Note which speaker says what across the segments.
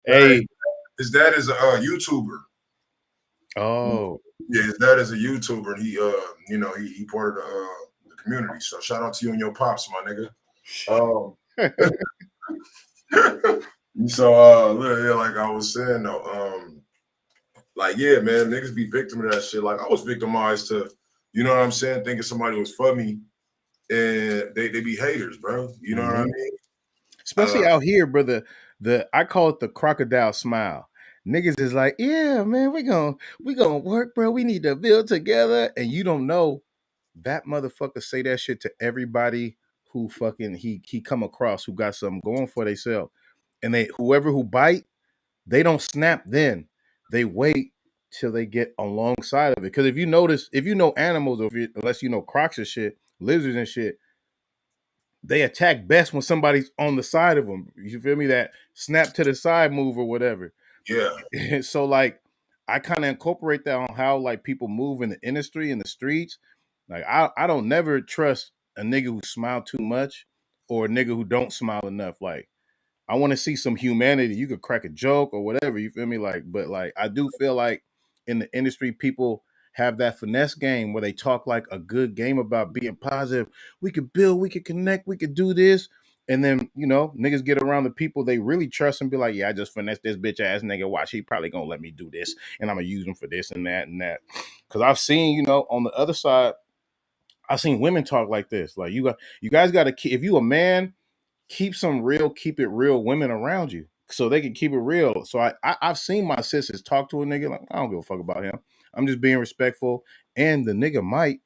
Speaker 1: Hey.
Speaker 2: His dad is a YouTuber.
Speaker 1: Oh.
Speaker 2: Yeah, his dad is a YouTuber, and he you know, he part of the community. So shout out to you and your pops, my nigga. So yeah, like I was saying though, like yeah, man, niggas be victim of that shit. Like I was victimized to, you know what I'm saying, thinking somebody was for me, and they be haters, bro. You know what I mean?
Speaker 1: Especially out here, brother. I call it the crocodile smile. Niggas is like, yeah, man, we gonna work, bro. We need to build together. And you don't know that motherfucker say that shit to everybody who fucking he come across who got something going for themselves. And they whoever who bite, they don't snap then. They wait till they get alongside of it. Because if you notice, if you know animals, or unless you know crocs and shit, lizards and shit, they attack best when somebody's on the side of them. You feel me? That snap to the side move or whatever.
Speaker 2: Yeah.
Speaker 1: So like, I kind of incorporate that on how like people move in the industry in the streets. Like I don't never trust a nigga who smile too much or a nigga who don't smile enough. Like I want to see some humanity. You could crack a joke or whatever. You feel me? Like, but like I do feel like in the industry, people have that finesse game where they talk like a good game about being positive. We could build, we could connect, we could do this. And then, you know, niggas get around the people they really trust and be like, yeah, I just finesse this bitch ass nigga. Watch, he probably gonna let me do this and I'm gonna use him for this and that and that. Cause I've seen, you know, on the other side, I've seen women talk like this. Like you guys gotta keep, if you a man, keep some real, keep it real women around you so they can keep it real. So I've seen my sisters talk to a nigga like, I don't give a fuck about him. I'm just being respectful. And the nigga might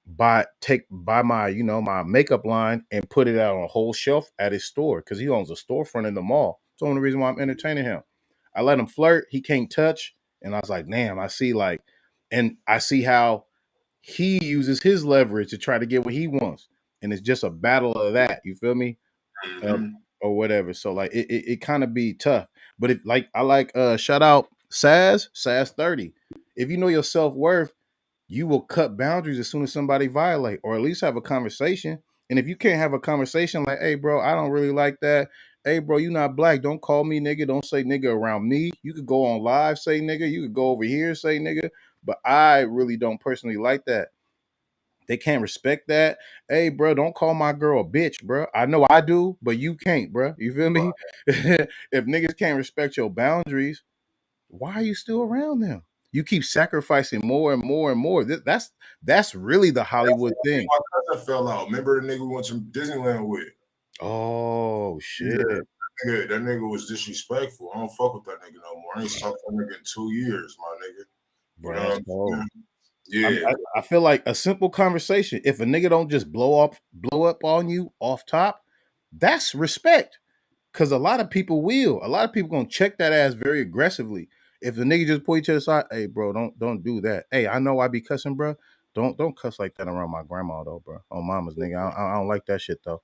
Speaker 1: buy my, you know, my makeup line and put it out on a whole shelf at his store because he owns a storefront in the mall. It's the only reason why I'm entertaining him. I let him flirt, he can't touch. And I was like, damn, I see like, and I see how he uses his leverage to try to get what he wants. And it's just a battle of that. You feel me? Or whatever. So like it kind of be tough. But if like I like shout out Saz 30. If you know your self-worth, you will cut boundaries as soon as somebody violate, or at least have a conversation. And if you can't have a conversation like, hey bro, I don't really like that. Hey bro, you not black. Don't call me nigga. Don't say nigga around me. You could go on live, say nigga. You could go over here, say nigga. But I really don't personally like that. They can't respect that. Hey, bro, don't call my girl a bitch, bro. I know I do, but you can't, bro. You feel me? If niggas can't respect your boundaries, why are you still around them? You keep sacrificing more and more and more. That's really the Hollywood thing.
Speaker 2: My cousin fell out. Remember the nigga we went to Disneyland with?
Speaker 1: Oh shit.
Speaker 2: Yeah, that nigga was disrespectful. I don't fuck with that nigga no more. I ain't talked to that nigga in 2 years, my nigga. You know what I'm saying? Yeah.
Speaker 1: I feel like a simple conversation. If a nigga don't just blow up on you off top, that's respect. Cause a lot of people will. A lot of people gonna check that ass very aggressively. If the nigga just pull you to the side, hey bro, don't do that. Hey, I know I be cussing, bro. Don't cuss like that around my grandma though, bro. On mama's nigga, I don't like that shit though.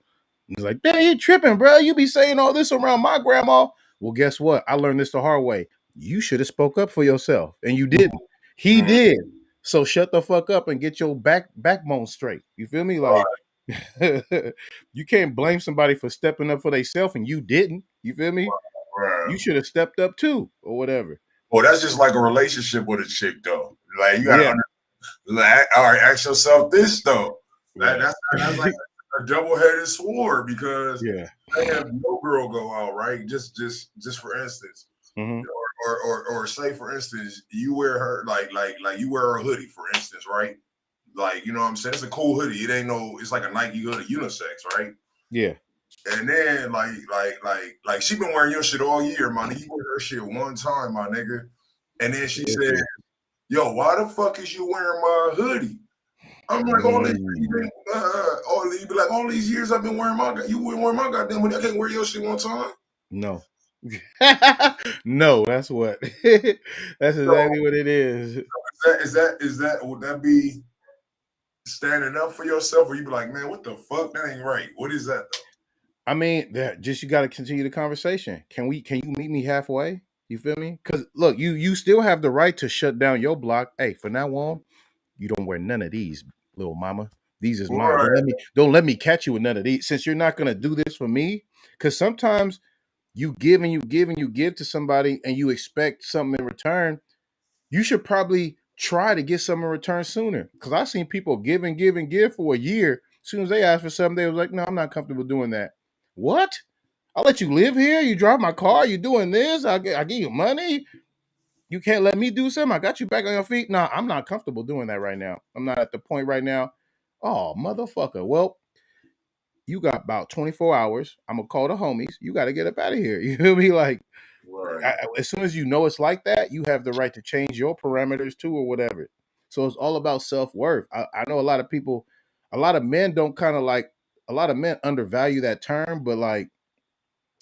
Speaker 1: And he's like, damn, you tripping, bro. You be saying all this around my grandma. Well, guess what? I learned this the hard way. You should have spoke up for yourself, and you didn't. He did. So shut the fuck up and get your backbone straight. You feel me? Like you can't blame somebody for stepping up for themselves and you didn't. You feel me? You should have stepped up too, or whatever.
Speaker 2: Well, that's just like a relationship with a chick, though. Like you gotta all right, ask yourself this though. That's like a double-headed sword because have no girl go out, right? Just for instance. Or say for instance, you wear her like you wear a hoodie, for instance, right? Like, you know what I'm saying? It's a cool hoodie. It ain't no, it's like a Nike hoodie, unisex, right?
Speaker 1: Yeah.
Speaker 2: And then like she been wearing your shit all year, my nigga. You wear her shit one time, my nigga. And then she said, yo, why the fuck is you wearing my hoodie? I'm like, all these you be like, all these years I've been wearing you been wearing my goddamn hoodie. I can't wear your shit one time.
Speaker 1: No. No, that's what. That's exactly what it is.
Speaker 2: Would that be standing up for yourself, or you be like, man, what the fuck? That ain't right. What is that though?
Speaker 1: I mean, just you got to continue the conversation. Can you meet me halfway? You feel me? Because look, you still have the right to shut down your block. Hey, from now on, you don't wear none of these, little mama. These is mine. Don't let me catch you with none of these. Since you're not gonna do this for me, because sometimes you give and you give and you give to somebody and you expect something in return, you should probably try to get something in return sooner. Because I've seen people give and give and give for a year. As soon as they ask for something, they was like, no, I'm not comfortable doing that. What? I'll let you live here. You drive my car. You doing this. I give you money. You can't let me do something. I got you back on your feet. No, I'm not comfortable doing that right now. I'm not at the point right now. Oh, motherfucker. Well, you got about 24 hours. I'm going to call the homies. You got to get up out of here. You feel me? Like,
Speaker 2: Right.
Speaker 1: as soon as you know it's like that, you have the right to change your parameters too or whatever. So it's all about self-worth. I know a lot of people, a lot of men don't kind of like, a lot of men undervalue that term, but like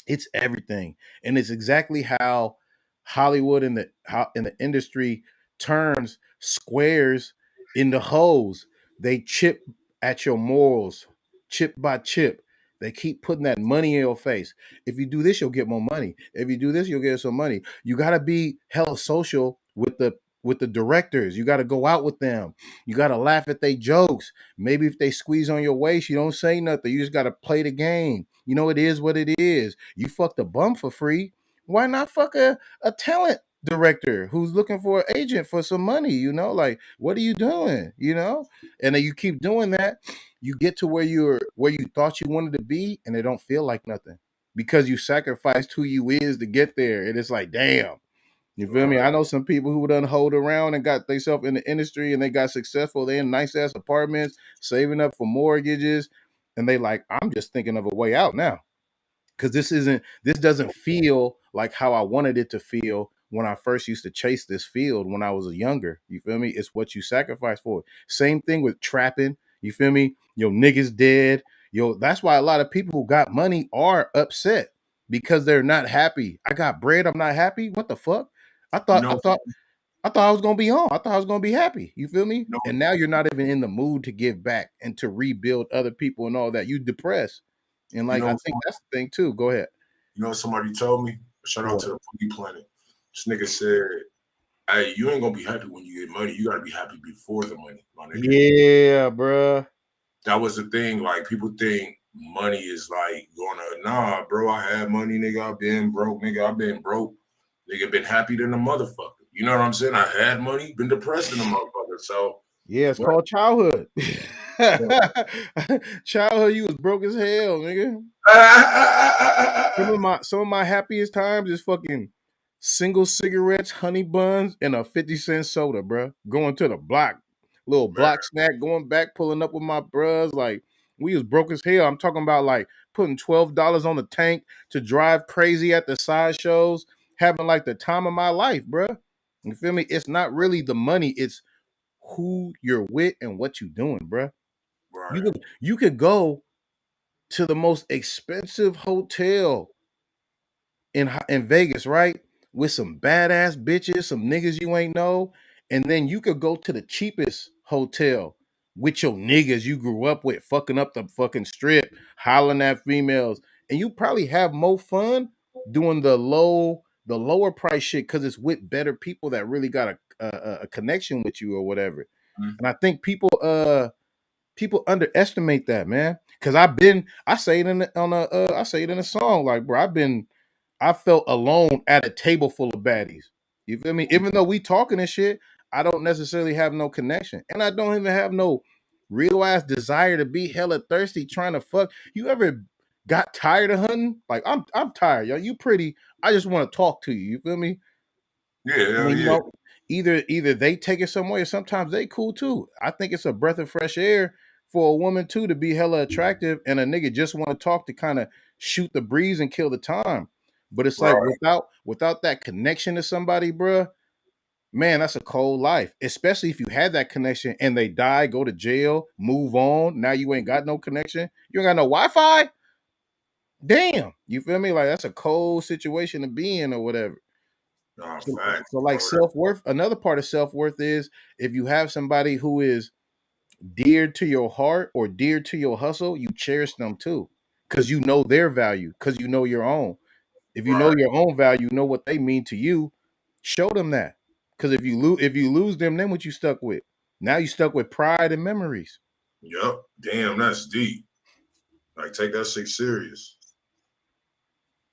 Speaker 1: it's everything. And it's exactly how Hollywood and the industry turns squares into hoes. They chip at your morals, chip by chip. They keep putting that money in your face. If you do this, you'll get more money. If you do this, you'll get some money. You gotta be hella social with the directors. You gotta go out with them. You gotta laugh at their jokes. Maybe if they squeeze on your waist, you don't say nothing. You just gotta play the game. You know, it is what it is. You fucked a bum for free. Why not fuck a talent director who's looking for an agent for some money? You know, like what are you doing? You know, and then you keep doing that, you get to where you thought you wanted to be, and it don't feel like nothing because you sacrificed who you is to get there. And it's like, damn. You feel me? I know some people who done hold around and got themselves in the industry and they got successful. They in nice ass apartments, saving up for mortgages, and they like, I'm just thinking of a way out now because this doesn't feel like how I wanted it to feel when I first used to chase this field when I was younger. You feel me? It's what you sacrifice for. Same thing with trapping. You feel me? Yo, niggas dead. Yo, that's why a lot of people who got money are upset because they're not happy. I got bread. I'm not happy. What the fuck? I
Speaker 2: You
Speaker 1: thought I
Speaker 2: know,
Speaker 1: thought I thought I was gonna be home. I thought I was gonna be happy. You feel me?
Speaker 2: you know,
Speaker 1: And now you're not even in the mood to give back and to rebuild other people and all that. You depressed. And
Speaker 2: you
Speaker 1: like I
Speaker 2: know,
Speaker 1: think that's the thing too. Go ahead.
Speaker 2: you know, somebody told me. Shout out
Speaker 1: What?
Speaker 2: to the Poogie Planet. This nigga said, "Hey, you ain't gonna be happy when you get money. You gotta be happy before the money, my nigga."
Speaker 1: Yeah, bruh.
Speaker 2: That was the thing. Like people think money is like gonna nah, bro. I had money, nigga. I've been broke, nigga. I've been broke, nigga. Been happy than a motherfucker. You know what I'm saying? I had money, been depressed than a motherfucker. So
Speaker 1: Yeah, it's
Speaker 2: what?
Speaker 1: called childhood. Childhood, you was broke as hell, nigga. Some of my happiest times is fucking single cigarettes, honey buns, and a 50-cent soda, bro. Going to the block, little
Speaker 2: Man,
Speaker 1: block snack, going back, pulling up with my bros. Like we was broke as hell. I'm talking about like putting $12 on the tank to drive crazy at the side shows, having like the time of my life, bro. You feel me? It's not really the money, it's who you're with and what you doing, bro.
Speaker 2: right.
Speaker 1: You could go to the most expensive hotel in Vegas, right? With some badass bitches, some niggas you ain't know, and then you could go to the cheapest hotel with your niggas you grew up with, fucking up the fucking strip, hollering at females, and you probably have more fun doing the lower price shit because it's with better people that really got a connection with you or whatever.
Speaker 2: Mm-hmm.
Speaker 1: And I think people underestimate that, man. Cause I say it I say it in a song, like, bro, I felt alone at a table full of baddies. You feel me? Even though we talking and shit, I don't necessarily have no connection. And I don't even have no real ass desire to be hella thirsty trying to fuck. You ever got tired of hunting? Like I'm tired, yo. You pretty. I just want to talk to you. You feel me?
Speaker 2: Yeah,
Speaker 1: I
Speaker 2: hell
Speaker 1: mean, you
Speaker 2: yeah.
Speaker 1: know, either they take it somewhere, sometimes they cool too. I think it's a breath of fresh air for a woman too to be hella attractive and a nigga just want to talk to kind of shoot the breeze and kill the time. But it's like
Speaker 2: Right.
Speaker 1: without that connection to somebody, bruh, man, that's a cold life. Especially if you had that connection and they die, go to jail, move on. Now you ain't got no connection. You ain't got no Wi-Fi. Damn, you feel me? Like that's a cold situation to be in or whatever.
Speaker 2: Nah,
Speaker 1: So,
Speaker 2: facts.
Speaker 1: so like self-worth, another part of self-worth is if you have somebody who is dear to your heart or dear to your hustle, you cherish them too. Cause you know their value, because you know your own. If you know
Speaker 2: Right.
Speaker 1: your own value, know what they mean to you, show them that. Cause if you lose them, then what you stuck with? Now you stuck with pride and memories.
Speaker 2: Yep. Damn, that's deep. Like take that shit serious.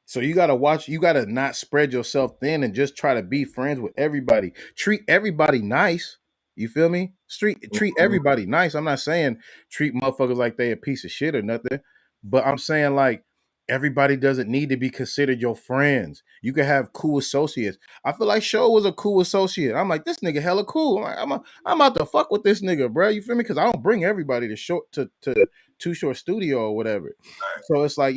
Speaker 1: So you gotta watch. You gotta not spread yourself thin and just try to be friends with everybody. Treat everybody nice. You feel me? Treat everybody nice. I'm not saying treat motherfuckers like they a piece of shit or nothing, but I'm saying like everybody doesn't need to be considered your friends. You can have cool associates. I feel like Show was a cool associate. I'm like, this nigga hella cool. I'm out to fuck with this nigga, bro. You feel me? Because I don't bring everybody to Too Short Studio or whatever. So it's like,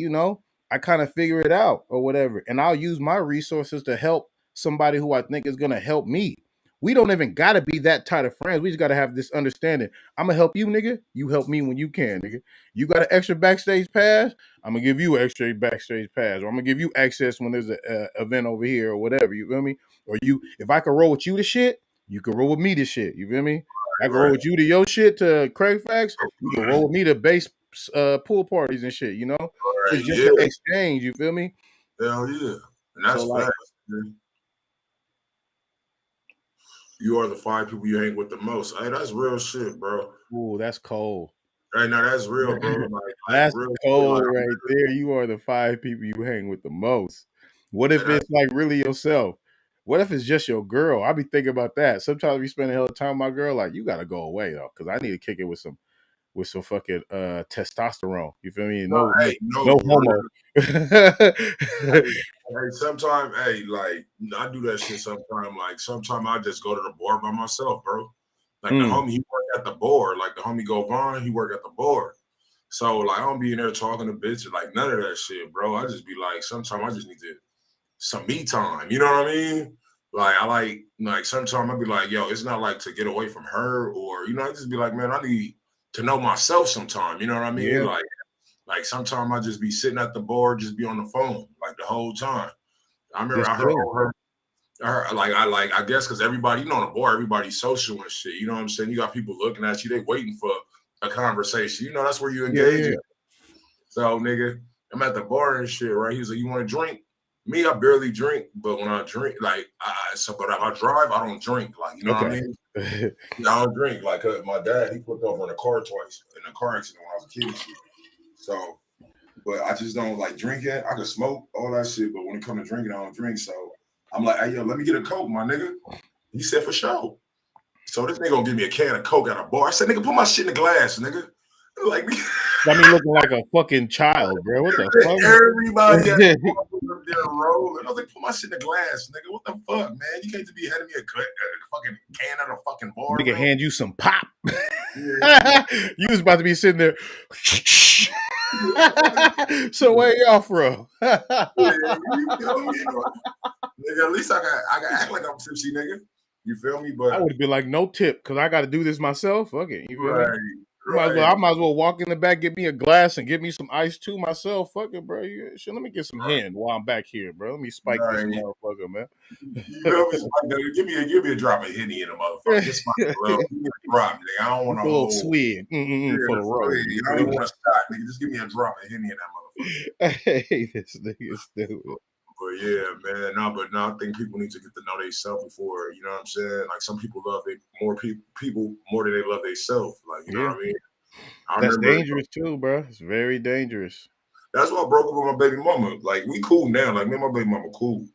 Speaker 1: I kind of figure it out or whatever. And I'll use my resources to help somebody who I think is going to help me. We don't even got to be that tight of friends. We just got to have this understanding. I'm going to help you, nigga. You help me when you can, nigga. You got an extra backstage pass? I'm going to give you an extra backstage pass. Or I'm going to give you access when there's an event over here or whatever. You feel me? Or if I can roll with you to shit, you can roll with me to shit. You feel me? I can roll with you to your shit to KRAIG Facts. You can roll with me to base pool parties and shit, It's just an exchange, you feel me?
Speaker 2: Hell yeah. And that's so facts, man. You are the 5 people you hang with the most. Hey, that's real shit, bro.
Speaker 1: Ooh, that's cold.
Speaker 2: Hey, now that's real, bro.
Speaker 1: That's
Speaker 2: real
Speaker 1: cold right there. You are the 5 people you hang with the most. What if it's like really yourself? What if it's just your girl? I be thinking about that. Sometimes we spend a hell of time with my girl. Like, you gotta go away though, because I need to kick it with some fucking testosterone. You feel me? No homo.
Speaker 2: Hey, sometimes, like I do that shit sometimes. Like sometimes I just go to the bar by myself, bro. Like the homie, he work at the bar. Like the homie Govon, he work at the bar. So like I don't be in there talking to bitches, like none of that shit, bro. I just be like, sometimes I just need some me time. You know what I mean? Like I like sometimes I be like, yo, it's not like to get away from her or I just be like, man, I need to know myself sometime. You know what I mean?
Speaker 1: Yeah.
Speaker 2: Like sometimes I just be sitting at the bar, just be on the phone like the whole time. I remember I heard I guess because everybody, on the bar, everybody's social and shit. You know what I'm saying? You got people looking at you, they waiting for a conversation. That's where you engage. Yeah. So nigga, I'm at the bar and shit, right? He's like, you want to drink? Me, I barely drink, but when I drink, but if I drive, I don't drink. Like, you know what I mean? I don't drink. Like, my dad, he flipped over in a car twice in a car accident when I was a kid and shit. So, but I just don't like drinking. I can smoke, all that shit, but when it comes to drinking, I don't drink. So I'm like, hey, yo, let me get a Coke, my nigga. He said, for sure. So this nigga gonna give me a can of Coke at a bar. I said, nigga, put my shit in the glass, nigga. Like me.
Speaker 1: Got me looking like a fucking child, bro. What the fuck?
Speaker 2: Everybody up there rolling. I was like, put my shit in the glass, nigga. What the fuck, man? You can't just be handing me a fucking can at a fucking bar.
Speaker 1: Nigga hand you some pop. You was about to be sitting there. So where y'all from?
Speaker 2: Nigga, at least I got act like I'm tipsy, nigga. You feel me? But
Speaker 1: I would have been like, no tip, because I got to do this myself. Fuck it. You feel me?
Speaker 2: Right.
Speaker 1: I might as well walk in the back, get me a glass, and get me some ice too myself. Fuck it, bro. Let me get some hand while I'm back here, bro. Let me spike this motherfucker, man.
Speaker 2: Give me a drop of Henny in a motherfucker. Just give me a drop, nigga. I don't want
Speaker 1: a little swig for the road.
Speaker 2: I don't want to stop, nigga. Just give me a drop of Henny in that motherfucker.
Speaker 1: I hate this nigga stupid.
Speaker 2: But yeah, man. I think people need to get to know themselves before, you know what I'm saying? Like some people love people more than they love themselves. Like, you know what I mean?
Speaker 1: That's dangerous too, bro. It's very dangerous.
Speaker 2: That's why I broke up with my baby mama. Like, we cool now. Like, me and my baby mama cool.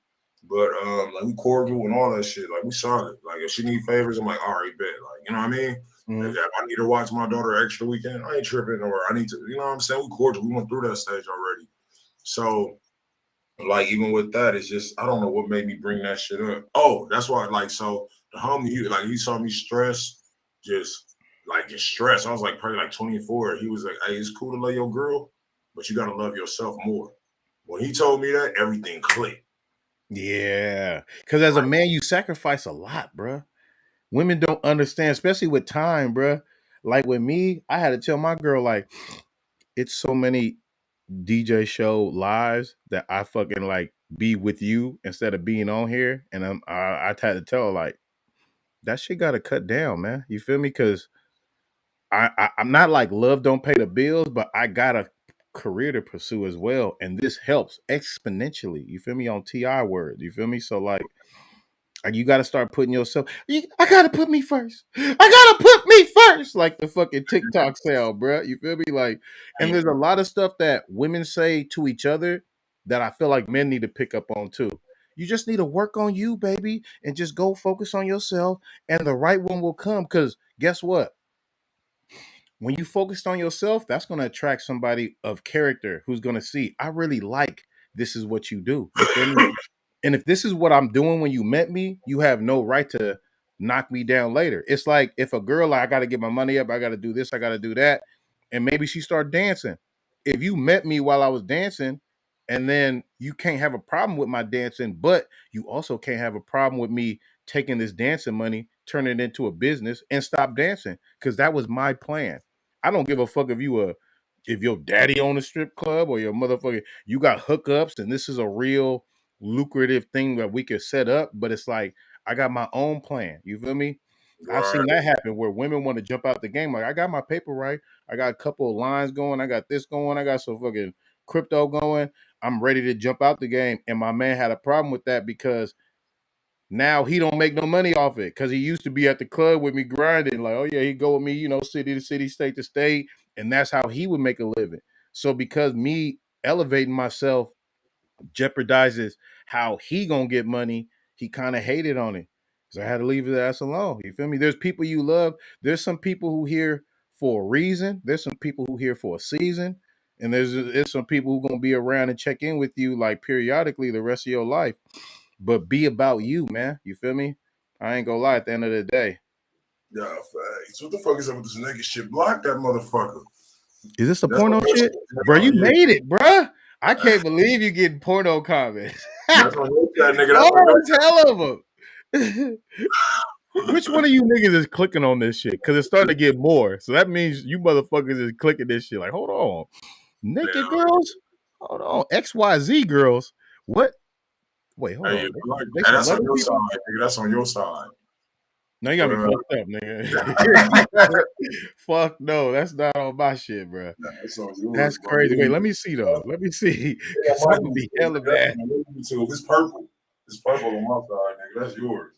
Speaker 2: But like we cordial and all that shit. Like, we solid. Like, if she need favors, I'm like, all right, bet. Like, you know what I mean? If I need to watch my daughter extra weekend, I ain't tripping. Or I need to, you know what I'm saying? We cordial. We went through that stage already. So like, even with that, it's just, I don't know what made me bring that shit up. Oh, that's why, like, so the homie, he saw me stressed, just stressed. I was like, probably like 24. He was like, hey, it's cool to love your girl, but you got to love yourself more. When he told me that, everything clicked.
Speaker 1: Yeah. Because as a man, you sacrifice a lot, bro. Women don't understand, especially with time, bro. Like with me, I had to tell my girl, like, it's so many DJ show lives that I fucking like be with you instead of being on here, and I had to tell her like that shit got to cut down, man. You feel me? Because I'm not like love don't pay the bills, but I got a career to pursue as well, and this helps exponentially. You feel me? On TI word, you feel me? So like you got to start putting yourself. I got to put me first. I got to put me first, like the fucking TikTok sound, bro. You feel me? Like, and there's a lot of stuff that women say to each other that I feel like men need to pick up on too. You just need to work on you, baby, and just go focus on yourself, and the right one will come. Because guess what? When you focused on yourself, that's going to attract somebody of character who's going to see, I really like this is what you do. You feel me? And if this is what I'm doing when you met me, you have no right to knock me down later. It's like if a girl, like, I got to get my money up, I got to do this, I got to do that, and maybe she start dancing. If you met me while I was dancing, and then you can't have a problem with my dancing, but you also can't have a problem with me taking this dancing money, turning it into a business, and stop dancing, because that was my plan. I don't give a fuck if your daddy own a strip club or your motherfucker, you got hookups and this is a real lucrative thing that we could set up, but it's like I got my own plan. You feel me? I've seen that happen where women want to jump out the game. Like, I got my paper right. I got a couple of lines going. I got this going. I got some fucking crypto going. I'm ready to jump out the game. And my man had a problem with that because now he don't make no money off it, because he used to be at the club with me grinding. Like, oh yeah, he go with me, city to city, state to state, and that's how he would make a living. So because me elevating myself jeopardizes how he gonna get money, he kind of hated on it. So I had to leave his ass alone. You feel me? There's people you love. There's some people who here for a reason. There's some people who here for a season. And there's some people who gonna be around and check in with you like periodically the rest of your life. But be about you, man. You feel me? I ain't gonna lie, at the end of the day.
Speaker 2: Yeah, facts. What the fuck is up with this nigga shit? Block that motherfucker.
Speaker 1: Is this the porno shit? Bro, you made it, bro. I can't believe you getting porno comments.
Speaker 2: That's what that nigga.
Speaker 1: Oh, hell of them. Which one of you niggas is clicking on this shit? Because it's starting to get more. So that means you motherfuckers is clicking this shit. Like, hold on. Naked girls? Hold on. XYZ girls? What? Wait, hold on.
Speaker 2: That's on your side, nigga. That's on your side.
Speaker 1: No, you got me fucked up, nigga. Fuck no, that's not on my shit, bro. That's crazy. Wait, let me see though. Let me see. Because I'm gonna be hella bad.
Speaker 2: It's purple. It's purple on my side, nigga. That's yours.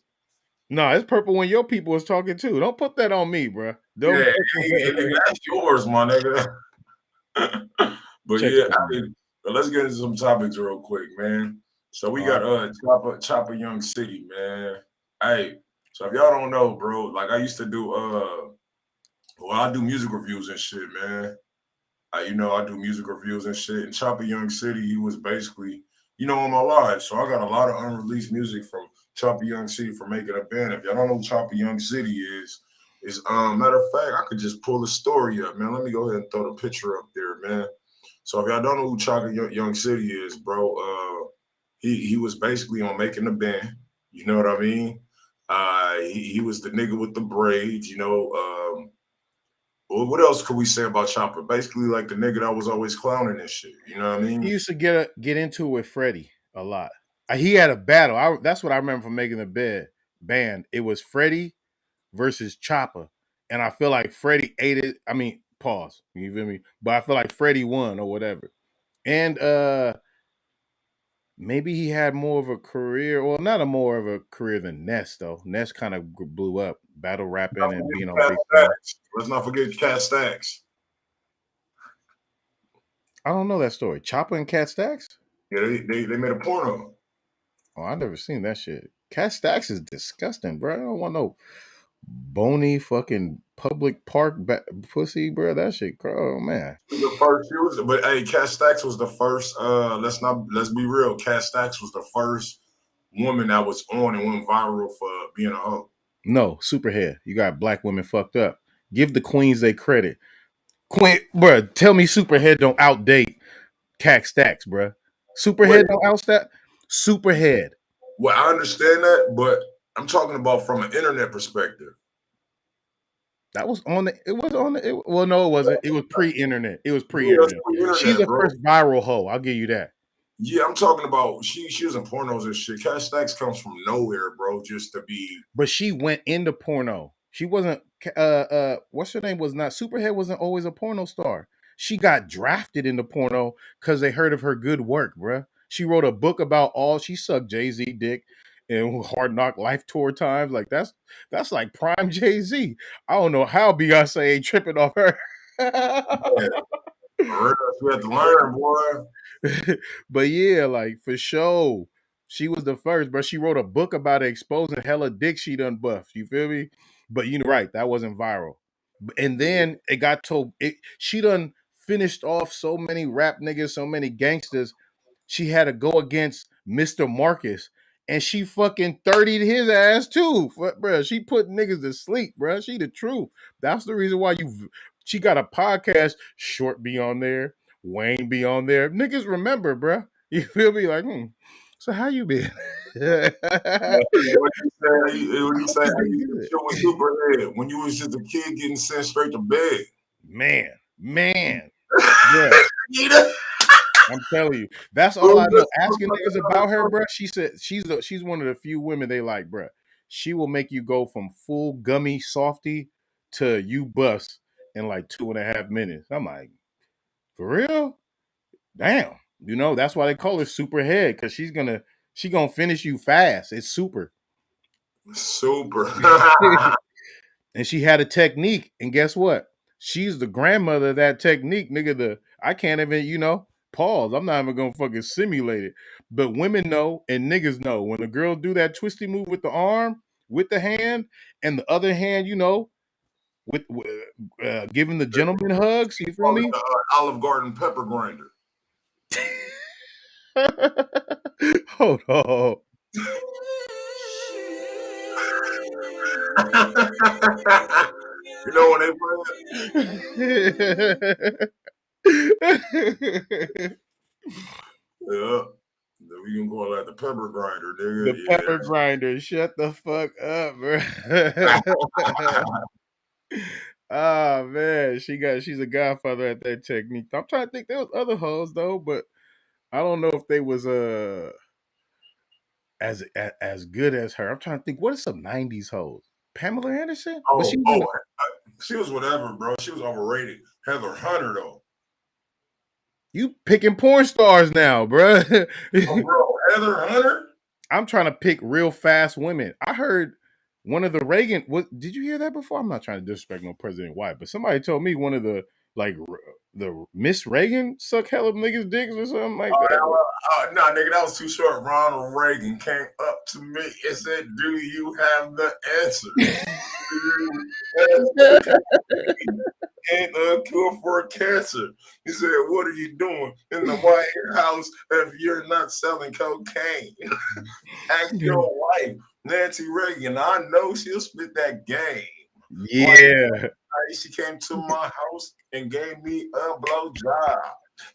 Speaker 1: No, it's purple when your people was talking too. Don't put that on me, bro.
Speaker 2: Yeah, that's yours, my nigga. But yeah, but let's get into some topics real quick, man. So we got Chopper Young City, man. Hey, so if y'all don't know, bro, like I used to do I do music reviews and shit, man. I do music reviews and shit. And Chopper Young City, he was basically, in my life. So I got a lot of unreleased music from Chopper Young City for making a band. If y'all don't know who Chopper Young City is matter of fact, I could just pull the story up, man. Let me go ahead and throw the picture up there, man. So if y'all don't know who Chopper Young City is, bro, he was basically on Making the Band. You know what I mean? He was the nigga with the braids, Well, what else could we say about Chopper? Basically, like the nigga that was always clowning and shit. You know what I mean?
Speaker 1: He used to get into it with Freddie a lot. He had a battle. That's what I remember from Making the Band. It was Freddie versus Chopper, and I feel like Freddie ate it. I mean, pause. You feel me? But I feel like Freddie won or whatever. And maybe he had more of a career. Well, not more of a career than Ness, though. Ness kind of blew up, battle rapping and being on big
Speaker 2: Stacks. Let's not forget Cat Stacks.
Speaker 1: I don't know that story. Chopper and Cat Stacks?
Speaker 2: Yeah, they made a porno.
Speaker 1: Oh, I never seen that shit. Cat Stacks is disgusting, bro. I don't want no bony fucking public park pussy, bro. That shit, oh man.
Speaker 2: But hey, Cat Stacks was the first. Let's be real. Cat Stacks was the first woman that was on and went viral for being a hoe.
Speaker 1: No, Superhead. You got black women fucked up. Give the queens their credit. Queen, bro, tell me Superhead don't outdate Cat Stacks, bro. Superhead don't outstep Superhead.
Speaker 2: Well, I understand that, but I'm talking about from an internet perspective.
Speaker 1: That was on the. It was on the. Well, no, it wasn't. It was pre-internet. It was pre-internet. She's the first viral hoe. I'll give you that.
Speaker 2: Yeah, I'm talking about she was in pornos and shit. Cat Stacks comes from nowhere, bro, just to be.
Speaker 1: But she went into porno. She wasn't. What's her name? Was not Superhead. Wasn't always a porno star. She got drafted into porno because they heard of her good work, bro. She wrote a book about all she sucked Jay-Z dick and Hard Knock Life tour times. Like that's like prime Jay-Z. I don't know how Beyonce ain't tripping off her.
Speaker 2: Yeah. For real, you have to learn, boy.
Speaker 1: But yeah, like for sure, she was the first, but she wrote a book about it, exposing hella dick she done buffed. You feel me? But you know, right, that wasn't viral. And then it got told she done finished off so many rap niggas, so many gangsters. She had to go against Mr. Marcus. And she fucking 30'd his ass too. Bruh, she put niggas to sleep, bruh. She the truth. That's the reason why she got a podcast. Short be on there. Wayne be on there. Niggas remember, bruh. You feel me? Like, so how you been?
Speaker 2: What you say? Superhead when you was just a kid getting sent straight to bed.
Speaker 1: Man. Yeah. I'm telling you, that's all I know. Asking niggas about her, bro. She said she's one of the few women they like, bro. She will make you go from full gummy softy to you bust in like 2.5 minutes. I'm like, for real? Damn. You know, that's why they call her super head, because she gonna finish you fast. It's super. And she had a technique, and guess what? She's the grandmother of that technique, nigga. I can't even, pause. I'm not even gonna fucking simulate it. But women know and niggas know when a girl do that twisty move with the arm, with the hand, and the other hand, with giving the gentleman hugs. You feel me?
Speaker 2: Olive Garden pepper grinder.
Speaker 1: Hold on.
Speaker 2: You know when they yeah. We can call that the pepper grinder, nigga.
Speaker 1: The pepper grinder. Shut the fuck up, bro. Oh man, she's a godfather at that technique. I'm trying to think there was other hoes though, but I don't know if they was as good as her. I'm trying to think. What are some '90s hoes? Pamela Anderson?
Speaker 2: She was whatever, bro. She was overrated. Heather Hunter though.
Speaker 1: You picking porn stars now, bro.
Speaker 2: Bro, Heather Hunter.
Speaker 1: I'm trying to pick real fast women. I heard one of the Reagan. Did you hear that before? I'm not trying to disrespect no President White, but somebody told me one of the the Miss Reagan suck hella niggas dicks or something like that.
Speaker 2: Nah, nigga, that was too short. Ronald Reagan came up to me and said, "Do you have the answer? And a cure for cancer?" He said, "What are you doing in the White House if you're not selling cocaine?" Ask your wife, Nancy Reagan. I know she'll spit that game.
Speaker 1: Yeah.
Speaker 2: She came to my house and gave me a blowjob.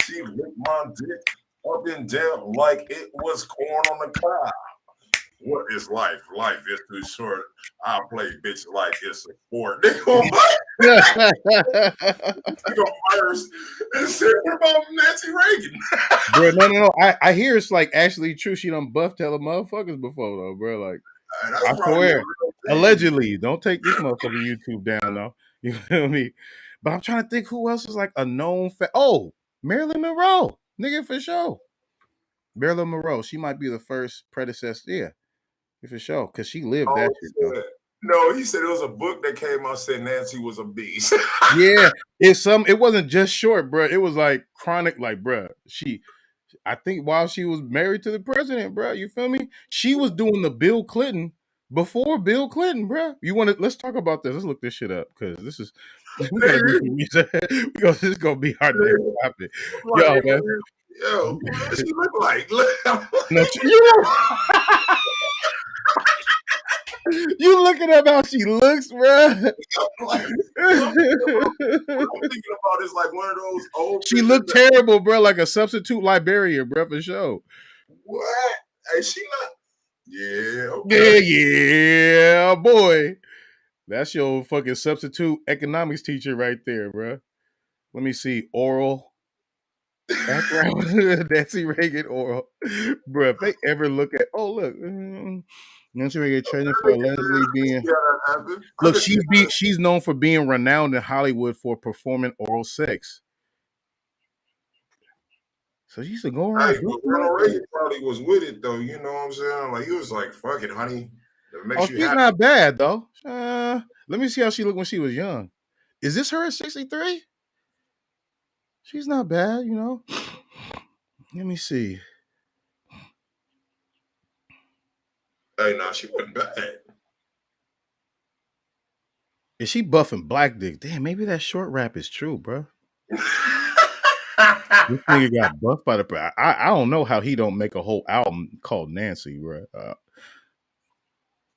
Speaker 2: She licked my dick up and down like it was corn on the cob. What is life? Life is too short. I play bitch like it's a sport. They go first and say, "What about Nancy Reagan?"
Speaker 1: Bro, no. I hear it's like actually true. She done buffed hella motherfuckers before though, bro. Like I swear, allegedly. Don't take this motherfucker YouTube down though. You feel me? But I'm trying to think who else is like a known Marilyn Monroe, nigga, for sure. Marilyn Monroe, she might be the first predecessor. Yeah, for sure, because she lived that shit though.
Speaker 2: No, he said it was a book that came out said Nancy was a beast.
Speaker 1: Yeah, it wasn't just short, bro. It was like chronic, like, bro. I think while she was married to the president, bro, you feel me? She was doing the Bill Clinton before Bill Clinton, bro. Let's talk about this. Let's look this shit up because this is we gotta do some research. This is gonna be our next topic. Yo, man.
Speaker 2: Yo, what does she look like?
Speaker 1: You looking at how she looks, bro?
Speaker 2: What I'm thinking about is like one of those old.
Speaker 1: She looked terrible, bro, like a substitute librarian, bro, for sure.
Speaker 2: What? Is she not? Yeah. Okay.
Speaker 1: Yeah, boy. That's your fucking substitute economics teacher right there, bro. Let me see. Oral background. Nancy Reagan oral. Bro, if they ever look at look. Nancy Reagan training for allegedly being look, she's known for being renowned in Hollywood for performing oral sex. So she used to go around.
Speaker 2: Ronald Reagan probably was with it though, you know what I'm saying? Like he was like, "Fuck it, honey."
Speaker 1: She's not bad though. Let me see how she looked when she was young. Is this her at 63? She's not bad, you know. Let me see.
Speaker 2: Hey, nah, she wasn't bad.
Speaker 1: Is she buffing black dick? Damn, maybe that short rap is true, bro. This nigga got buffed by the. I don't know how he don't make a whole album called Nancy, bro.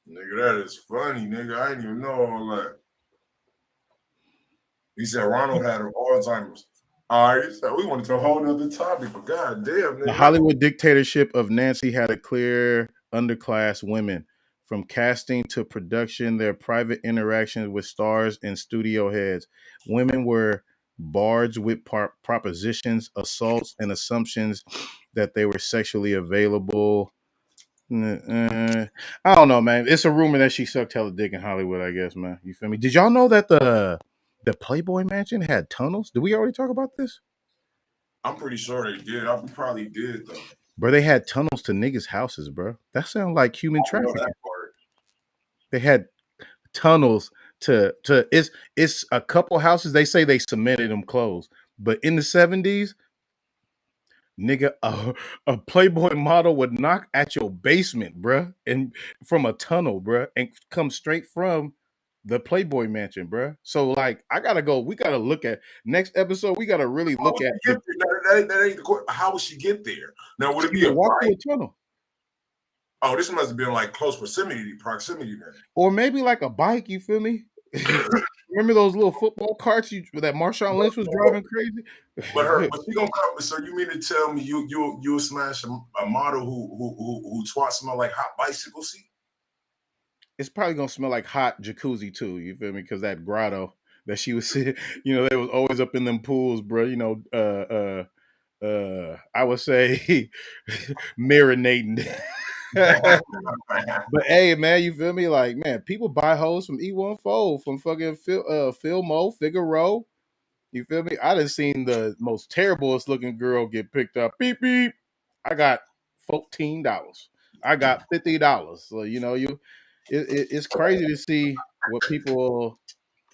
Speaker 2: Nigga, that is funny, nigga. I didn't even know all that. He said Ronald had Alzheimer's. All right, so we went to a whole nother topic, but goddamn, nigga.
Speaker 1: The Hollywood dictatorship of Nancy had a clear underclass women. From casting to production, their private interactions with stars and studio heads. Women were barged with propositions, assaults, and assumptions that they were sexually available. I don't know, man. It's a rumor that she sucked hella dick in Hollywood, I guess, man. You feel me? Did y'all know that the Playboy Mansion had tunnels? Did we already talk about this?
Speaker 2: I'm pretty sure they did. I probably did though.
Speaker 1: Bro, they had tunnels to niggas' houses, bro. That sounds like human trafficking. They had tunnels to it's a couple houses. They say they cemented them closed, but in the 70s, nigga, a Playboy model would knock at your basement, bruh, and from a tunnel, bruh, and come straight from the Playboy Mansion, bruh. So, like, we gotta look at next episode. We gotta really look at
Speaker 2: that ain't the question. How would she get there? Now, would it be a
Speaker 1: walk through a tunnel?
Speaker 2: Oh, this must have been like close proximity then.
Speaker 1: Or maybe like a bike, you feel me? Remember those little football carts that Marshawn Lynch was driving crazy?
Speaker 2: But she gonna come. So you mean to tell me you'll smash a model who twat smell like hot bicycle seat?
Speaker 1: It's probably gonna smell like hot jacuzzi too. You feel me? Because that grotto that she was, you know, they was always up in them pools, bro. You know, I would say marinating. But hey, man, you feel me? Like, man, people buy hoes from E1 Fold, from fucking Filmo, Figaro. You feel me? I done seen the most terriblest looking girl get picked up. Beep beep. I got $14. I got $50. So you know, it's crazy to see what people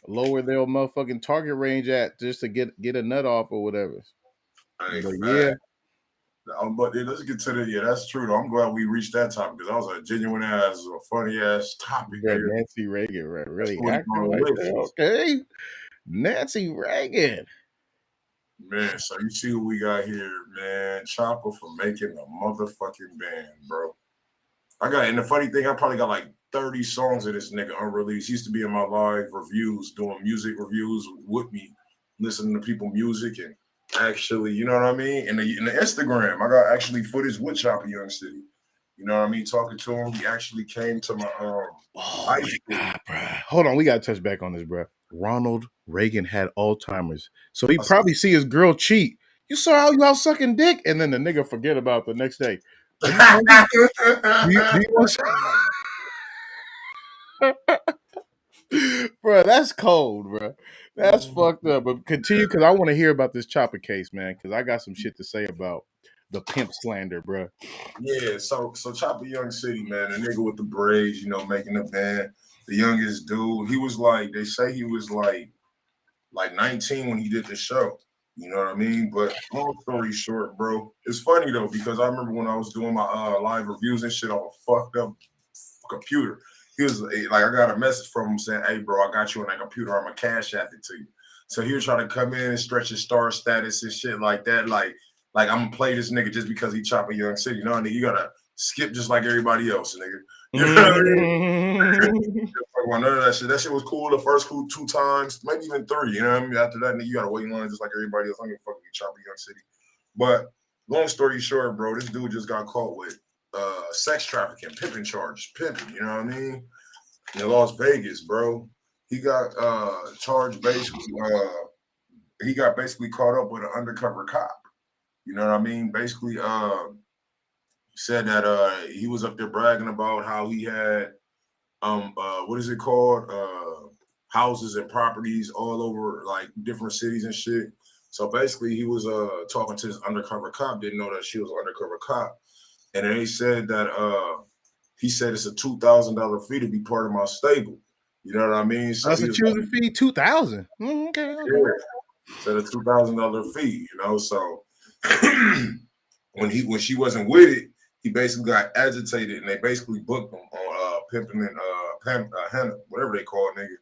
Speaker 1: lower their motherfucking target range at just to get a nut off or whatever. But yeah.
Speaker 2: But let's get to the that's true though. I'm glad we reached that topic because that was a genuine ass, a funny ass topic.
Speaker 1: Yeah, Nancy Reagan, right? Really acting like that. Okay, Nancy Reagan.
Speaker 2: Man, so you see who we got here, man. Chopper for making a motherfucking band, bro. And the funny thing, I probably got like 30 songs of this nigga unreleased. He used to be in my live reviews, doing music reviews with me, listening to people music and actually, you know what I mean? In the Instagram, I got actually footage with Chopper Young City. You know what I mean? Talking to him, he actually came to my
Speaker 1: oh my God, bro. Hold on, we gotta touch back on this, bro. Ronald Reagan had Alzheimer's, so he probably see his girl cheat. You saw how y'all sucking dick, and then the nigga forget about the next day. Do you want bro, that's cold, bro. That's fucked up. But continue, because I want to hear about this Chopper case, man. Because I got some shit to say about the pimp slander, bro.
Speaker 2: Yeah, so Chopper Young City, man, the nigga with the braids, you know, making the band, the youngest dude. He was like, they say he was like 19 when he did the show. You know what I mean? But long story short, bro, it's funny though because I remember when I was doing my live reviews and shit on a fucked up computer. He was like, I got a message from him saying, "Hey, bro, I got you on that computer. I'm gonna cash app it to you." So he was trying to come in and stretch his star status and shit like that. Like I'm gonna play this nigga just because he Chopper Young City. No, nigga, you gotta skip just like everybody else, nigga. You know what I mean? None of that shit. That shit was cool the first 2 times, maybe even 3. You know what I mean? After that, nigga, you gotta wait in line just like everybody else. I'm gonna fucking Chopper Young City. But long story short, bro, this dude just got caught with sex trafficking, pimping charges, pimping. You know what I mean? In Las Vegas, bro. He got charged basically. He got basically caught up with an undercover cop. You know what I mean? Basically, said that he was up there bragging about how he had what is it called? Houses and properties all over like different cities and shit. So basically he was talking to this undercover cop, didn't know that she was an undercover cop. And then he said that he said it's a $2,000 fee to be part of my stable. You know what I mean?
Speaker 1: So that's a choosing fee, $2,000. Okay.
Speaker 2: Yeah. instead of $2,000 fee. You know, so when she wasn't with it, he basically got agitated, and they basically booked him on pimping and whatever they call it, nigga.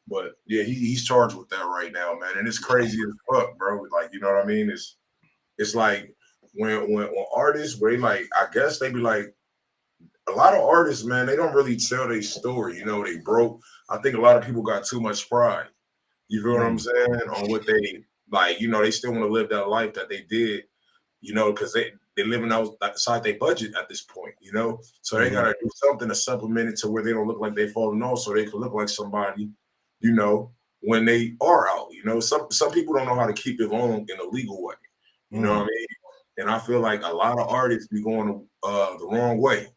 Speaker 2: But yeah, he's charged with that right now, man, and it's crazy as fuck, bro. Like, you know what I mean? It's like when artists, where they like, I guess they be like, a lot of artists, man, they don't really tell their story. You know, they broke. I think a lot of people got too much pride. You feel what I'm saying? On what they like, you know, they still want to live that life that they did, you know, because they living outside their budget at this point, you know. So they gotta do something to supplement it to where they don't look like they falling off, so they can look like somebody, you know, when they are out. You know, some people don't know how to keep it long in a legal way. You know what I mean? And I feel like a lot of artists be going the wrong way.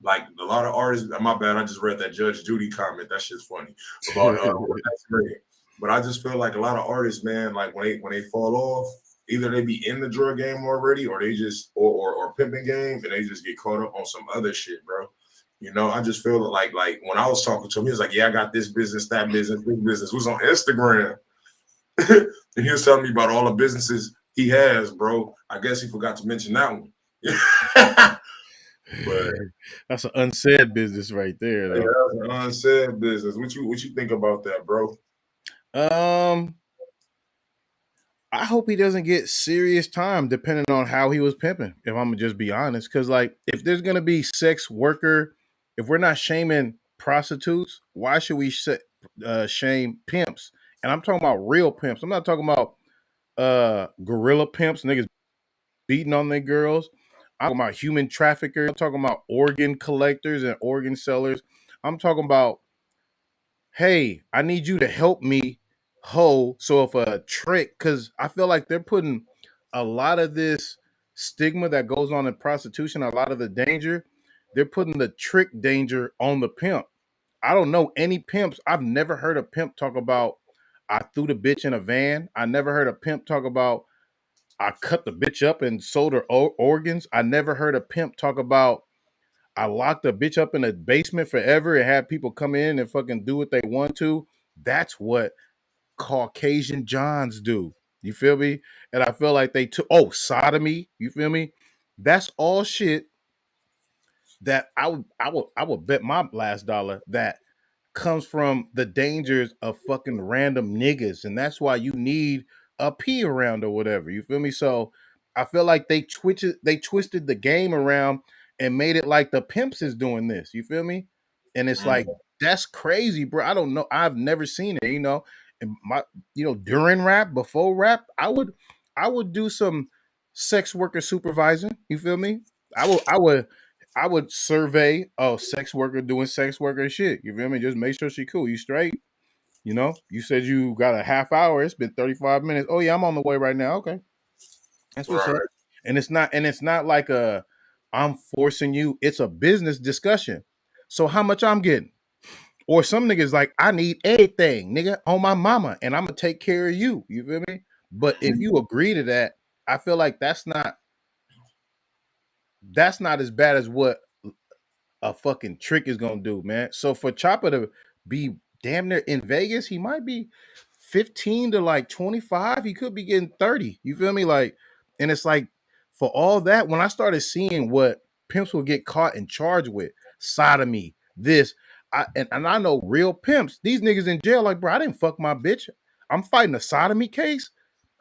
Speaker 2: Like a lot of artists, my bad, I just read that Judge Judy comment. That shit's funny about but I just feel like a lot of artists, man, like when they fall off, either they be in the drug game already, or they just or pimping game, and they just get caught up on some other shit, bro. You know, I just feel like when I was talking to him, he was like, "Yeah, I got this business, that business, this business." It was on Instagram, and he was telling me about all the businesses he has, bro. I guess he forgot to mention that one.
Speaker 1: But that's an unsaid business right there, though.
Speaker 2: Yeah, that's an unsaid business. What you think about that, bro?
Speaker 1: I hope he doesn't get serious time, depending on how he was pimping. If I'm gonna just be honest, because like if there's gonna be sex worker, if we're not shaming prostitutes, why should we shame pimps? And I'm talking about real pimps. I'm not talking about gorilla pimps, niggas beating on their girls. I'm talking about human traffickers. I'm talking about organ collectors and organ sellers. I'm talking about, hey, I need you to help me, ho. So if a trick, because I feel like they're putting a lot of this stigma that goes on in prostitution, a lot of the danger, they're putting the trick danger on the pimp. I don't know any pimps. I've never heard a pimp talk about, I threw the bitch in a van. I never heard a pimp talk about, I cut the bitch up and sold her organs. I never heard a pimp talk about, I locked a bitch up in a basement forever and had people come in and fucking do what they want to. That's what Caucasian Johns do. You feel me? And I feel like they took, sodomy. You feel me? That's all shit that I would bet my last dollar that comes from the dangers of fucking random niggas. And that's why you need a P around or whatever. You feel me? So I feel like they twisted the game around and made it like the pimps is doing this. You feel me? And it's like, that's crazy, bro. I don't know. I've never seen it, you know. And during rap, before rap, I would do some sex worker supervising. You feel me? I would survey a sex worker doing sex worker shit. You feel me? Just make sure she cool. You straight. You know, you said you got a half hour. It's been 35 minutes. Oh yeah, I'm on the way right now. Okay. That's what's up. And it's not like I'm forcing you. It's a business discussion. So how much I'm getting? Or some niggas like, I need everything, nigga, on my mama, and I'm gonna take care of you. You feel me? But if you agree to that, I feel like that's not as bad as what a fucking trick is gonna do, man. So for Chopper to be damn near in Vegas, he might be 15 to like 25. He could be getting 30. You feel me? Like, and it's like for all that, when I started seeing what pimps will get caught and charged with, sodomy, this, and I know real pimps, these niggas in jail, like, bro, I didn't fuck my bitch. I'm fighting a sodomy case.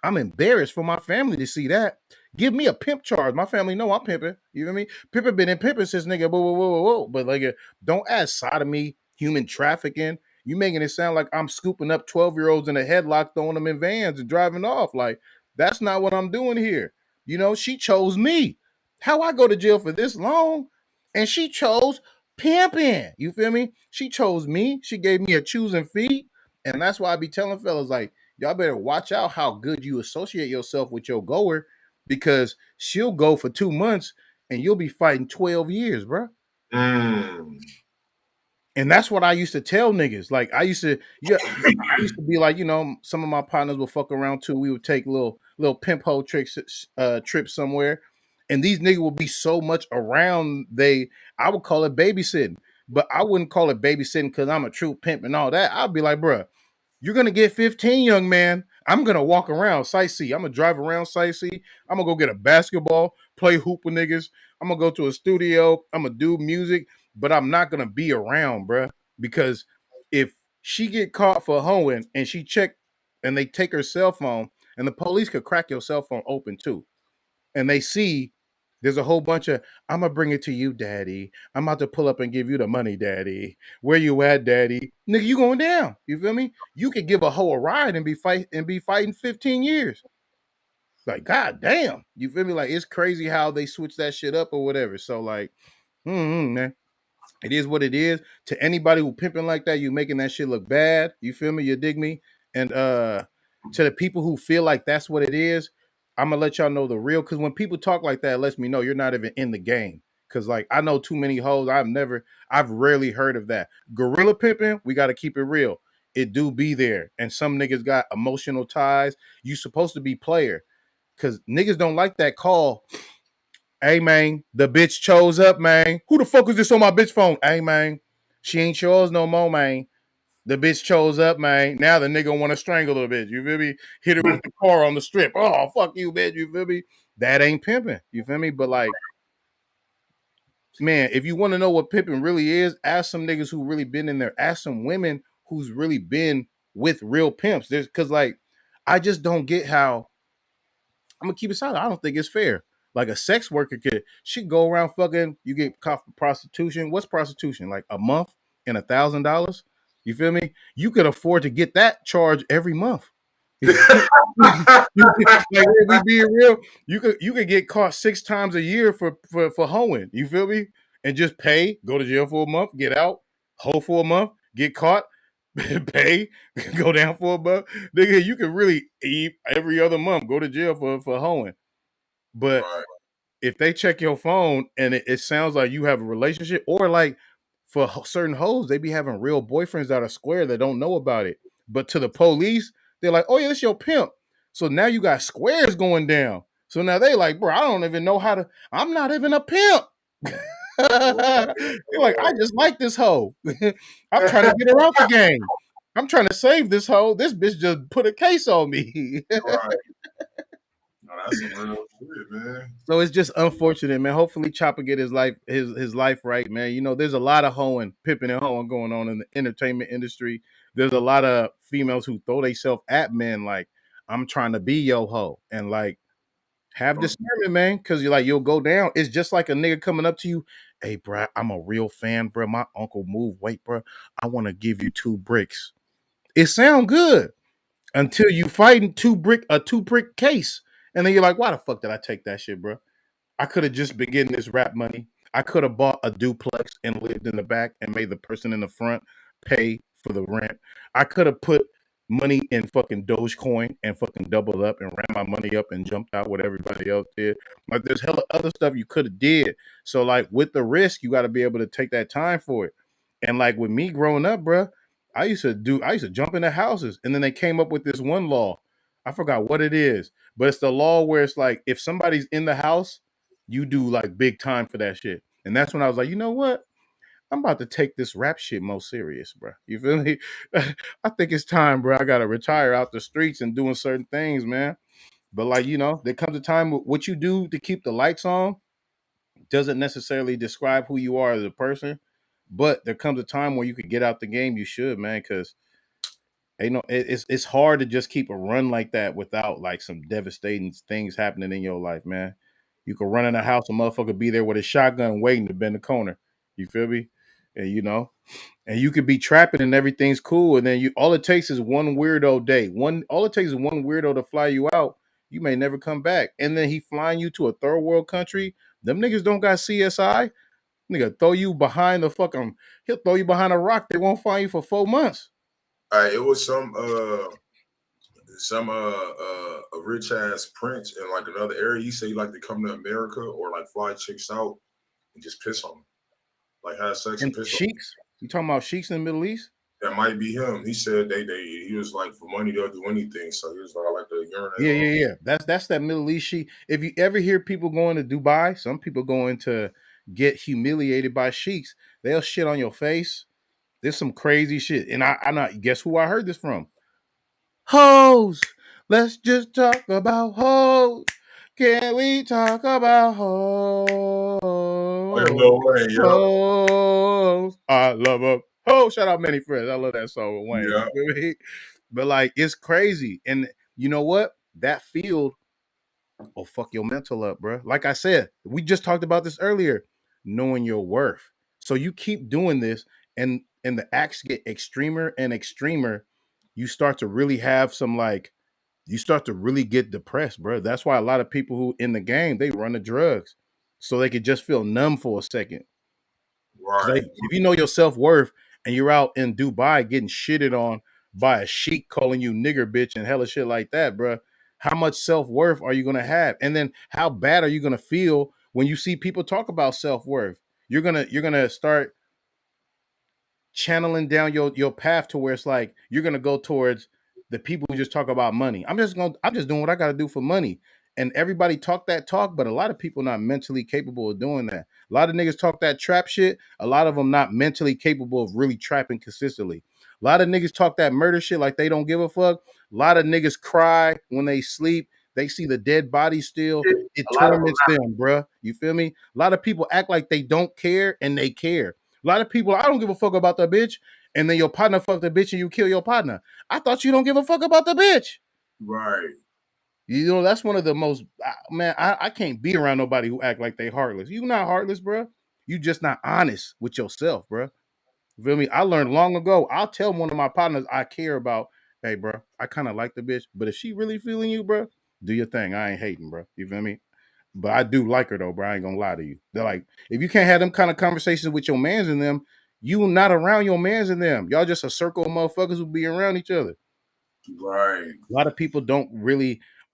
Speaker 1: I'm embarrassed for my family to see that. Give me a pimp charge. My family know I'm pimping. You know what I mean? Pimping been in pimping since nigga. Whoa, whoa, whoa, whoa, whoa. But like, don't add sodomy, human trafficking. You making it sound like I'm scooping up 12-year-olds in a headlock, throwing them in vans and driving off. Like, that's not what I'm doing here. You know, she chose me. How I go to jail for this long? And she chose pimping. You feel me? She chose me. She gave me a choosing fee. And that's why I be telling fellas, like, y'all better watch out how good you associate yourself with your goer, because she'll go for 2 months and you'll be fighting 12 years, bro. And that's what I used to tell niggas. Like I used to be like, some of my partners would fuck around too. We would take little pimp hole trips somewhere, and these niggas would be so much around. I would call it babysitting, but I wouldn't call it babysitting because I'm a true pimp and all that. I'd be like, bro, you're gonna get 15, young man. I'm gonna walk around, sightsee. I'm gonna drive around, sightsee. I'm gonna go get a basketball, play hoop with niggas. I'm gonna go to a studio. I'm gonna do music, but I'm not gonna be around, bruh. Because if she get caught for hoeing and she check and they take her cell phone, and the police could crack your cell phone open too, and they see there's a whole bunch of I'm gonna bring it to you, daddy. I'm about to pull up and give you the money, daddy. Where you at, daddy? Nigga, you going down. You feel me? You could give a hoe a ride and be fighting 15 years. Like, god damn. You feel me? Like, it's crazy how they switch that shit up or whatever. So like, man. It is what it is. To anybody who pimping like that, you making that shit look bad. You feel me? You dig me? And to the people who feel like that's what it is, I'm gonna let y'all know the real. Because when people talk like that, it lets me know you're not even in the game. Because like I know too many hoes. I've rarely heard of that. Gorilla pimping, we got to keep it real. It do be there, and some niggas got emotional ties. You supposed to be player, because niggas don't like that call. Hey man, the bitch chose up, man. Who the fuck is this on my bitch phone? Hey man, she ain't yours no more, man. The bitch chose up, man. Now the nigga want to strangle the bitch. You feel me? Hit her with the car on the strip. Oh, fuck you, bitch. You feel me? That ain't pimping. You feel me? But like, man, if you want to know what pimping really is, ask some niggas who really been in there. Ask some women who's really been with real pimps. There's because like, I just don't get how I'm gonna keep it silent. I don't think it's fair. Like a sex worker could she go around fucking. You get caught for prostitution. What's prostitution? Like a month and $1,000. You feel me? You could afford to get that charge every month. Like we being real, you could get caught 6 times a year for hoeing. You feel me? And just pay, go to jail for a month, get out, hoe for a month, get caught, pay, go down for a month. Nigga, you can really eat every other month, go to jail for hoeing. But
Speaker 2: Right.
Speaker 1: if they check your phone and it sounds like you have a relationship, or like for certain hoes, they be having real boyfriends that are square that don't know about it. But to the police, they're like, oh yeah, it's your pimp. So now you got squares going down. So now they like, bro, I don't even know how to, I'm not even a pimp. They're like, I just like this hoe. I'm trying to get her out the game. I'm trying to save this hoe. This bitch just put a case on me.
Speaker 2: Right. No, that's some real shit, man.
Speaker 1: So it's just unfortunate, man. Hopefully Chopper get his life right, man. You know, there's a lot of hoeing, pimping and hoeing going on in the entertainment industry. There's a lot of females who throw themselves at men like, I'm trying to be yo ho. And like have discernment, man, because you'll go down. It's just like a nigga coming up to you. Hey, bro, I'm a real fan, bro. My uncle moved weight, bro. I want to give you 2 bricks. It sound good until you fighting a 2 brick case. And then you're like, why the fuck did I take that shit, bro? I could have just been getting this rap money. I could have bought a duplex and lived in the back and made the person in the front pay for the rent. I could have put money in fucking Dogecoin and fucking doubled up and ran my money up and jumped out what everybody else did. Like there's hella other stuff you could have did. So like with the risk, you got to be able to take that time for it. And like with me growing up, bro, I used to jump into houses, and then they came up with this one law. I forgot what it is, but it's the law where it's like if somebody's in the house, you do like big time for that shit. And that's when I was like, you know what? I'm about to take this rap shit more serious, bro. You feel me? I think it's time, bro. I gotta retire out the streets and doing certain things, man. But like, there comes a time what you do to keep the lights on doesn't necessarily describe who you are as a person. But there comes a time where you could get out the game. You should, man, because it's hard to just keep a run like that without like some devastating things happening in your life, man. You could run in a house, a motherfucker be there with a shotgun waiting to bend the corner. You feel me? And and you could be trapping and everything's cool, and then all it takes is one weirdo day. All it takes is one weirdo to fly you out. You may never come back. And then he flying you to a third world country. Them niggas don't got CSI. Nigga, throw you behind the fucking. He'll throw you behind a rock. They won't find you for 4 months.
Speaker 2: It was some a rich ass prince in like another area. He said he like to come to America or like fly chicks out and just piss on them, like have sex and piss on them.
Speaker 1: Sheiks? You talking about sheiks in the Middle East?
Speaker 2: That might be him. He said he was like for money they'll do anything. So he was like I like to urinate.
Speaker 1: Yeah. That's that Middle East sheik. If you ever hear people going to Dubai, some people going to get humiliated by sheiks. They'll shit on your face. There's some crazy shit. And I guess who I heard this from? Hoes. Let's just talk about hoes. Can we talk about hoes? Hoes. I love a ho. Shout out Many Friends. I love that song with Wayne.
Speaker 2: Yeah.
Speaker 1: You feel me? But like, it's crazy. And you know what? That field will fuck your mental up, bro. Like I said, we just talked about this earlier. Knowing your worth. So you keep doing this, and the acts get extremer and extremer. You start to really have some like you start to really get depressed, bro. That's why a lot of people who in the game, they run the drugs so they could just feel numb for a second. Because
Speaker 2: Right.
Speaker 1: if you know your self worth and you're out in Dubai getting shitted on by a sheik calling you nigger bitch and hella shit like that, bro, how much self worth are you gonna have? And then how bad are you gonna feel when you see people talk about self worth? You're gonna start channeling down your path to where it's like you're gonna go towards the people who just talk about money. I'm just doing what I gotta do for money. And everybody talk that talk, but a lot of people not mentally capable of doing that. A lot of niggas talk that trap shit. A lot of them not mentally capable of really trapping consistently. A lot of niggas talk that murder shit like they don't give a fuck. A lot of niggas cry when they sleep. They see the dead body still. It
Speaker 2: A lot of
Speaker 1: torments them, bruh. You feel me? A lot of people act like they don't care and they care. A lot of people, I don't give a fuck about the bitch, and then your partner fuck the bitch and you kill your partner. I thought you don't give a fuck about the bitch.
Speaker 2: Right.
Speaker 1: You know, that's one of the most, man, I can't be around nobody who act like they heartless. You not heartless, bro. You just not honest with yourself, bro. You feel me? I learned long ago. I'll tell one of my partners I care about, hey, bro, I kind of like the bitch, but if she really feeling you, bro, do your thing. I ain't hating, bro. You feel me? But I do like her though, bro. I ain't gonna lie to you. They're like, if you can't have them kind of conversations with your mans and them, you not around your mans and them. Y'all just a circle of motherfuckers who be around each other.
Speaker 2: Right.
Speaker 1: A lot of people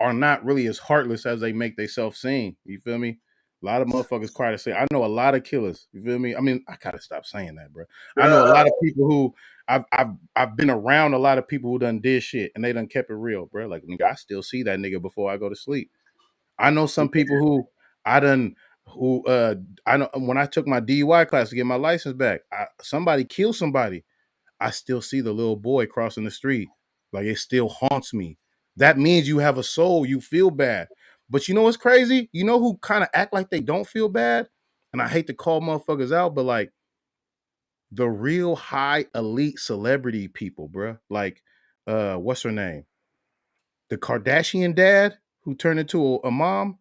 Speaker 1: are not really as heartless as they make themselves seem. You feel me? A lot of motherfuckers cry to say, I know a lot of killers. You feel me? I mean, I gotta stop saying that, bro. I know a lot of people who I've been around a lot of people who done did shit and they done kept it real, bro. Like, nigga, I still see that nigga before I go to sleep. I know some people who I done who I know when I took my DUI class to get my license back, somebody killed somebody. I still see the little boy crossing the street. Like, it still haunts me. That means you have a soul. You feel bad. But you know what's crazy? You know who kind of act like they don't feel bad? And I hate to call motherfuckers out, but like the real high elite celebrity people, bro. Like, what's her name? The Kardashian dad who turned into a mom.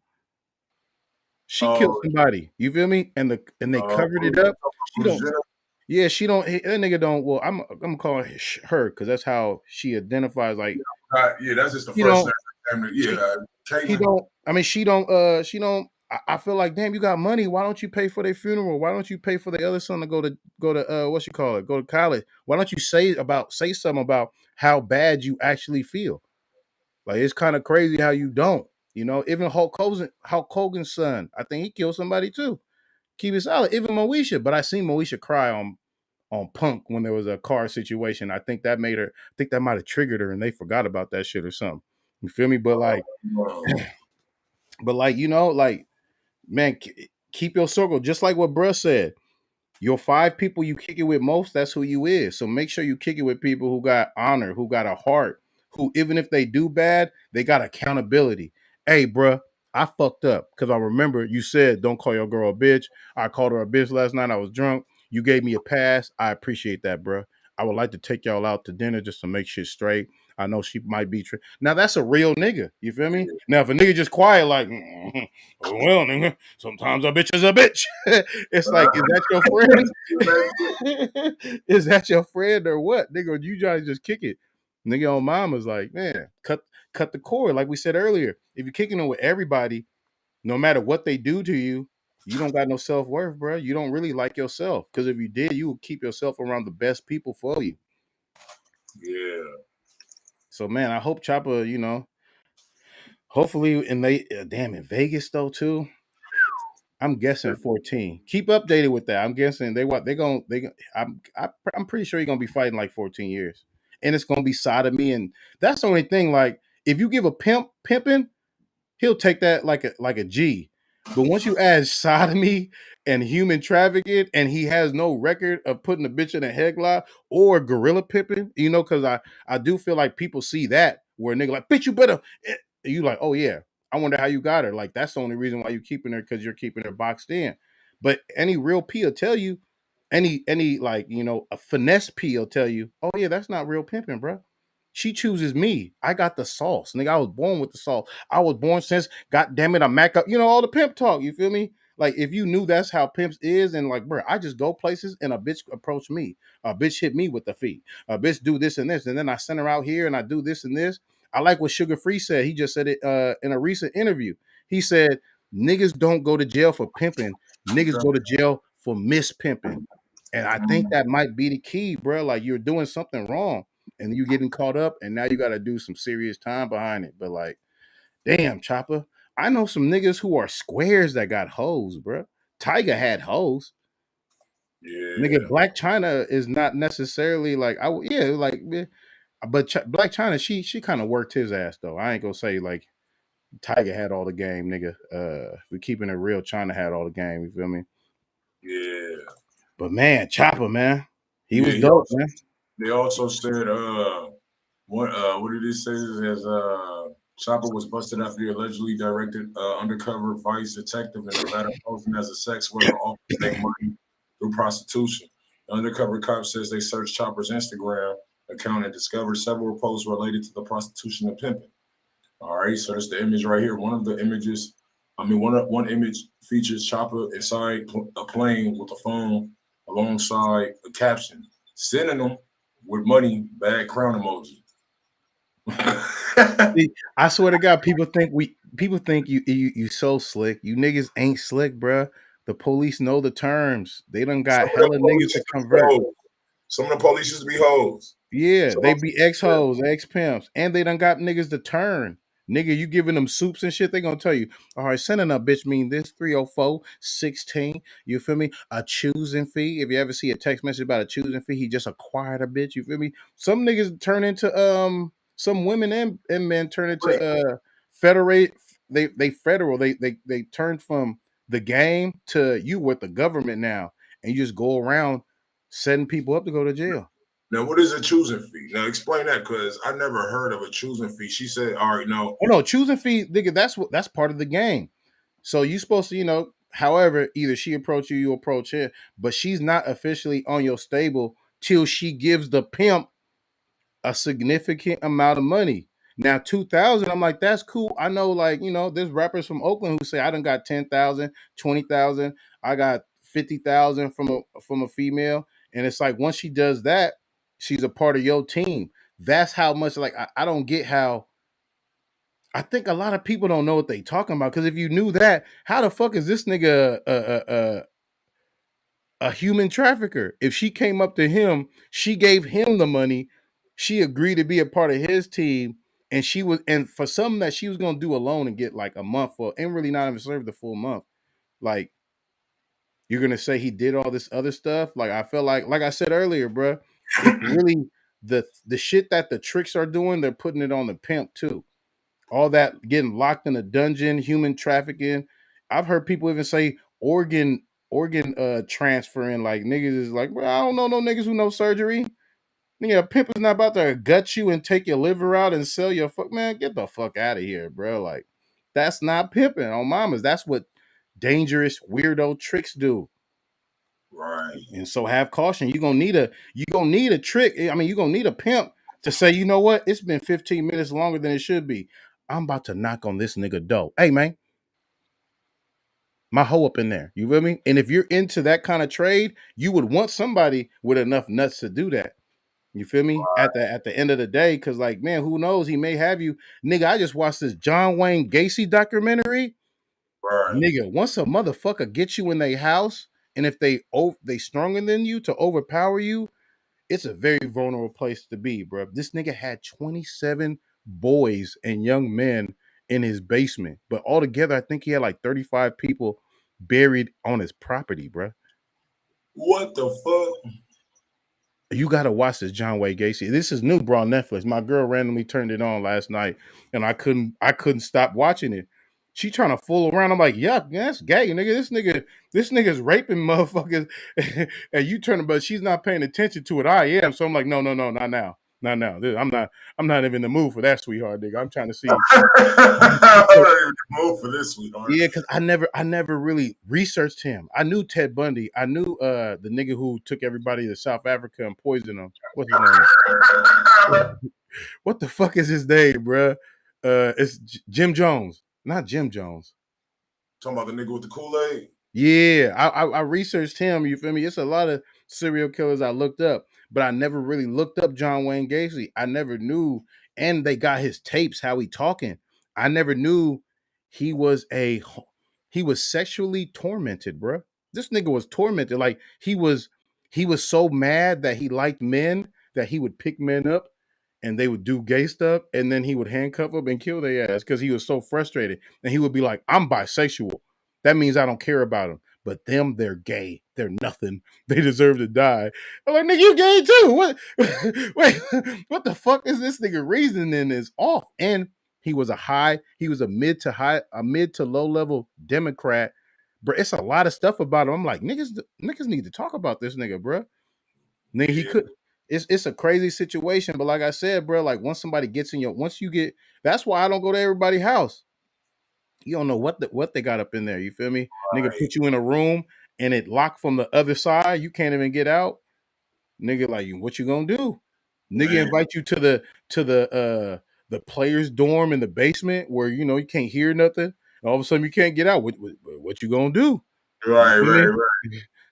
Speaker 1: She killed somebody. You feel me? And they covered it up. She don't. Yeah, she don't. That nigga don't. Well, I'm gonna call her because that's how she identifies. Like,
Speaker 2: yeah, that's just the first name. Yeah,
Speaker 1: he don't. I mean, she don't. She don't. I feel like, damn, you got money. Why don't you pay for their funeral? Why don't you pay for the other son to go to what you call it? Go to college. Why don't you say something about how bad you actually feel? Like, it's kind of crazy how you don't. You know, even Hulk Hogan's son, I think he killed somebody too. Keep it solid. Even Moesha, but I seen Moesha cry on Punk when there was a car situation. I think that made her. I think that might have triggered her, and they forgot about that shit or something. You feel me? But like, you know, like, man, keep your circle. Just like what bruh said. Your 5 people you kick it with most, that's who you is. So make sure you kick it with people who got honor, who got a heart, who even if they do bad, they got accountability. Hey, bruh, I fucked up because I remember you said don't call your girl a bitch. I called her a bitch last night. I was drunk. You gave me a pass. I appreciate that, bruh. I would like to take y'all out to dinner just to make shit straight. I know she might be now that's a real nigga. You feel me? Now if a nigga just quiet like, well, nigga, sometimes a bitch is a bitch. It's like, is that your friend? Is that your friend or what, nigga? You try to just kick it. Nigga on mama's like, man, cut the cord. Like we said earlier, if you're kicking it with everybody, no matter what they do to you, you don't got no self-worth, bro. You don't really like yourself. Because if you did, you would keep yourself around the best people for you.
Speaker 2: Yeah.
Speaker 1: So, man, I hope Chopper, you know, hopefully, and they, damn, in Vegas, though, too. I'm guessing 14. Keep updated with that. I'm guessing I'm pretty sure he's gonna be fighting like 14 years. And it's gonna be sodomy. And that's the only thing. Like, if you give a pimp pimping, he'll take that like a G. But once you add sodomy and human trafficking, and he has no record of putting a bitch in a headlock or gorilla pimping, you know, because I do feel like people see that where a nigga like, bitch, you better. You like, oh yeah, I wonder how you got her. Like that's the only reason why you keeping her, because you're keeping her boxed in. But any real P will tell you, any like, you know, a finesse P will tell you, oh yeah, that's not real pimping, bro. She chooses me. I got the sauce, nigga. I was born with the sauce. I was born since, God damn it, I Mac up. You know, all the pimp talk. You feel me? Like if you knew that's how pimps is, and like, bro, I just go places and a bitch approach me. A bitch hit me with the fee. A bitch do this and this, and then I send her out here and I do this and this. I like what Sugar Free said. He just said it in a recent interview. He said, "Niggas don't go to jail for pimping. Niggas go to jail for mispimping." And I think that might be the key, bro. Like you're doing something wrong and you getting caught up, and now you got to do some serious time behind it. But like, damn, Chopper, I know some niggas who are squares that got hoes, bro. Tiger had hoes.
Speaker 2: Yeah.
Speaker 1: Nigga, Black China is not necessarily like like, but Black China, she kind of worked his ass though. I ain't gonna say like Tiger had all the game, nigga. We keeping it real. China had all the game. You feel me?
Speaker 2: Yeah.
Speaker 1: But man, Chopper, man, he was dope, man.
Speaker 2: They also said, what did it say? As Chopper was busted after he allegedly directed undercover vice detective in Nevada posing as a sex worker off to make money through prostitution. The undercover cop says they searched Chopper's Instagram account and discovered several posts related to the prostitution and pimping. All right, so that's the image right here. One of the images, one image features Chopper inside a plane with a phone alongside a caption, sending them with money, bad crown emoji.
Speaker 1: See, I swear to God, people think you so slick. You niggas ain't slick, bruh. The police know the terms. They done got hella niggas to convert.
Speaker 2: Some of the police used to be hoes.
Speaker 1: Yeah, they be ex-hoes, ex-pimps, and they done got niggas to turn. Nigga, you giving them soups and shit, they gonna tell you, all right, sending a bitch mean this 304 16. You feel me? A choosing fee. If you ever see a text message about a choosing fee, he just acquired a bitch. You feel me? Some niggas turn into some women and men turn into federate. They federal. They turn from the game to you with the government now, and you just go around setting people up to go to jail.
Speaker 2: Now, what is a choosing fee? Now, explain that, because I never heard of a choosing fee. She said, "All right, no,
Speaker 1: oh no, choosing fee, nigga. That's part of the game. So you supposed to, you know, however, either she approach you, you approach her, but she's not officially on your stable till she gives the pimp a significant amount of money. Now, 2,000, I'm like, that's cool. I know, like, you know, there's rappers from Oakland who say I done got 10,000, 20,000. I got 50,000 from a female, and it's like once she does that, she's a part of your team. That's how much. Like, I don't get how. I think a lot of people don't know what they talking about, because if you knew that, how the fuck is this nigga a human trafficker? If she came up to him, she gave him the money, she agreed to be a part of his team, and she was, and for something that she was gonna do alone and get like a month for, and really not even serve the full month, like you're gonna say he did all this other stuff. Like I feel like I said earlier, bro, it's really the shit that the tricks are doing. They're putting it on the pimp too. All that getting locked in a dungeon, human trafficking. I've heard people even say organ transferring. Like niggas is like, bro, I don't know no niggas who know surgery. Nigga, a pimp is not about to gut you and take your liver out and sell your fuck. Man, get the fuck out of here, bro. Like that's not pimping on mamas. That's what dangerous weirdo tricks do.
Speaker 2: right,
Speaker 1: And so have caution. You gonna need a trick. I mean, you're gonna need a pimp to say, you know what? It's been 15 minutes longer than it should be. I'm about to knock on this nigga door. Hey man, my hoe up in there. You feel me? And if you're into that kind of trade, you would want somebody with enough nuts to do that. You feel me?
Speaker 2: right,
Speaker 1: At the end of the day, because like, man, who knows? He may have you. Nigga, I just watched this John Wayne Gacy documentary.
Speaker 2: right.
Speaker 1: Nigga, once a motherfucker gets you in their house, and if they stronger than you to overpower you, it's a very vulnerable place to be, bro. This nigga had 27 boys and young men in his basement, but altogether, I think he had like 35 people buried on his property, bro.
Speaker 2: What the fuck?
Speaker 1: You gotta watch this John Wayne Gacy. This is new, bro, on Netflix. My girl randomly turned it on last night, and I couldn't stop watching it. She trying to fool around. I'm like, yuck, man, that's gay, nigga. This nigga's raping motherfuckers. And you turn, but she's not paying attention to it. I am. So I'm like, no, not now. Not now. I'm not even in the mood for that, sweetheart, nigga. I'm trying to see.
Speaker 2: I'm not even in the mood for this, sweetheart.
Speaker 1: Yeah, because I never really researched him. I knew Ted Bundy. I knew the nigga who took everybody to South Africa and poisoned them. What's his name? What the fuck is his name, bruh? It's Jim Jones, not Jim Jones.
Speaker 2: Talking about the nigga with the Kool-Aid?
Speaker 1: Yeah, I researched him. You feel me? It's a lot of serial killers I looked up, but I never really looked up John Wayne Gacy. I never knew, and they got his tapes. How he talking? I never knew he was sexually tormented, bro. This nigga was tormented. Like he was so mad that he liked men that he would pick men up and they would do gay stuff, and then he would handcuff them and kill their ass because he was so frustrated. And he would be like, "I'm bisexual. That means I don't care about them. But them, they're gay. They're nothing. They deserve to die." I'm like, nigga, you gay too. What? Wait, what the fuck is this nigga reasoning is off? And he was a mid to low level Democrat. Bro, it's a lot of stuff about him. I'm like, niggas need to talk about this nigga, bro. Nigga, he could. It's a crazy situation, but like I said, bro, like once somebody gets in once you get, that's why I don't go to everybody's house. You don't know what they got up in there. You feel me? Right. Nigga put you in a room and it locked from the other side. You can't even get out. Nigga, like, what you gonna do? Nigga invite you to the players' dorm in the basement where you can't hear nothing. All of a sudden you can't get out. What you gonna do?
Speaker 2: Right.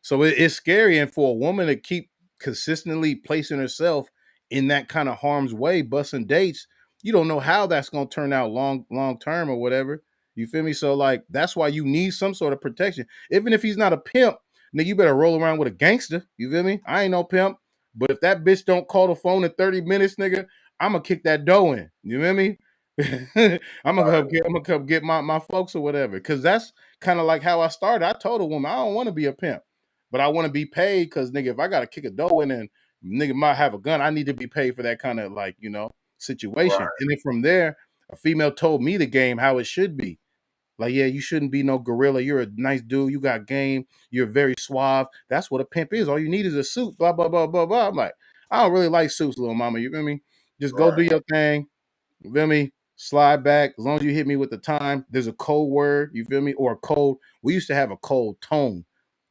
Speaker 1: So it's scary, and for a woman to keep consistently placing herself in that kind of harm's way, busting dates, you don't know how that's gonna turn out long term or whatever. You feel me? So like that's why you need some sort of protection. Even if he's not a pimp, nigga, you better roll around with a gangster. You feel me? I ain't no pimp, but if that bitch don't call the phone in 30 minutes, nigga, I'm gonna kick that dough in. You feel me? I'm gonna come get my folks or whatever. Cause that's kind of like how I started. I told a woman I don't want to be a pimp, but I want to be paid because nigga, if I gotta kick a dough in and nigga might have a gun, I need to be paid for that kind of like situation. Right. And then from there, a female told me the game how it should be. Like, yeah, you shouldn't be no gorilla. You're a nice dude. You got game. You're very suave. That's what a pimp is. All you need is a suit. Blah blah blah blah blah. I'm like, I don't really like suits, little mama. You feel me? Just go do your thing. You feel me? Slide back. As long as you hit me with the time. There's a code word. You feel me? Or a code. We used to have a code tone.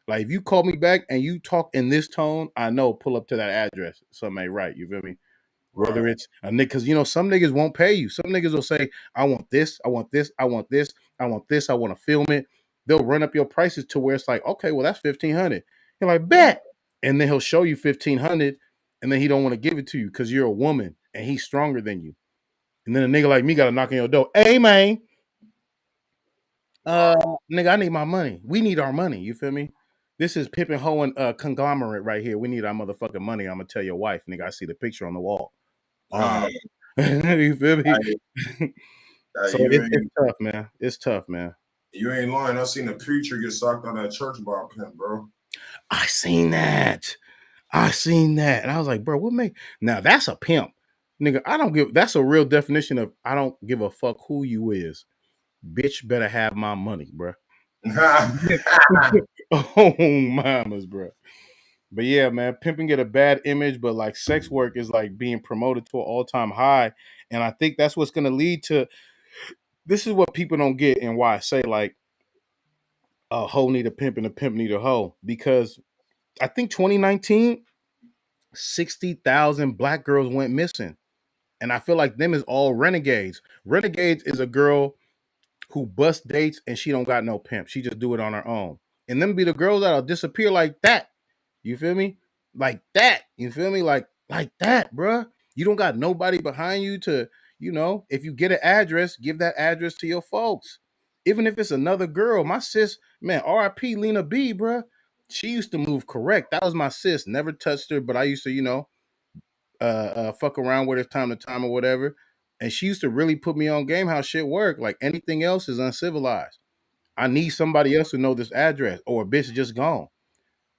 Speaker 1: Like if you call me back and you talk in this tone, I know pull up to that address. Something ain't right. You feel me? Whether it's a nigga, because some niggas won't pay you. Some niggas will say, I want this, I want this, I want this, I want this, I want to film it. They'll run up your prices to where it's like, okay, well, that's $1,500. You're like, bet. And then he'll show you $1,500, and then he don't want to give it to you because you're a woman and he's stronger than you. And then a nigga like me got to knock on your door. Hey, man. Nigga, I need my money. We need our money. You feel me? This is Pip and Ho and conglomerate right here. We need our motherfucking money. I'm gonna tell your wife, nigga. I see the picture on the wall. You feel me? So it's tough, man. It's tough, man.
Speaker 2: You ain't lying. I seen a preacher get socked on that church by a pimp, bro.
Speaker 1: I seen that. And I was like, bro, what make now that's a pimp. Nigga, that's a real definition of I don't give a fuck who you is. Bitch better have my money, bro. Oh, mamas, bro. But yeah, man, pimping get a bad image, but like sex work is like being promoted to an all-time high. And I think that's what's gonna lead to this is what people don't get and why I say like a hoe need a pimp and a pimp need a hoe. Because I think 2019, 60,000 black girls went missing. And I feel like them is all renegades. Renegades is a girl who bust dates and she don't got no pimp. She just do it on her own. And them be the girls that'll disappear like that. You feel me? Like that. You feel me? Like that, bruh. You don't got nobody behind you to, if you get an address, give that address to your folks. Even if it's another girl. My sis, man, RIP Lena B, bruh. She used to move correct. That was my sis. Never touched her, but I used to, fuck around with her time to time or whatever. And she used to really put me on game how shit work. Like anything else is uncivilized. I need somebody else to know this address or a bitch just gone.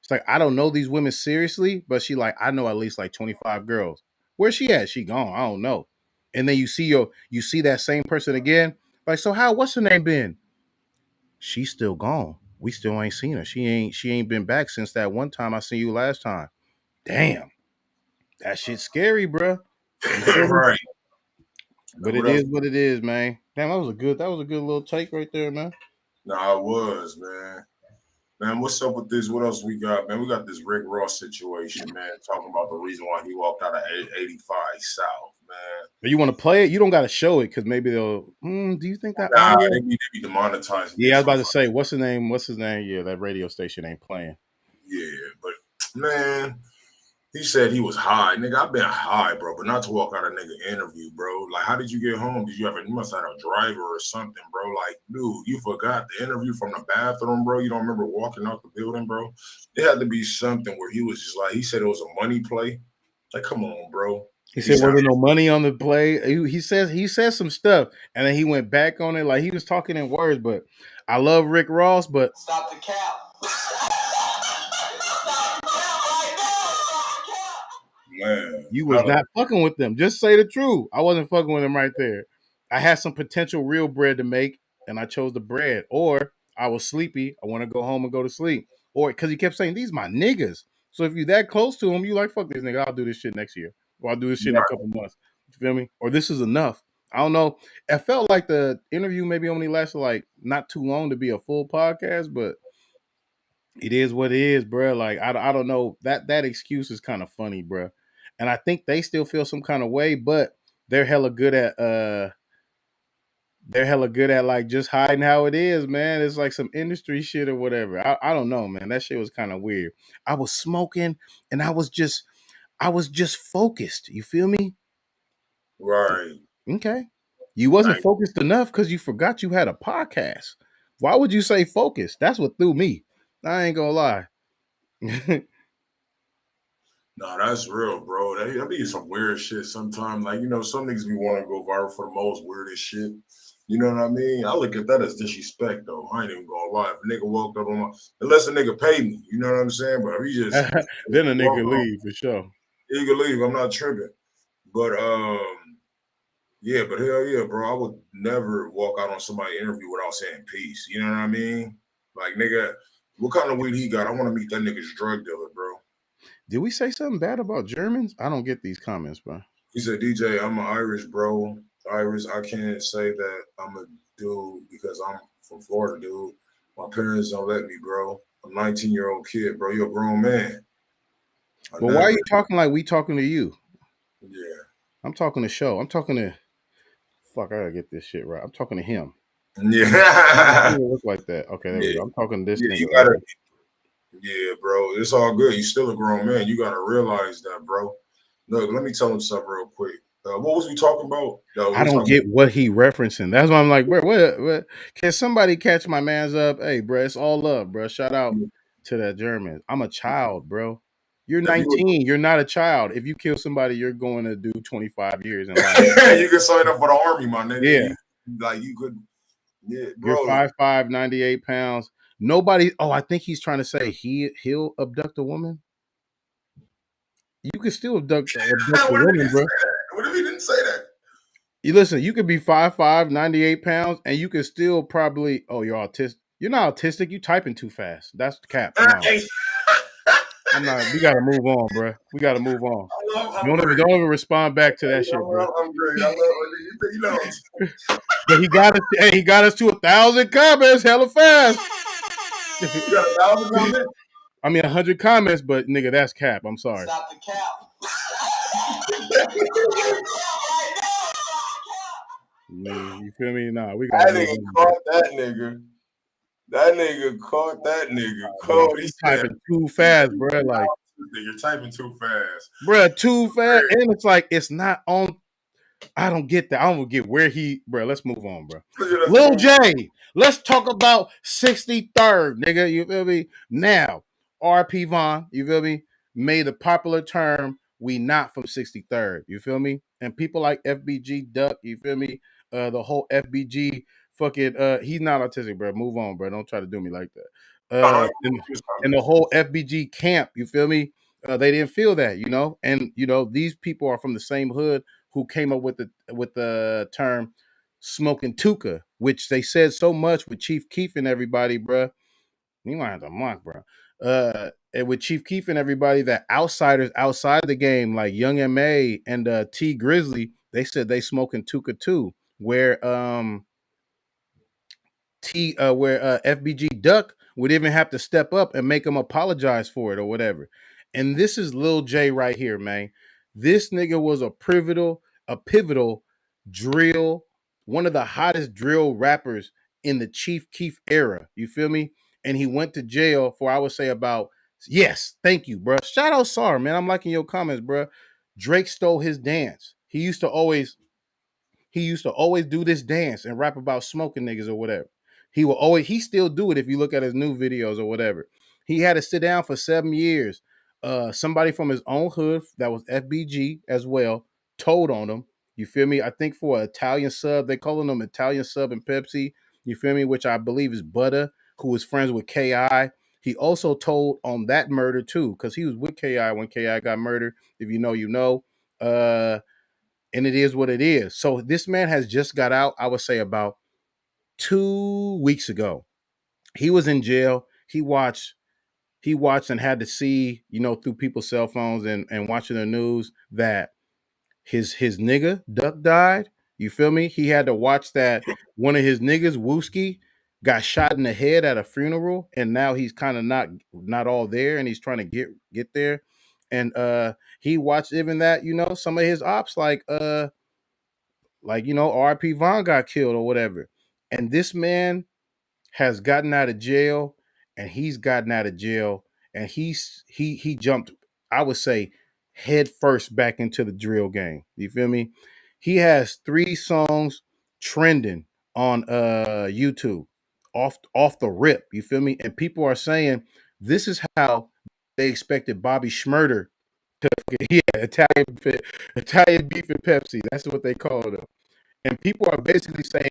Speaker 1: It's like, I don't know these women seriously, but she like, I know at least like 25 girls. Where's she at? She gone. I don't know. And then you see that same person again. Like, so what's her name been? she's still gone. We still ain't seen her. She ain't been back since that one time I seen you last time. Damn, that shit's scary, bro.
Speaker 2: Right.
Speaker 1: But it is what it is, man. Damn, that was a good little take right there, man.
Speaker 2: Nah, it was, man. Man, what's up with this? What else we got, man? We got this Rick Ross situation, man. Talking about the reason why he walked out of 85 South, man.
Speaker 1: You want to play it? You don't got to show it because maybe they'll. Do you think that?
Speaker 2: Nah, they be demonetizing.
Speaker 1: Yeah, I was about to say, what's his name? What's his name? Yeah, that radio station ain't playing.
Speaker 2: Yeah, but man, he said he was high. Nigga, I've been high, bro, but not to walk out a nigga interview, bro. Like, how did you get home? You must have had a driver or something, bro. Like, dude, you forgot the interview from the bathroom, bro. You don't remember walking out the building, bro? It had to be something where he was just like, he said it was a money play. Like, come on, bro.
Speaker 1: He said, "Was there no money on the play?" He says some stuff, and then he went back on it. Like he was talking in words, but I love Rick Ross, but
Speaker 3: stop the cap.
Speaker 2: Man,
Speaker 1: you was not fucking with them. Just say the truth. I wasn't fucking with them right there. I had some potential real bread to make, and I chose the bread. Or I was sleepy. I want to go home and go to sleep. Or because he kept saying, "These my niggas." So if you that close to him, you like, fuck this nigga. I'll do this shit next year. Or I'll do this shit in a couple months. You feel me? Or this is enough. I don't know. It felt like the interview maybe only lasted like not too long to be a full podcast, but it is what it is, bro. Like I don't know. That excuse is kind of funny, bro. And I think they still feel some kind of way, but they're hella good at like just hiding how it is, man. It's like some industry shit or whatever. I don't know, man. That shit was kind of weird. I was smoking and I was just focused. You feel me?
Speaker 2: Right.
Speaker 1: Okay. You wasn't focused enough because you forgot you had a podcast. Why would you say focused? That's what threw me. I ain't gonna lie.
Speaker 2: Nah, that's real, bro. That be some weird shit sometimes. Like, you know, some niggas be want to go viral for the most weirdest shit. You know what I mean? I look at that as disrespect, though. I ain't even gonna lie. If a nigga walked up on my, unless a nigga paid me, you know what I'm saying? But if he just
Speaker 1: then a nigga leave for sure.
Speaker 2: He could leave. I'm not tripping. But yeah, but hell yeah, bro. I would never walk out on somebody's interview without saying peace. You know what I mean? Like, nigga, what kind of weed he got? I want to meet that nigga's drug dealer, bro.
Speaker 1: Did we say something bad about Germans? I don't get these comments, bro.
Speaker 2: He said, DJ, I'm an Irish, bro. Irish, I can't say that I'm a dude because I'm from Florida, dude. My parents don't let me, bro. I'm a 19-year-old kid, bro. You're a grown man.
Speaker 1: But why are you talking like we talking to you?
Speaker 2: Yeah.
Speaker 1: I'm talking to Show. I'm talking to... Fuck, I gotta get this shit right. I'm talking to him.
Speaker 2: Yeah.
Speaker 1: It look like that. Okay, there we go. I'm talking to this nigga.
Speaker 2: Yeah, bro. It's all good. You're still a grown man. You gotta realize that, bro. Look, let me tell him something real quick. What was we talking about?
Speaker 1: I don't get what he referencing. That's why I'm like, bro, what? Can somebody catch my man's up? Hey, bro, it's all up, bro. Shout out to that German. I'm a child, bro. You're 19. You're not a child. If you kill somebody, you're going to do 25 years in life.
Speaker 2: You can sign up for the army, my nigga.
Speaker 1: Yeah.
Speaker 2: Like you could. Yeah, bro.
Speaker 1: You're 5'5", 98 pounds. Nobody. Oh, I think he's trying to say he'll abduct a woman. You can still abduct a woman, bro.
Speaker 2: What if he didn't say that?
Speaker 1: You listen, you could be 5'5", 98 pounds, and you could still probably, you're autistic. You're not autistic. You typing too fast. That's the cap. No. I'm not. We gotta move on, bro. We gotta move on. Don't even respond back to that shit, bro.
Speaker 2: I'm great. I love you.
Speaker 1: But he got us. Hey, he got us to 1,000 comments, hella fast.
Speaker 2: You got 1,000 comments?
Speaker 1: I mean 100 comments, but nigga, that's cap. I'm sorry.
Speaker 3: Stop the cap.
Speaker 1: You feel me? Nah, we got
Speaker 2: that nigga caught that nigga. That nigga caught that nigga.
Speaker 1: He's typing too fast, bro. Like
Speaker 2: you're typing too fast,
Speaker 1: bro. Too fast, and it's like it's not on. I don't get that. I don't get where he, bro. Let's move on, bro. Lil J. Let's talk about 63rd, nigga. You feel me? Now, RP Von, you feel me? Made a popular term. We not from 63rd. You feel me? And people like FBG Duck, you feel me? The whole FBG fucking he's not autistic, bro. Move on, bro. Don't try to do me like that. And the whole FBG camp, you feel me? They didn't feel that, you know? And you know, these people are from the same hood who came up with the term smoking tuka, which they said so much with Chief Keef and everybody, bruh. You might have to mock, bro. And with Chief Keef and everybody, that outsiders outside the game, like Young M.A. and T Grizzly, they said they smoking Tuka too, where FBG Duck would even have to step up and make him apologize for it or whatever. And this is Lil J right here, man. This nigga was a pivotal drill, one of the hottest drill rappers in the Chief Keef era. You feel me? And he went to jail for, I would say, about, yes, thank you, bro. Shout out Sar, man. I'm liking your comments, bro. Drake stole his dance. He used to always do this dance and rap about smoking niggas or whatever. He still do it if you look at his new videos or whatever. He had to sit down for 7 years. Somebody from his own hood that was FBG as well told on him. You feel me? I think for an Italian sub, they calling him Italian sub and Pepsi. You feel me? Which I believe is Butter, who was friends with KI. He also told on that murder too, because he was with KI when KI got murdered. If you know, you know. And it is what it is. So this man has just got out, I would say about 2 weeks ago. He was in jail. He watched and had to see, through people's cell phones and watching the news that his nigga Duck died. You feel me? He had to watch that one of his niggas, Wooski, got shot in the head at a funeral, and now he's kind of not all there, and he's trying to get there. And he watched even that, some of his ops RP Vaughn got killed or whatever. And this man has gotten out of jail, and he's gotten out of jail, and he jumped, I would say, head first back into the drill game. You feel me? He has 3 songs trending on YouTube off the rip. You feel me? And people are saying this is how they expected Bobby Schmurder to Italian beef and Pepsi. That's what they called him. And people are basically saying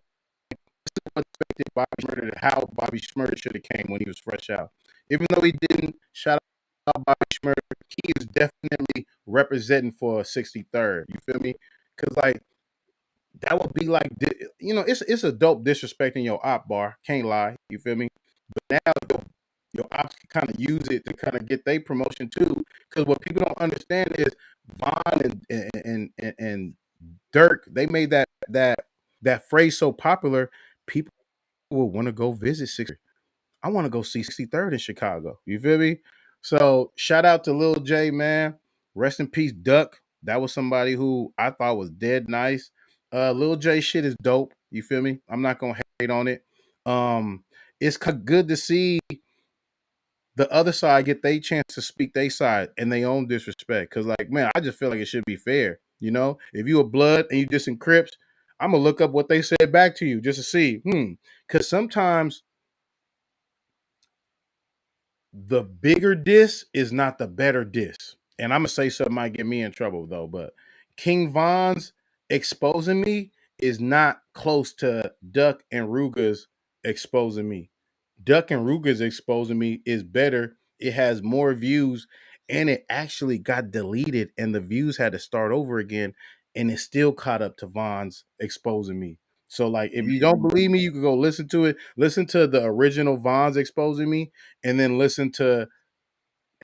Speaker 1: this is what expected Bobby Schmurder, how Bobby Schmurder should have came when he was fresh out. Even though he didn't shout out Bobby Schmurder, he is definitely representing for 63rd. You feel me? Because that would be it's a dope disrespecting your op bar. Can't lie. You feel me? But now your ops can kind of use it to kind of get their promotion too. Because what people don't understand is Vaughn and DURK, they made that phrase so popular, people will want to go visit 60. I want to go see 63rd in Chicago. You feel me? So shout out to Lil J, man. Rest in peace, Duck. That was somebody who I thought was dead nice. Lil J shit is dope. You feel me? I'm not gonna hate on it. It's good to see the other side get their chance to speak their side and their own disrespect. Cause man, I just feel like it should be fair. If you a blood and you dissing Crips, I'm gonna look up what they said back to you just to see. Cause sometimes the bigger diss is not the better diss. And I'm gonna say something might get me in trouble though, but King Von's exposing me is not close to Duck and Ruga's exposing me. Duck and Ruga's exposing me is better. It has more views, and it actually got deleted, and the views had to start over again, and it still caught up to Von's exposing me. So, if you don't believe me, you can go listen to it. Listen to the original Von's exposing me, and then listen to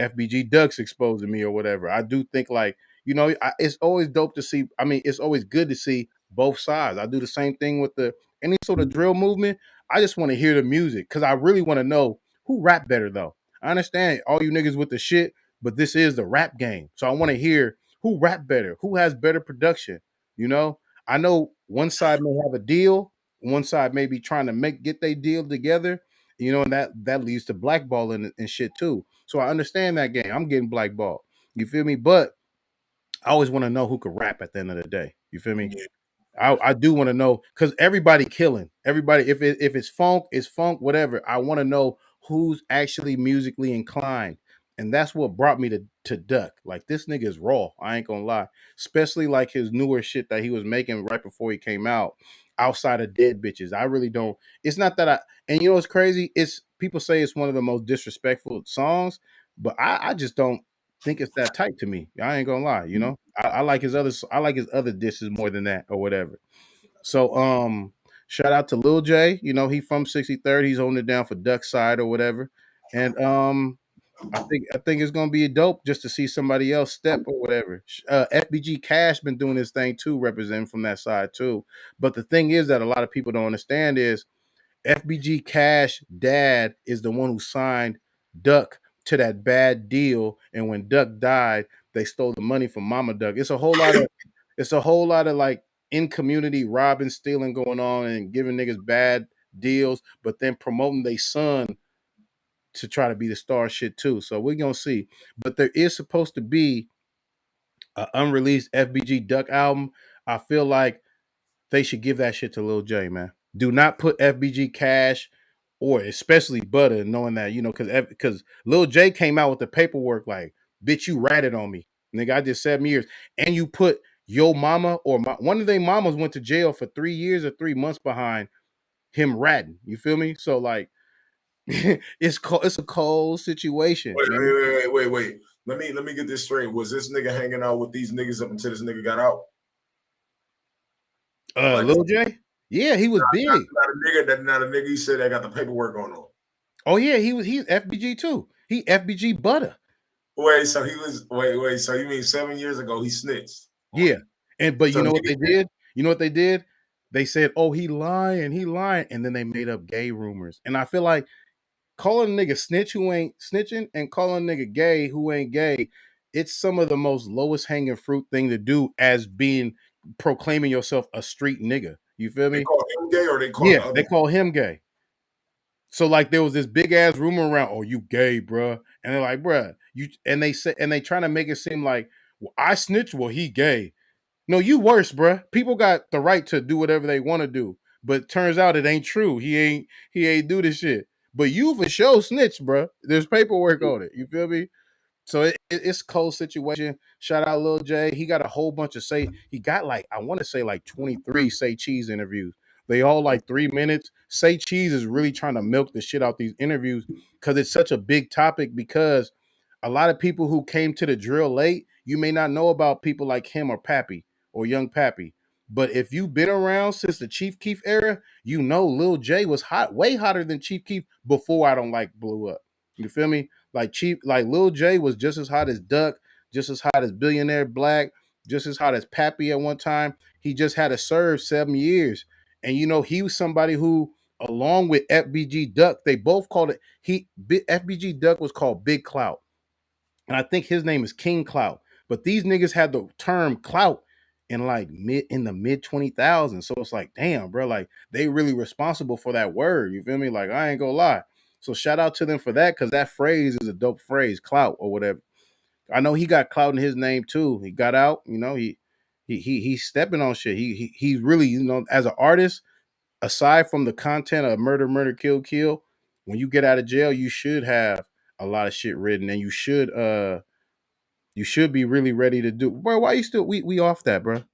Speaker 1: FBG Ducks exposing me or whatever. I do think it's always dope to see. I mean, it's always good to see both sides. I do the same thing with any sort of drill movement. I just want to hear the music because I really want to know who rap better though. I understand all you niggas with the shit, but this is the rap game. So I want to hear who rap better, who has better production. I know one side may have a deal, one side may be trying to get their deal together, and that leads to blackballing and shit too. So I understand that game. I'm getting blackballed. You feel me? But I always want to know who could rap at the end of the day. You feel me? I do want to know because everybody killing. Everybody, if it's funk, it's funk, whatever. I want to know who's actually musically inclined. And that's what brought me to Duck. Like this nigga is raw. I ain't gonna lie. Especially like his newer shit that he was making right before he came out, outside of Dead Bitches. I really don't. It's not that and you know what's crazy? It's people say it's one of the most disrespectful songs, but I just don't think it's that tight to me. I ain't gonna lie. I like his other dishes more than that or whatever. So Shout out to Lil J. You know, he from 63rd. He's holding it down for Duck Side or whatever. And I think it's gonna be dope just to see somebody else step or whatever. FBG Cash been doing his thing too, representing from that side too. But the thing is that a lot of people don't understand is FBG Cash dad is the one who signed Duck to that bad deal, and when Duck died, they stole the money from Mama Duck. It's a whole lot of like in community robbing, stealing going on, and giving niggas bad deals, but then promoting their son to try to be the star shit too. So we're gonna see. But there is supposed to be an unreleased FBG Duck album. I feel like they should give that shit to Lil J, man. Do not put FBG Cash or especially Butter, knowing that, you know, because Lil J came out with the paperwork like, bitch, you ratted on me. Nigga, I did 7 years. And you put your mama or one of their mamas went to jail for 3 years or 3 months behind him ratting. You feel me? So like it's a cold situation.
Speaker 2: Wait. Let me get this straight. Was this nigga hanging out with these niggas up until this nigga got out?
Speaker 1: Like, Lil J? Yeah, he was big.
Speaker 2: Not a nigga. He said I got the paperwork on him.
Speaker 1: Oh yeah, he's FBG too. He FBG Butter.
Speaker 2: Wait, so you mean 7 years ago he snitched?
Speaker 1: Yeah. But so you know what they did? You know what they did? They said, "Oh, he lying," and then they made up gay rumors. And I feel like calling a nigga snitch who ain't snitching and calling a nigga gay who ain't gay, it's some of the most lowest hanging fruit thing to do as being proclaiming yourself a street nigga. You feel me?
Speaker 2: They call him gay or they call
Speaker 1: they call him gay. So like there was this big ass rumor around, "Oh, you gay, bruh," and they're like, "Bruh, you," and they say, and they trying to make it seem like, "Well, I snitch, well, he gay." No, you worse, bruh. People got the right to do whatever they want to do, but turns out it ain't true. He ain't do this shit. But you for sure snitch, bruh. There's paperwork on it. You feel me? So it's a cold situation. Shout out Lil J. He got a whole bunch of he got like, I want to say like 23 Say Cheese interviews. They all like 3 minutes. Say Cheese is really trying to milk the shit out these interviews because it's such a big topic, because a lot of people who came to the drill late, you may not know about people like him or Pappy or Young Pappy. But if you've been around since the Chief Keef era, you know Lil J was hot, way hotter than Chief Keef before I Don't Like blew up. You feel me? Like Lil J was just as hot as Duck, just as hot as Billionaire Black, just as hot as Pappy at one time. He just had to serve 7 years. And you know, he was somebody who, along with FBG Duck, they both called it, FBG Duck was called Big Clout. And I think his name is King Clout. But these niggas had the term clout in the mid 20,000s. So it's like, damn, bro, like they really responsible for that word. You feel me? Like, I ain't gonna lie. So shout out to them for that, because that phrase is a dope phrase, clout or whatever. I know he got clout in his name too. He got out, you know, he's stepping on shit. He's really, you know, as an artist, aside from the content of murder, kill, when you get out of jail, you should have a lot of shit written, and you should be really ready to do. Bro, why you still we off that, bro?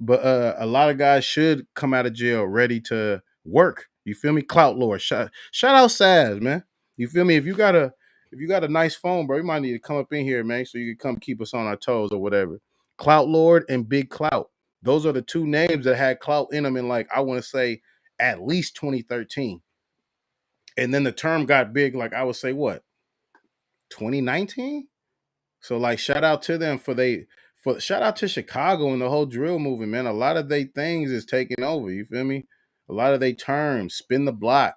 Speaker 1: But a lot of guys should come out of jail ready to work. You feel me? Clout Lord. Shout out Saz, man. You feel me? If you got a nice phone, bro, you might need to come up in here, man, so you can come keep us on our toes or whatever. Clout Lord and Big Clout. Those are the two names that had clout in them in, like, I want to say at least 2013. And then the term got big, like I would say what? 2019? So like shout out to them for shout out to Chicago and the whole drill movement, man. A lot of they things is taking over. You feel me? A lot of they terms, spin the block,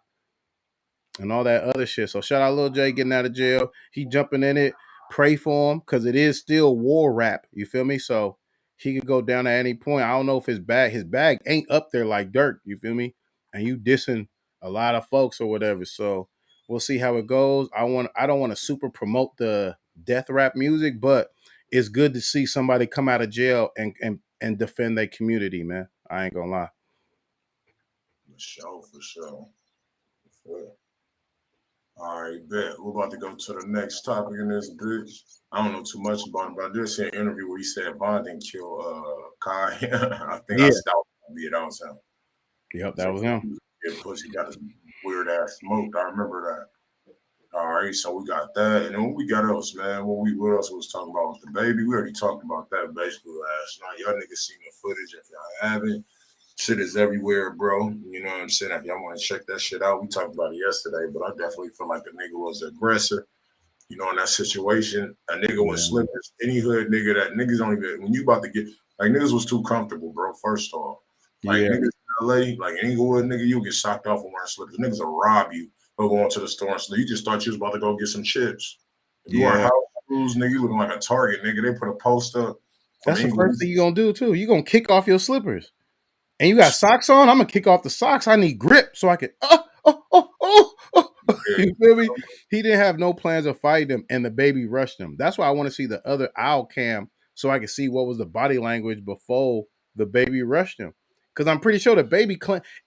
Speaker 1: and all that other shit. So shout out Lil J getting out of jail. He jumping in it. Pray for him, because it is still war rap. You feel me? So he could go down at any point. I don't know if his bag ain't up there like DURK. You feel me? And you dissing a lot of folks or whatever. So we'll see how it goes. I don't want to super promote the death rap music, but it's good to see somebody come out of jail and defend their community, man. I ain't gonna lie.
Speaker 2: For sure. All right, bet. We're about to go to the next topic in this bitch. I don't know too much about it, but I did see an interview where he said Bond didn't kill Kai. I think I stopped it. That was him.
Speaker 1: Yep, that was him.
Speaker 2: Yeah, pussy got his weird ass smoked. I remember that. All right, so we got that. And then what we got else, man? What else was talking about with the baby? We already talked about that basically last night. Y'all niggas seen the footage if y'all haven't. Shit is everywhere, bro. You know what I'm saying? If y'all want to check that shit out, we talked about it yesterday, but I definitely feel like the nigga was an aggressor. You know, in that situation, a nigga with slippers, any hood nigga that niggas don't even, when you about to get, like niggas was too comfortable, bro, first off. Like niggas in LA, like Inglewood, nigga, you'll get socked off on wearing slippers. Niggas will rob you or go into the store and so you just thought you was about to go get some chips. If you wearing house shoes, nigga, you looking like a target, nigga. They put a post up from
Speaker 1: That's the
Speaker 2: Inglewood.
Speaker 1: first thing you gonna do too. You gonna kick off your slippers. And you got socks on, I'm gonna kick off the socks. I need grip so I can You feel me? He didn't have no plans of fighting him, and the baby rushed him. That's why I want to see the other owl cam so I can see what was the body language before the baby rushed him. Because I'm pretty sure the baby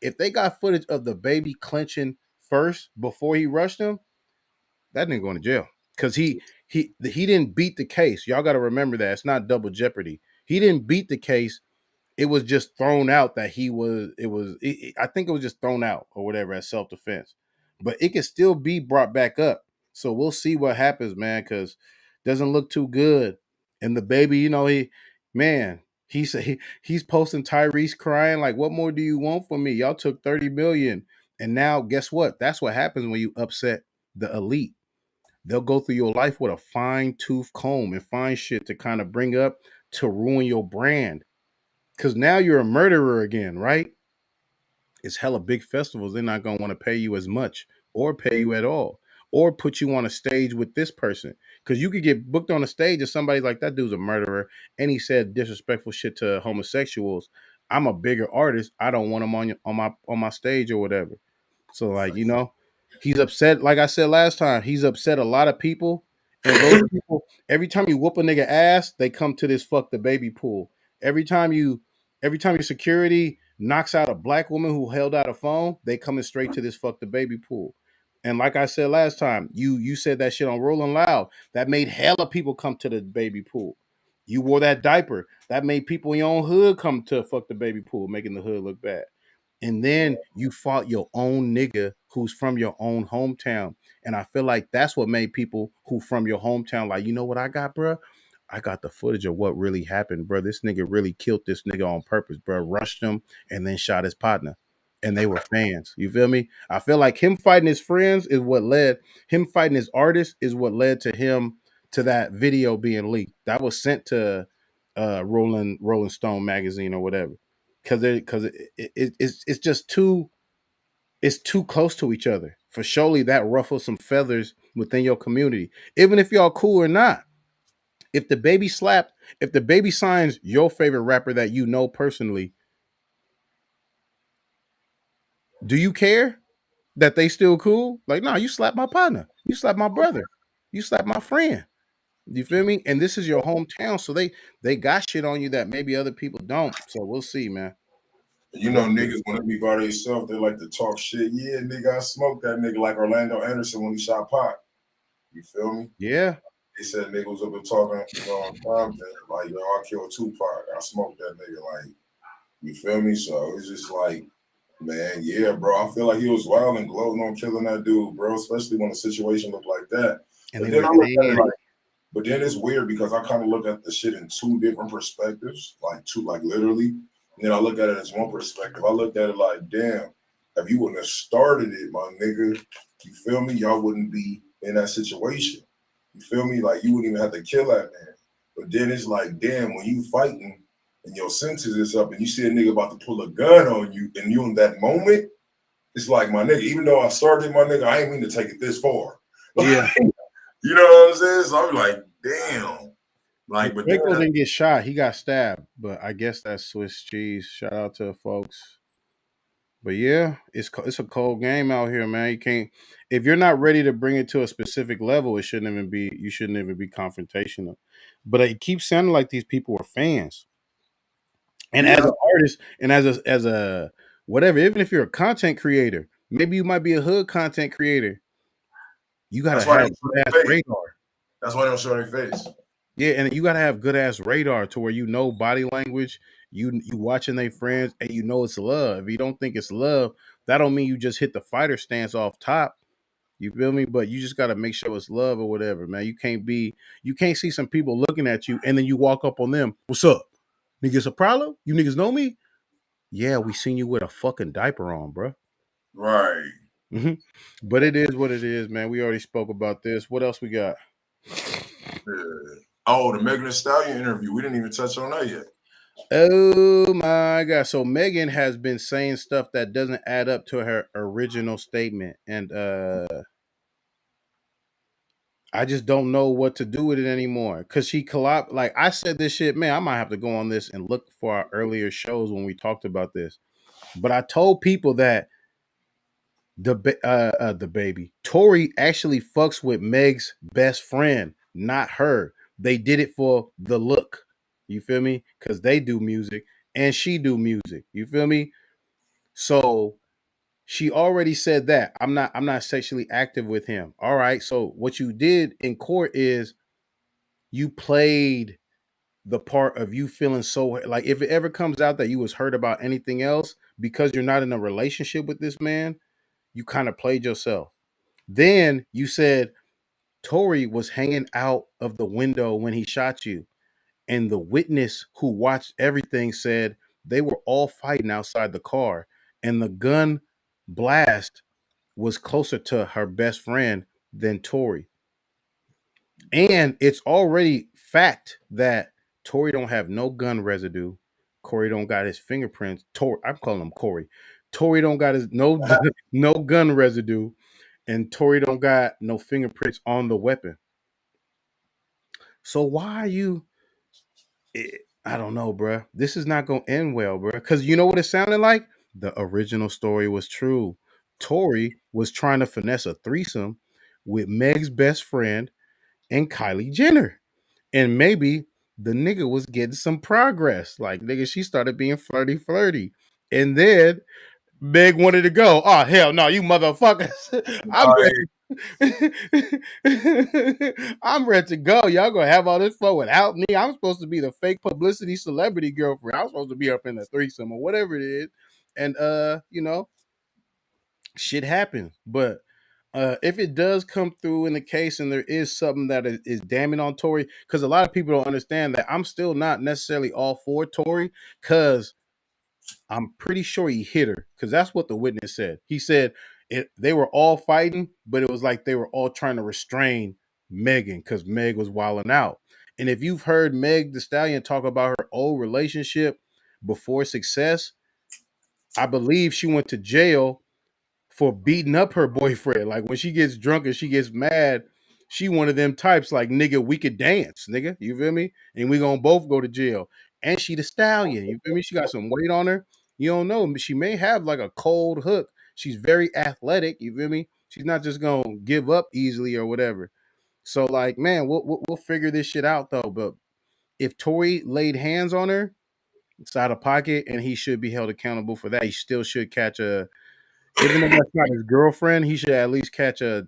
Speaker 1: if they got footage of the baby clenching first before he rushed him, that nigga going to jail. Because he didn't beat the case. Y'all got to remember that. It's not double jeopardy. He didn't beat the case. It was just thrown out that I think it was just thrown out or whatever as self-defense, but it can still be brought back up. So we'll see what happens, man, because doesn't look too good. And the baby, he's posting Tyrese crying like, what more do you want from me? Y'all took 30 million. And now guess what? That's what happens when you upset the elite. They'll go through your life with a fine tooth comb and find shit to kind of bring up to ruin your brand. Because now you're a murderer again, right? It's hella big festivals. They're not going to want to pay you as much or pay you at all or put you on a stage with this person. Because you could get booked on a stage if somebody's like, that dude's a murderer and he said disrespectful shit to homosexuals. I'm a bigger artist. I don't want him on my stage or whatever. So like, he's upset. Like I said last time, he's upset a lot of people. And those people, every time you whoop a nigga ass, they come to this fuck the baby pool. Every time your security knocks out a black woman who held out a phone, they coming straight to this fuck the baby pool. And like I said last time, you said that shit on Rolling Loud. That made hella people come to the baby pool. You wore that diaper. That made people in your own hood come to fuck the baby pool, making the hood look bad. And then you fought your own nigga who's from your own hometown. And I feel like that's what made people who from your hometown like, you know what I got, bro? I got the footage of what really happened, bro. This nigga really killed this nigga on purpose, bro. Rushed him and then shot his partner. And they were fans. You feel me? I feel like him fighting his friends is what led him fighting his artists is what led to him to that video being leaked. That was sent to Rolling Stone magazine or whatever. It's just too close to each other. For surely that ruffles some feathers within your community. Even if y'all cool or not. If the baby signs your favorite rapper that you know personally, do you care that they still cool? Like, no, you slap my partner, you slap my brother, you slap my friend. You feel me? And this is your hometown, so they got shit on you that maybe other people don't. So we'll see, man.
Speaker 2: You know, niggas when they be by themselves, they like to talk shit. Yeah, nigga, I smoked that nigga like Orlando Anderson when he shot Pac. You feel me?
Speaker 1: Yeah.
Speaker 2: They said niggas was up and talking, on Compton, like, yo, I killed Tupac. I smoked that nigga, like, you feel me? So it's just like, man, yeah, bro. I feel like he was wild and gloating on killing that dude, bro, especially when the situation looked like that.
Speaker 1: And
Speaker 2: But
Speaker 1: they
Speaker 2: then
Speaker 1: were
Speaker 2: I look at it
Speaker 1: fans.
Speaker 2: like, but then it's weird because I kind of look at the shit in two different perspectives, like literally. And then I look at it as one perspective. I looked at it like, damn, if you wouldn't have started it, my nigga, you feel me? Y'all wouldn't be in that situation. You feel me? Like you wouldn't even have to kill that man. But then it's like, damn, when you fighting and your senses is up and you see a nigga about to pull a gun on you and you in that moment, it's like, my nigga, even though I started, my nigga, I ain't mean to take it this far.
Speaker 1: Yeah.
Speaker 2: You know what I'm saying? So I'm like, damn. Like, but
Speaker 1: Draco didn't get shot. He got stabbed. But I guess that's Swiss cheese. Shout out to the folks. But yeah, it's a cold game out here, man. You can't if you're not ready to bring it to a specific level, you shouldn't even be confrontational. But it keeps sounding like these people are fans. And as an artist and as a whatever, even if you're a content creator, maybe you might be a hood content creator. You gotta have good ass radar.
Speaker 2: That's why they don't show their face.
Speaker 1: Yeah, and you gotta have good ass radar to where you know body language, you watching their friends, and you know it's love. If you don't think it's love, that don't mean you just hit the fighter stance off top. You feel me? But you just gotta make sure it's love or whatever, man. You can't see some people looking at you and then you walk up on them. What's up? Niggas a problem? You niggas know me? yeah, we seen you with a fucking diaper on, bro.
Speaker 2: Right.
Speaker 1: But it is what it is, man. We already spoke about this. What else we got?
Speaker 2: Yeah. Oh, the Megan Thee Stallion interview. We didn't even touch on that yet.
Speaker 1: Oh my god. So Megan has been saying stuff that doesn't add up to her original statement. And I just don't know what to do with it anymore. Cause she like I said this shit, man. I might have to go on this and look for our earlier shows when we talked about this. But I told people that the baby Tori actually fucks with Meg's best friend, not her. They did it for the look. You feel me? Because they do music and she do music. You feel me? So she already said that I'm not sexually active with him. All right. So what you did in court is you played the part of you feeling so like if it ever comes out that you was hurt about anything else because you're not in a relationship with this man, you kind of played yourself. Then you said Tori was hanging out of the window when he shot you. And the witness who watched everything said they were all fighting outside the car. And the gun blast was closer to her best friend than Tori. And it's already fact that Tori don't have no gun residue. Corey don't got his fingerprints. Tori, I'm calling him Corey. Tori don't got his no gun residue, and Tori don't got no fingerprints on the weapon. So why are you? I don't know, bro. This is not gonna end well, bro. Because you know what it sounded like? The original story was true. Tori was trying to finesse a threesome with Meg's best friend and Kylie Jenner. And maybe the nigga was getting some progress. Like, nigga, she started being flirty. And then Meg wanted to go. Oh, hell no, you motherfuckers. I'm ready. I'm ready to go. Y'all gonna have all this fun without me. I'm supposed to be the fake publicity celebrity girlfriend. I'm supposed to be up in the threesome or whatever it is. And shit happens. But if it does come through in the case and there is something that is damning on Tori, because a lot of people don't understand that I'm still not necessarily all for Tori, because I'm pretty sure he hit her, because that's what the witness said. He said they were all fighting, but it was like they were all trying to restrain Megan because Meg was wilding out. And if you've heard Meg Thee Stallion talk about her old relationship before success, I believe she went to jail for beating up her boyfriend. Like when she gets drunk and she gets mad, she one of them types like, nigga, we could dance, nigga. You feel me? And we gonna both go to jail. And she the stallion. You feel me? She got some weight on her. You don't know. She may have like a cold hook. She's very athletic. You feel me? She's not just gonna give up easily or whatever. So like, man, we'll figure this shit out though. But if Tori laid hands on her, it's out of pocket, and he should be held accountable for that. He still should catch a, even though that's not his girlfriend, he should at least catch a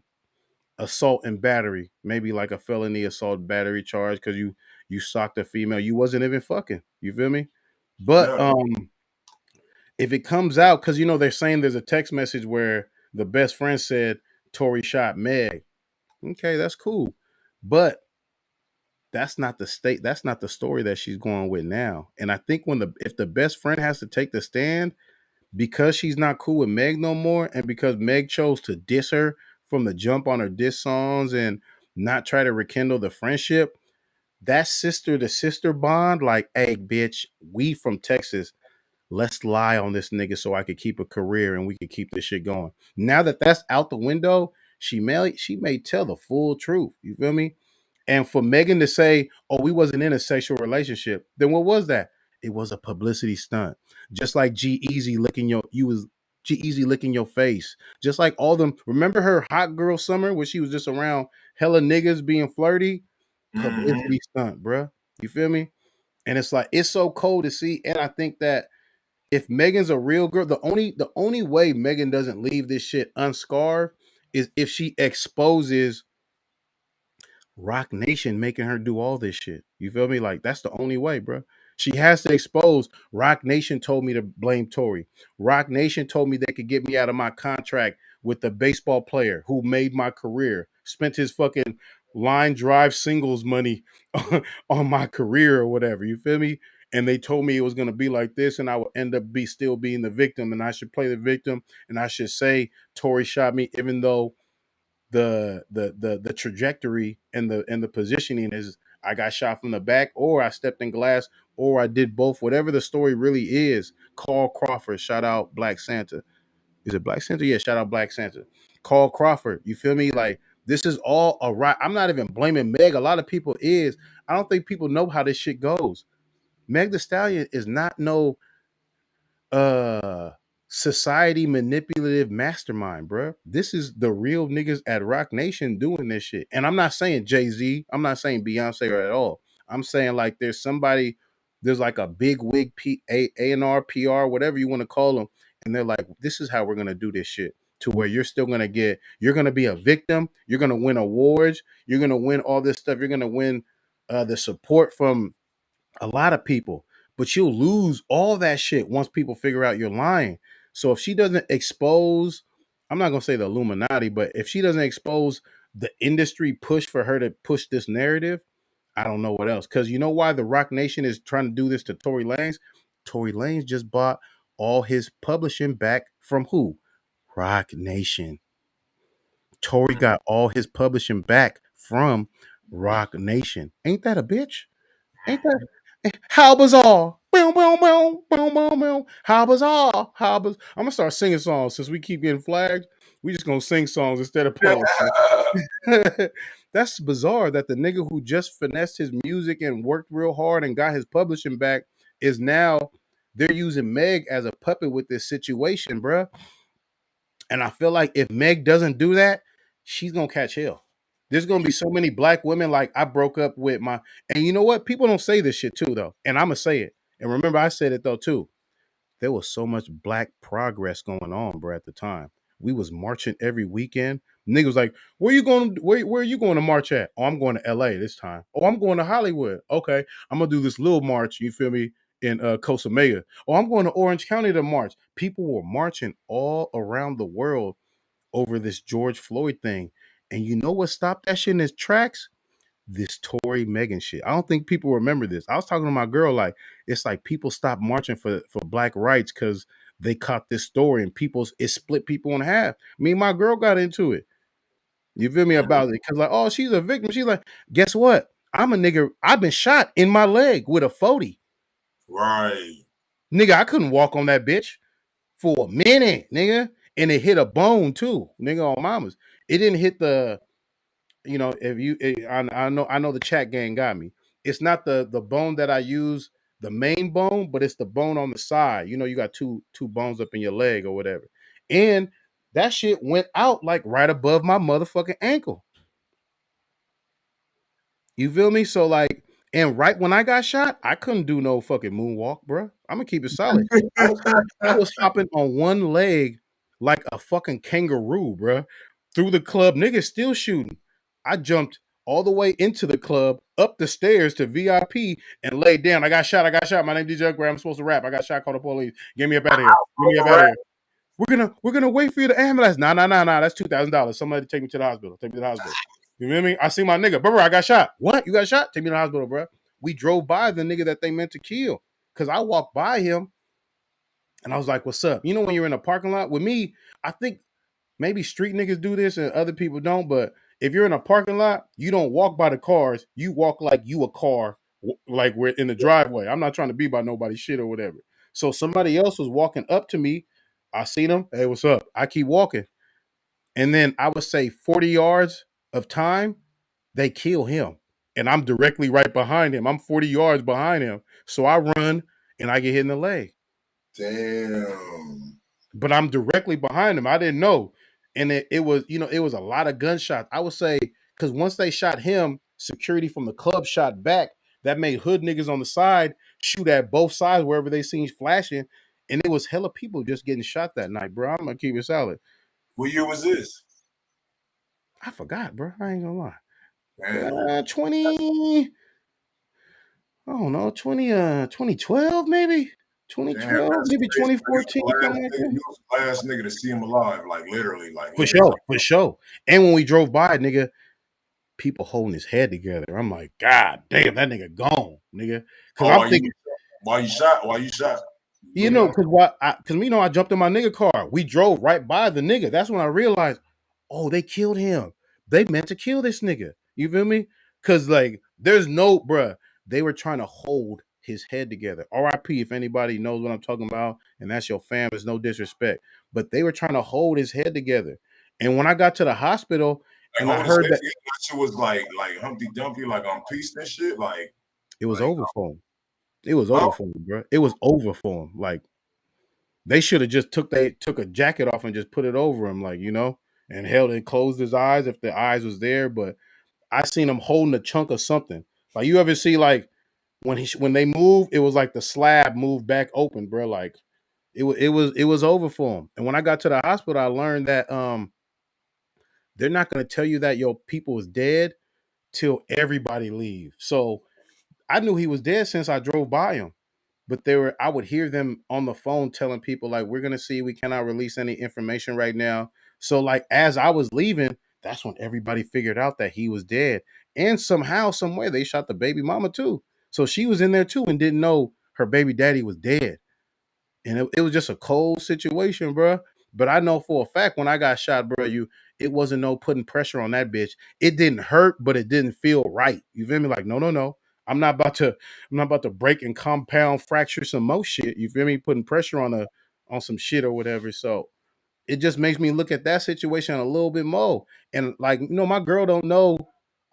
Speaker 1: assault and battery, maybe like a felony assault battery charge because you socked a female. You wasn't even fucking. You feel me? But
Speaker 2: Yeah.
Speaker 1: if it comes out, because they're saying there's a text message where the best friend said Tori shot Meg. Okay, that's cool, but that's not the state. That's not the story that she's going with now. And I think if the best friend has to take the stand because she's not cool with Meg no more, and because Meg chose to diss her from the jump on her diss songs and not try to rekindle the friendship, that sister to sister bond, like, hey, bitch, we from Texas, let's lie on this nigga so I could keep a career and we could keep this shit going. Now that that's out the window, she may tell the full truth. You feel me? And for Megan to say, "Oh, we wasn't in a sexual relationship," then what was that? It was a publicity stunt. Just like G-Eazy licking your face. Just like all them. Remember her hot girl summer where she was just around hella niggas being flirty? Publicity stunt, bruh. You feel me? And it's like it's so cold to see. And I think that if Megan's a real girl, the only way Megan doesn't leave this shit unscarred is if she exposes Rock Nation making her do all this shit. You feel me? Like that's the only way, bro. She has to expose Rock Nation told me to blame Tori. Rock Nation told me they could get me out of my contract with the baseball player who made my career, spent his fucking line drive singles money on my career or whatever. You feel me? And they told me it was going to be like this, and I would end up still being the victim, and I should play the victim, and I should say Tory shot me, even though the trajectory and the positioning is I got shot from the back, or I stepped in glass, or I did both. Whatever the story really is. Carl Crawford, shout out Black Santa. Is it Black Santa? Yeah, shout out Black Santa. Carl Crawford. You feel me? Like, this is all a right. I'm not even blaming Meg. A lot of people is. I don't think people know how this shit goes. Meg the Stallion is not no society manipulative mastermind, bro. This is the real niggas at Rock Nation doing this shit. And I'm not saying Jay-Z, I'm not saying Beyonce or at all. I'm saying like there's somebody, there's like a big wig A&R, PR, whatever you want to call them, and they're like, this is how we're gonna do this shit. To where you're still gonna you're gonna be a victim, you're gonna win awards, you're gonna win all this stuff, you're gonna win the support from a lot of people, but you'll lose all that shit once people figure out you're lying. So if she doesn't expose, I'm not gonna say the Illuminati, but if she doesn't expose the industry push for her to push this narrative, I don't know what else. Because you know why the Rock Nation is trying to do this to Tory Lanez? Tory Lanez just bought all his publishing back from who? Rock Nation. Tory got all his publishing back from Rock Nation. Ain't that a bitch? Ain't that how bizarre? Boom, boom, boom, boom, boom, boom. How bizarre? How bizarre? I'm gonna start singing songs since we keep getting flagged. We just gonna sing songs instead of playing. That's bizarre that the nigga who just finessed his music and worked real hard and got his publishing back is now they're using Meg as a puppet with this situation, bruh. And I feel like if Meg doesn't do that, she's gonna catch hell. There's gonna be so many black women like I broke up with my, and you know what? People don't say this shit too though, and I'm gonna say it. And remember, I said it though too. There was so much black progress going on, bro. At the time, we was marching every weekend. Niggas was like, "Where you going? Where are you going to march at?" "Oh, I'm going to L.A. this time." "Oh, I'm going to Hollywood." "Okay, I'm gonna do this little march." You feel me? In Costa Mesa. "Oh, I'm going to Orange County to march." People were marching all around the world over this George Floyd thing. And you know what stopped that shit in its tracks? This Tory Megan shit. I don't think people remember this. I was talking to my girl, like, it's like people stopped marching for black rights because they caught this story and it split people in half. Me and my girl got into it. You feel me about it? Because like, oh, she's a victim. She's like, guess what? I'm a nigga. I've been shot in my leg with a 40.
Speaker 2: Right.
Speaker 1: Nigga, I couldn't walk on that bitch for a minute, nigga. And it hit a bone too, nigga, on mamas. It didn't hit the, you know, if you, I know the chat gang got me. It's not the bone that I use, the main bone, but it's the bone on the side. You know, you got two bones up in your leg or whatever. And that shit went out like right above my motherfucking ankle. You feel me? So like, and right when I got shot, I couldn't do no fucking moonwalk, bro. I'm gonna keep it solid. I was hopping on one leg like a fucking kangaroo, bro. Through the club, niggas still shooting. I jumped all the way into the club, up the stairs to VIP, and laid down. I got shot. My name is DJ Graham. I'm supposed to rap. I got shot. Call the police. Get me up out of here. Get me up out of here. We're gonna wait for you to ambulance. Nah. That's $2,000. Somebody take me to the hospital. Take me to the hospital. You feel me? I see my nigga. Bro, I got shot. What? You got shot? Take me to the hospital, bro. We drove by the nigga that they meant to kill. Cause I walked by him and I was like, what's up? You know, when you're in a parking lot with me, I think maybe street niggas do this and other people don't, but if you're in a parking lot, you don't walk by the cars. You walk like you a car, like we're in the driveway. I'm not trying to be by nobody's shit or whatever. So somebody else was walking up to me. I seen him. Hey, what's up? I keep walking. And then I would say 40 yards of time, they kill him. And I'm directly right behind him. I'm 40 yards behind him. So I run and I get hit in the leg.
Speaker 2: Damn.
Speaker 1: But I'm directly behind him. I didn't know. And it was, you know, it was a lot of gunshots. I would say, because once they shot him, security from the club shot back. That made hood niggas on the side shoot at both sides wherever they seen flashing. And it was hella people just getting shot that night, bro. I'm going to keep it solid.
Speaker 2: What year was this?
Speaker 1: I forgot, bro. I ain't gonna lie. 20, I don't know, 2012 maybe? 2012, maybe 2014, something like that.
Speaker 2: You was the last nigga to see him alive, like literally.
Speaker 1: For sure. And when we drove by, nigga, people holding his head together. I'm like, God damn, that nigga gone, nigga. Because
Speaker 2: I'm
Speaker 1: thinking,
Speaker 2: why you shot?
Speaker 1: You know, because I jumped in my nigga car. We drove right by the nigga. That's when I realized, oh, they killed him. They meant to kill this nigga. You feel me? Because like, there's no, bruh. They were trying to hold his head together. R.I.P. If anybody knows what I'm talking about, and that's your fam. It's no disrespect, but they were trying to hold his head together. And when I got to the hospital, and I heard that
Speaker 2: shit was like Humpty Dumpty, like on piece and shit, like
Speaker 1: it was over for him. It was over for him, bro. It was over for him. Like, they should have just took a jacket off and just put it over him, like, you know, and held it, closed his eyes if the eyes was there. But I seen him holding a chunk of something. Like, you ever see like when they move, it was like the slab moved back open, bro. Like it was over for him. And when I got to the hospital, I learned that they're not gonna tell you that your people is dead till everybody leaves. So I knew he was dead since I drove by him. But I would hear them on the phone telling people like, we're gonna see, we cannot release any information right now. So like, as I was leaving, that's when everybody figured out that he was dead. And somehow, some way, they shot the baby mama too. So she was in there too and didn't know her baby daddy was dead. And it was just a cold situation, bro. But I know for a fact when I got shot, bro, it wasn't no putting pressure on that bitch. It didn't hurt, but it didn't feel right. You feel me? Like, no, no, no. I'm not about to break and compound fracture some more shit. You feel me? Putting pressure on some shit or whatever. So it just makes me look at that situation a little bit more. And like, you know, my girl don't know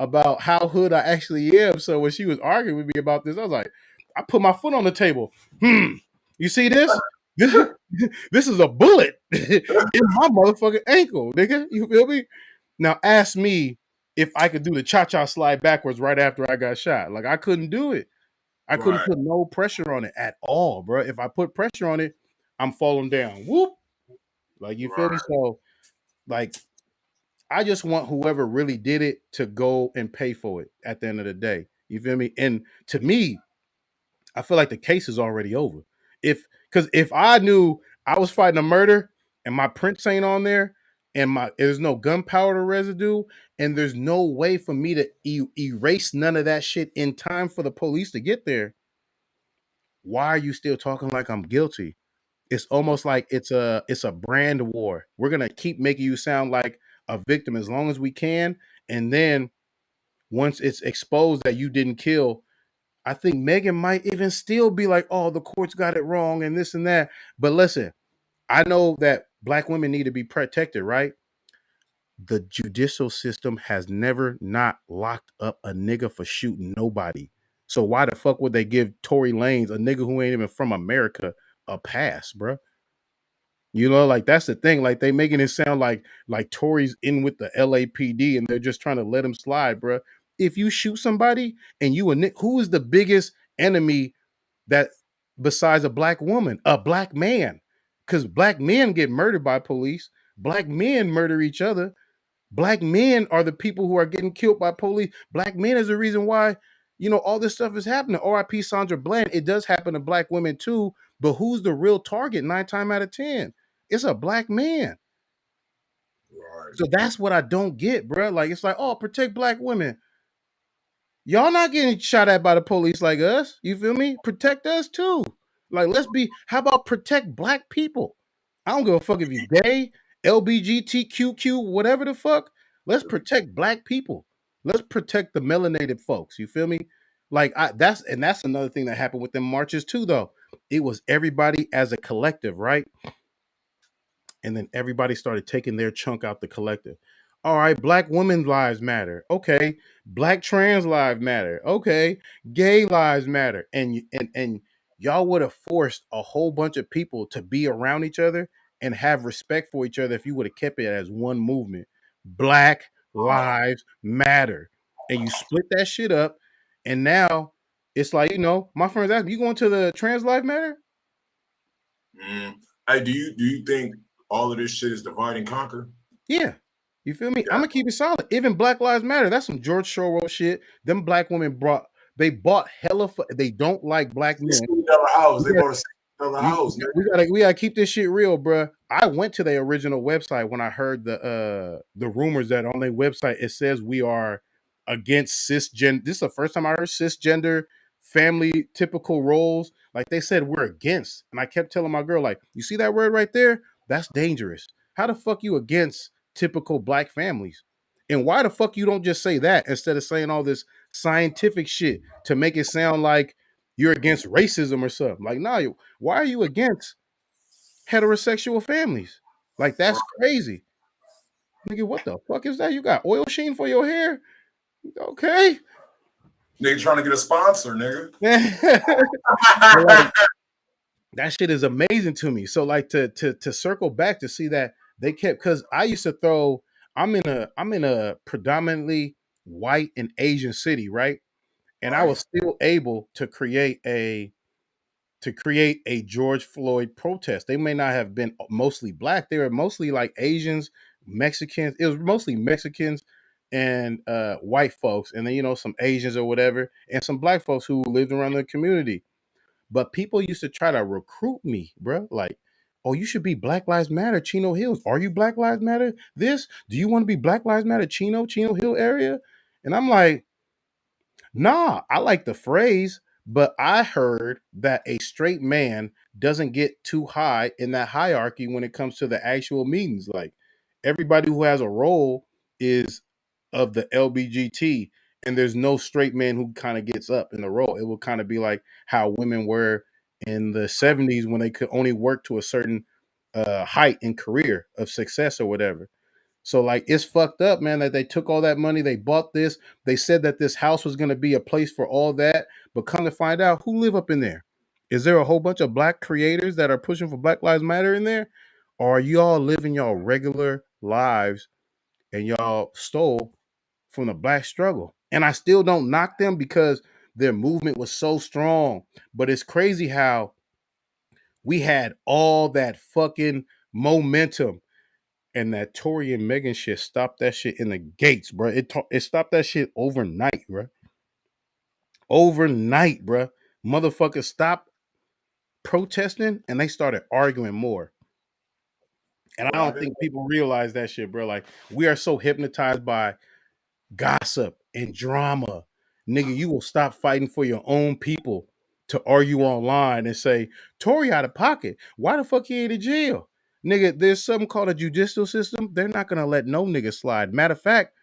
Speaker 1: about how hood I actually am. So when she was arguing with me about this, I was like, I put my foot on the table. You see this? This is a bullet in my motherfucking ankle, nigga. You feel me? Now ask me if I could do the cha-cha slide backwards right after I got shot. Like, I couldn't do it. I couldn't put no pressure on it at all, bro. If I put pressure on it, I'm falling down. Whoop. Like, you feel me? So like, I just want whoever really did it to go and pay for it at the end of the day. You feel me? And to me, I feel like the case is already over. Because if I knew I was fighting a murder and my prints ain't on there and there's no gunpowder residue and there's no way for me to erase none of that shit in time for the police to get there, why are you still talking like I'm guilty? It's almost like it's a brand war. We're gonna keep making you sound like a victim as long as we can, and then once it's exposed that you didn't kill, I think Megan might even still be like, oh, the courts got it wrong and this and that. But listen, I know that black women need to be protected, right? The judicial system has never not locked up a nigga for shooting nobody. So why the fuck would they give Tory Lanez, a nigga who ain't even from America, a pass, bro? You know, like, that's the thing. Like, they making it sound like Tory's in with the LAPD and they're just trying to let him slide, bro. If you shoot somebody and who is the biggest enemy that besides a black woman? A black man. Because black men get murdered by police. Black men murder each other. Black men are the people who are getting killed by police. Black men is the reason why, you know, all this stuff is happening. R.I.P. Sandra Bland. It does happen to black women too, but who's the real target 9 times out of 10? It's a black man. Right. So that's what I don't get, bro. Like, it's like, oh, protect black women. Y'all not getting shot at by the police like us. You feel me? Protect us too. Like, how about protect black people? I don't give a fuck if you're gay, LBGTQQ, whatever the fuck. Let's protect black people. Let's protect the melanated folks. You feel me? Like, that's another thing that happened with them marches too, though. It was everybody as a collective, right? And then everybody started taking their chunk out the collective. All right, black women's lives matter. Okay, black trans lives matter. Okay, gay lives matter. And y'all would have forced a whole bunch of people to be around each other and have respect for each other if you would have kept it as one movement. Black lives matter. And you split that shit up, and now it's like, you know, my friends ask me, you going to the trans life matter?
Speaker 2: Hey, do you think all of this shit is divide and conquer?
Speaker 1: Yeah. You feel me? Yeah. I'm gonna keep it solid. Even Black Lives Matter. That's some George Soros shit. Them black women bought hella. They don't like black men.
Speaker 2: House. They bought a house.
Speaker 1: We gotta keep this shit real, bro. I went to their original website when I heard the rumors that on their website it says we are against cisgender. This is the first time I heard cisgender family typical roles. Like they said, we're against. And I kept telling my girl, like, you see that word right there? That's dangerous. How the fuck you against typical black families? And why the fuck you don't just say that instead of saying all this scientific shit to make it sound like you're against racism or something? Like, nah, why are you against heterosexual families? Like, that's crazy. Nigga, what the fuck is that? You got oil sheen for your hair? Okay.
Speaker 2: Nigga trying to get a sponsor, nigga.
Speaker 1: Like, that shit is amazing to me. So like to circle back to see that they kept, because I used to throw, I'm in a predominantly white and Asian city, right? And I was still able to create a George Floyd protest. They may not have been mostly black. They were mostly like Asians, Mexicans. It was mostly Mexicans and white folks, and then some Asians or whatever, and some black folks who lived around the community. But people used to try to recruit me, bro. Like, oh, you should be Black Lives Matter, Chino Hills. Are you Black Lives Matter? This? Do you want to be Black Lives Matter, Chino Hill area? And I'm like, nah, I like the phrase, but I heard that a straight man doesn't get too high in that hierarchy when it comes to the actual meetings. Like, everybody who has a role is of the LBGT, and there's no straight man who kind of gets up in the role. It will kind of be like how women were in the 70s when they could only work to a certain height in career of success or whatever. So like it's fucked up, man, that they took all that money, they bought this, they said that this house was going to be a place for all that, but come to find out, who live up in there? Is there a whole bunch of black creators that are pushing for Black Lives Matter in there? Or are you all living y'all regular lives and y'all stole from the black struggle? And I still don't knock them because their movement was so strong. But it's crazy how we had all that fucking momentum, and that Tory and Megan shit stopped that shit in the gates, bro. It stopped that shit overnight, bro. Overnight, bro. Motherfuckers stopped protesting and they started arguing more. And I don't think people realize that shit, bro. Like, we are so hypnotized by gossip and drama. Nigga, you will stop fighting for your own people to argue online and say, Tory out of pocket. Why the fuck he ain't in jail? Nigga, there's something called a judicial system. They're not gonna let no nigga slide. Matter of fact,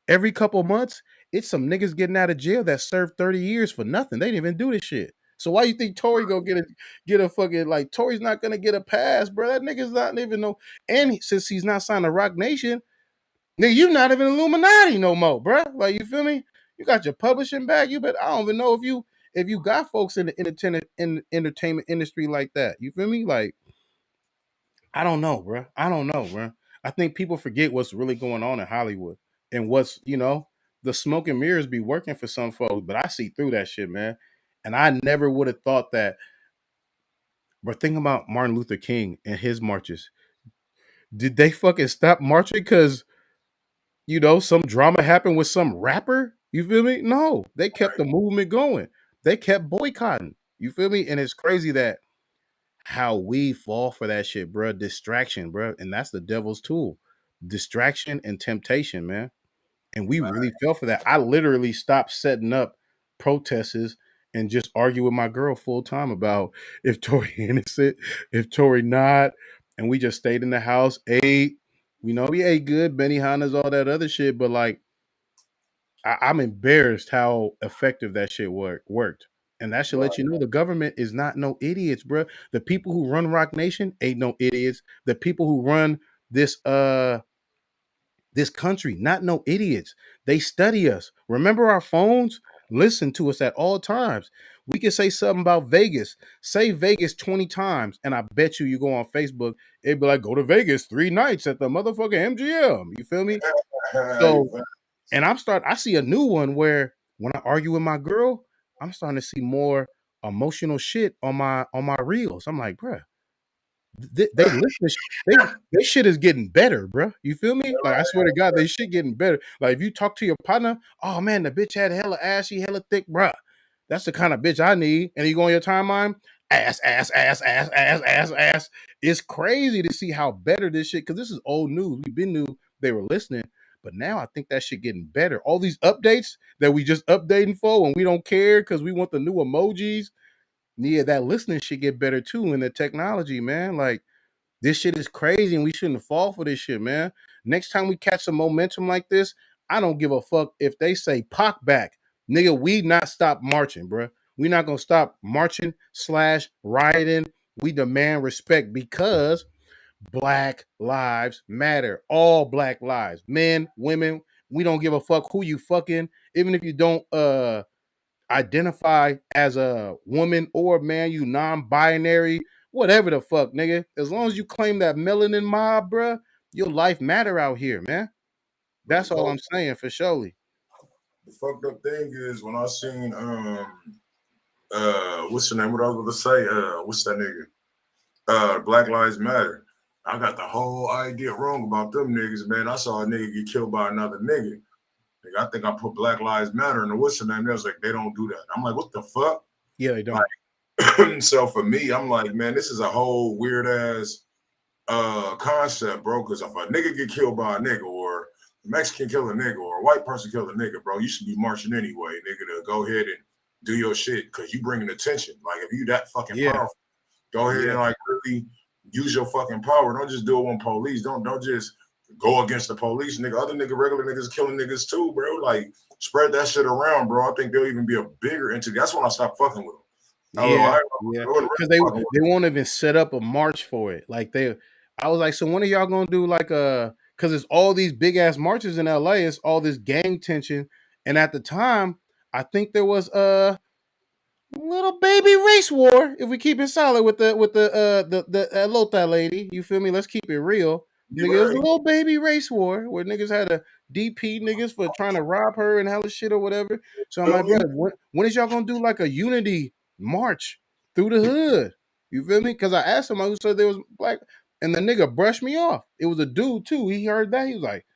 Speaker 1: every couple months, it's some niggas getting out of jail that served 30 years for nothing. They didn't even do this shit. So why you think Tory go get a fucking, like, Tory's not gonna get a pass, bro? That nigga's not even no, and since he's not signed to Rock Nation, nigga, you not even Illuminati no more, bro. Like, you feel me? You got your publishing back. You bet. I don't even know if you got folks in the entertainment industry like that. You feel me? Like, I don't know, bro. I don't know, bro. I think people forget what's really going on in Hollywood and what's, the smoke and mirrors be working for some folks, but I see through that shit, man. And I never would have thought that. But think about Martin Luther King and his marches. Did they fucking stop marching because some drama happened with some rapper? You feel me? No, they kept the movement going. They kept boycotting. You feel me? And it's crazy that how we fall for that shit, bro. Distraction, bro. And that's the devil's tool. Distraction and temptation, man. And we really fell for that. I literally stopped setting up protests and just argue with my girl full time about if Tory innocent, if Tory not. And we just stayed in the house, ate. We ate good, Benihana's, all that other shit. But like, I'm embarrassed how effective that shit worked. And that should let you know the government is not no idiots, bro. The people who run Rock Nation ain't no idiots. The people who run this country, not no idiots. They study us. Remember our phones? Listen to us at all times. We can say something about Vegas. Say Vegas 20 times, and I bet you go on Facebook, it'd be like, go to Vegas 3 nights at the motherfucking MGM. You feel me? So, and I see a new one where when I argue with my girl, I'm starting to see more emotional shit on my reels. I'm like, bruh, they listen. They shit is getting better, bro. You feel me? Like, I swear to God, they shit getting better. Like, if you talk to your partner, oh man, the bitch had hella ass, she hella thick, bro. That's the kind of bitch I need. And you go on your timeline, ass, ass, ass, ass, ass, ass, ass. It's crazy to see how better this shit, because this is old news. We've been knew they were listening, But now I think that shit getting better. All these updates that we just updating for and we don't care because we want the new emojis. Yeah, that listening should get better too in the technology, man. Like this shit is crazy and we shouldn't fall for this shit, man. Next time we catch some momentum like this, I don't give a fuck if they say Pac back. Nigga, we not stop marching, bro. We not gonna stop marching / rioting. We demand respect because Black lives matter. All black lives. Men, women, we don't give a fuck who you fucking. Even if you don't identify as a woman or a man, you non-binary, whatever the fuck, nigga. As long as you claim that melanin mob, bruh, your life matter out here, man. That's all I'm saying for surely.
Speaker 2: The fucked up thing is when I seen what's the name? What I was gonna say? What's that nigga? Black Lives Matter. I got the whole idea wrong about them niggas, man. I saw a nigga get killed by another nigga. Like, I think I put Black Lives Matter in the what's the name? They was like, they don't do that. I'm like, what the fuck?
Speaker 1: Yeah, they don't.
Speaker 2: Like, so for me, I'm like, man, this is a whole weird ass concept, bro. Because if a nigga get killed by a nigga, or a Mexican kill a nigga, or a white person kill a nigga, bro, you should be marching anyway, nigga, to go ahead and do your shit because you bringing attention. Like, if you that fucking powerful, go ahead and like really use your fucking power. Don't just do it on police. Don't just go against the police, nigga. Other regular niggas killing niggas too, bro. Like, spread that shit around, bro. I think they'll even be a bigger entity. That's when I stopped fucking with them.
Speaker 1: Yeah, because they won't even set up a march for it. Like I was like, so when are y'all gonna do like a? Because it's all these big ass marches in LA. It's all this gang tension, and at the time, I think there was a little baby race war. If we keep it solid with the Lota lady, you feel me? Let's keep it real. Nigga, it was a little baby race war where niggas had a DP niggas for trying to rob her and hella shit or whatever. So I'm like, bro, when is y'all gonna do like a unity march through the hood? You feel me? Because I asked somebody who said there was black, and the nigga brushed me off. It was a dude too. He heard that. He was like,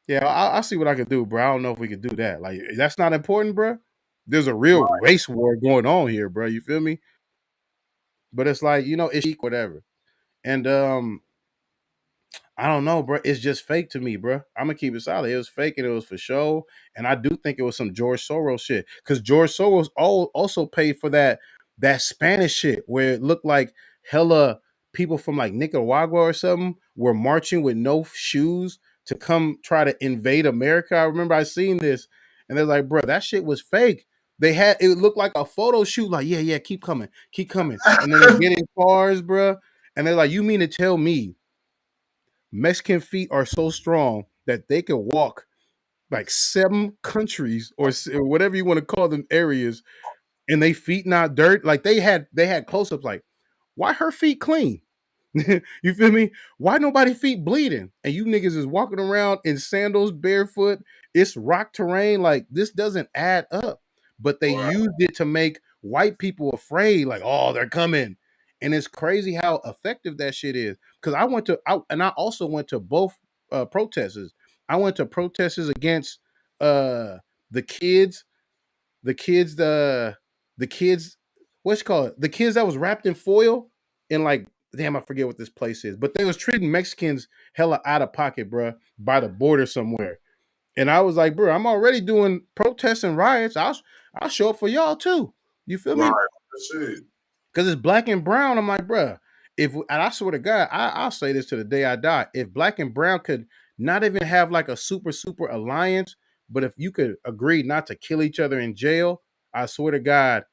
Speaker 1: yeah, I'll see what I can do, bro. I don't know if we can do that. Like, that's not important, bro. There's a real race war going on here, bro. You feel me? But it's like, you know, it's whatever. And I don't know, bro. It's just fake to me, bro. I'm gonna keep it solid. It was fake and it was for show. And I do think it was some George Soros shit. Because George Soros also paid for that Spanish shit where it looked like hella people from like Nicaragua or something were marching with no shoes to come try to invade America. I remember I seen this, and they're like, bro, that shit was fake. They had it looked like a photo shoot, like, yeah, keep coming. And then they get in cars, bro. And they're like, you mean to tell me Mexican feet are so strong that they can walk like 7 countries or whatever you want to call them areas, and they feet not dirt? Like they had close-ups like, why her feet clean? You feel me? Why nobody feet bleeding? And you niggas is walking around in sandals, barefoot. It's rock terrain. Like, this doesn't add up. But they used it to make white people afraid. Like, oh, they're coming. And it's crazy how effective that shit is. Because I also went to both protesters. I went to protesters against the kids, the kids, the kids, what's it called? The kids that was wrapped in foil and like, damn, I forget what this place is, but they was treating Mexicans hella out of pocket, bro, by the border somewhere. And I was like, bro, I'm already doing protests and riots. I'll show up for y'all too. You feel me? Because it's black and brown. I'm like, bro, and I swear to God, I'll say this to the day I die. If black and brown could not even have like a super alliance, but if you could agree not to kill each other in jail, I swear to God,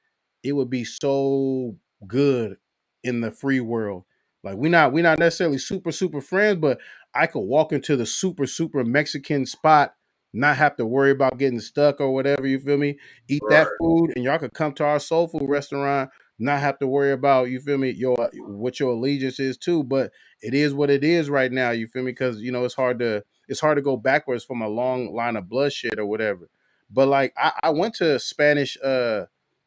Speaker 1: it would be so good in the free world. Like, we not necessarily super friends, but I could walk into the super Mexican spot, not have to worry about getting stuck or whatever. You feel me? Eat that food, and y'all could come to our soul food restaurant, not have to worry about, you feel me, what your allegiance is too. But it is what it is right now. You feel me? Because you know it's hard to go backwards from a long line of bloodshed or whatever. But like I went to Spanish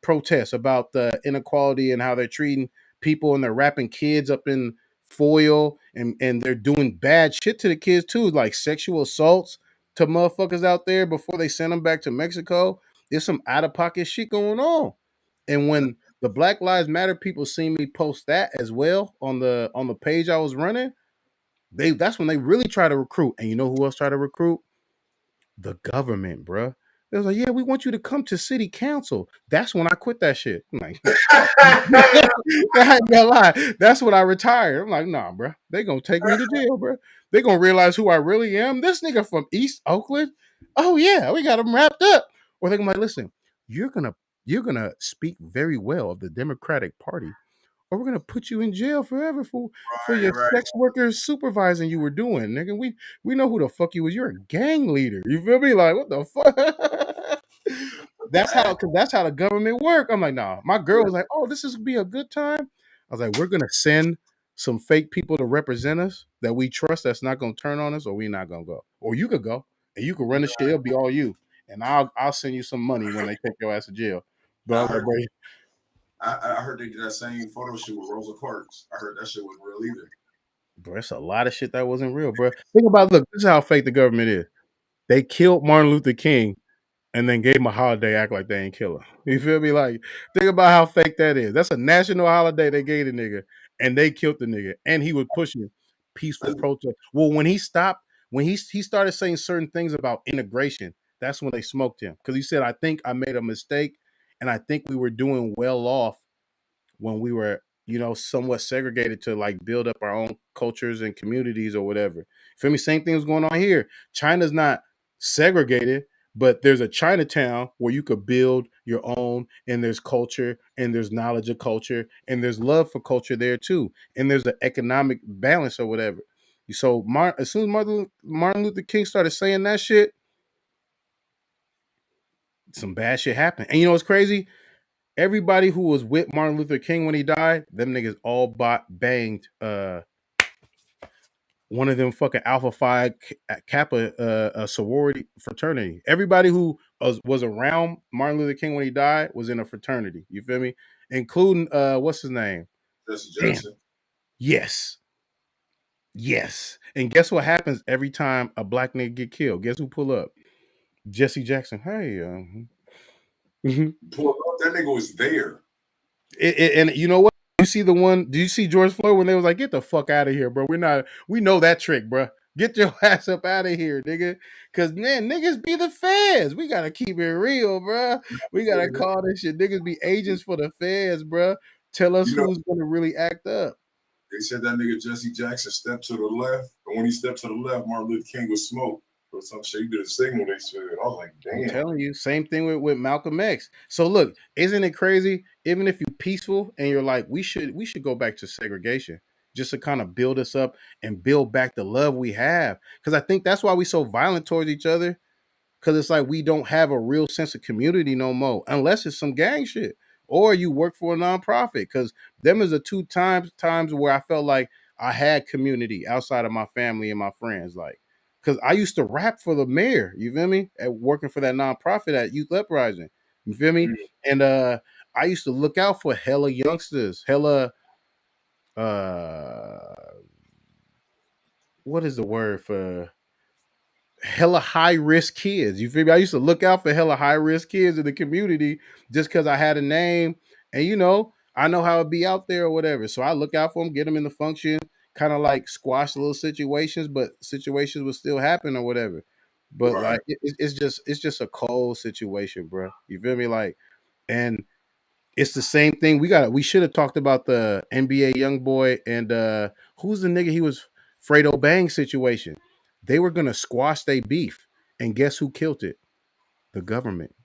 Speaker 1: protests about the inequality and how they're treating people, and they're wrapping kids up in foil, and they're doing bad shit to the kids too, like sexual assaults to motherfuckers out there before they send them back to Mexico. There's some out of pocket shit going on. And when the Black Lives Matter people see me post that as well on the page I was running, that's when they really try to recruit. And you know who else tried to recruit? The government, bruh. It was like, yeah, we want you to come to city council. That's when I quit that shit. I'm like, I ain't gonna lie. That's when I retired. I'm like, nah, bro. They gonna take me to jail, bro. They gonna realize who I really am. This nigga from East Oakland. Oh yeah, we got him wrapped up. Or they gonna be like, listen, you're gonna speak very well of the Democratic Party, or we're gonna put you in jail forever for your
Speaker 2: Right.
Speaker 1: sex worker supervising you were doing, nigga. We know who the fuck you was. You're a gang leader. You feel me? Like what the fuck? That's how the government work. I'm like, nah. My girl was like, oh, this is gonna be a good time. I was like, we're gonna send some fake people to represent us that we trust that's not gonna turn on us, or we're not gonna go. Or you could go and you could run the shit. It'll be all you. And I'll send you some money when they take your ass to jail. But I was like, bro,
Speaker 2: I heard they did that same photo shoot with Rosa Parks. I heard that shit wasn't real either.
Speaker 1: bro, it's a lot of shit that wasn't real, bro. Think about, look, this is how fake the government is. They killed Martin Luther King and then gave him a holiday, act like they ain't kill him. You feel me? Like, think about how fake that is. That's a national holiday they gave the nigga, and they killed the nigga, and he was pushing peaceful protest. Well, when he stopped, when he started saying certain things about integration, that's when they smoked him, because he said, "I think I made a mistake, and I think we were doing well off when we were, somewhat segregated to like build up our own cultures and communities or whatever." Feel me? Same thing was going on here. China's not segregated, but there's a Chinatown where you could build your own, and there's culture, and there's knowledge of culture, and there's love for culture there too, and there's an economic balance or whatever. So as soon as Martin Luther King started saying that shit, some bad shit happened. And you know what's crazy? Everybody who was with Martin Luther King when he died, them niggas all banged one of them fucking Alpha Phi Kappa sorority fraternity. Everybody who was around Martin Luther King when he died was in a fraternity. You feel me? Including what's his name?
Speaker 2: Jesse
Speaker 1: Damn.
Speaker 2: Jackson.
Speaker 1: Yes. Yes. And guess what happens every time a black nigga get killed? Guess who pull up? Jesse Jackson. Hey,
Speaker 2: Pull up, that nigga was there.
Speaker 1: And you know what? You see the one? Do you see George Floyd when they was like, "Get the fuck out of here, bro. We know that trick, bro. Get your ass up out of here, nigga. Cause man, niggas be the feds. We gotta keep it real, bro. We gotta call this shit. Niggas be agents for the feds, bro. Tell us who's gonna really act up."
Speaker 2: They said that nigga Jesse Jackson stepped to the left, and when he stepped to the left, Martin Luther King was smoked. Or some shit. He did a signal, they said. I was like, damn.
Speaker 1: I'm telling you, same thing with Malcolm X. So look, isn't it crazy? Even if you're peaceful and you're like, we should go back to segregation just to kind of build us up and build back the love we have. Because I think that's why we so violent towards each other. Because it's like we don't have a real sense of community no more, unless it's some gang shit or you work for a nonprofit. Because them is the two times where I felt like I had community outside of my family and my friends. Like, because I used to rap for the mayor, you feel me, at working for that nonprofit at Youth Uprising, you feel me, and I used to look out for hella youngsters, hella what is the word for hella high risk kids. You feel me? I used to look out for hella high risk kids in the community just because I had a name, and I know how it be out there or whatever. So I look out for them, get them in the function, kind of like squash little situations, but situations will still happen or whatever. But
Speaker 2: right.
Speaker 1: like it's just a cold situation, bro. You feel me? Like, and it's the same thing. We should have talked about the NBA young boy and who's the nigga he was Fredo Bang situation. They were gonna squash their beef, and guess who killed it? The government.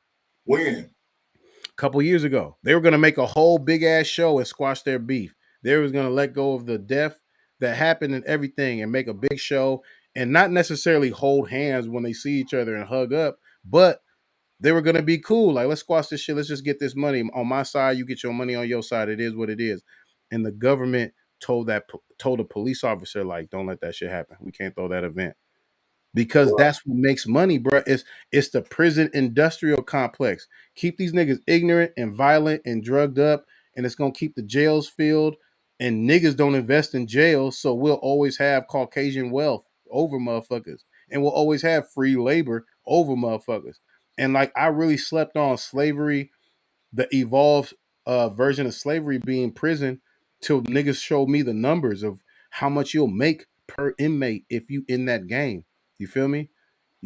Speaker 2: When?
Speaker 1: A couple years ago, they were gonna make a whole big ass show and squash their beef. They was gonna let go of the death that happened and everything, and make a big show, and not necessarily hold hands when they see each other and hug up, but they were gonna be cool. Like, let's squash this shit. Let's just get this money on my side. You get your money on your side. It is what it is. And the government told a police officer, like, don't let that shit happen. We can't throw that event because that's what makes money, bro. It's the prison industrial complex. Keep these niggas ignorant and violent and drugged up, and it's gonna keep the jails filled. And niggas don't invest in jails, so we'll always have Caucasian wealth over motherfuckers, and we'll always have free labor over motherfuckers. And like I really slept on slavery, the evolved version of slavery being prison, till niggas showed me the numbers of how much you'll make per inmate if you in that game. You feel me?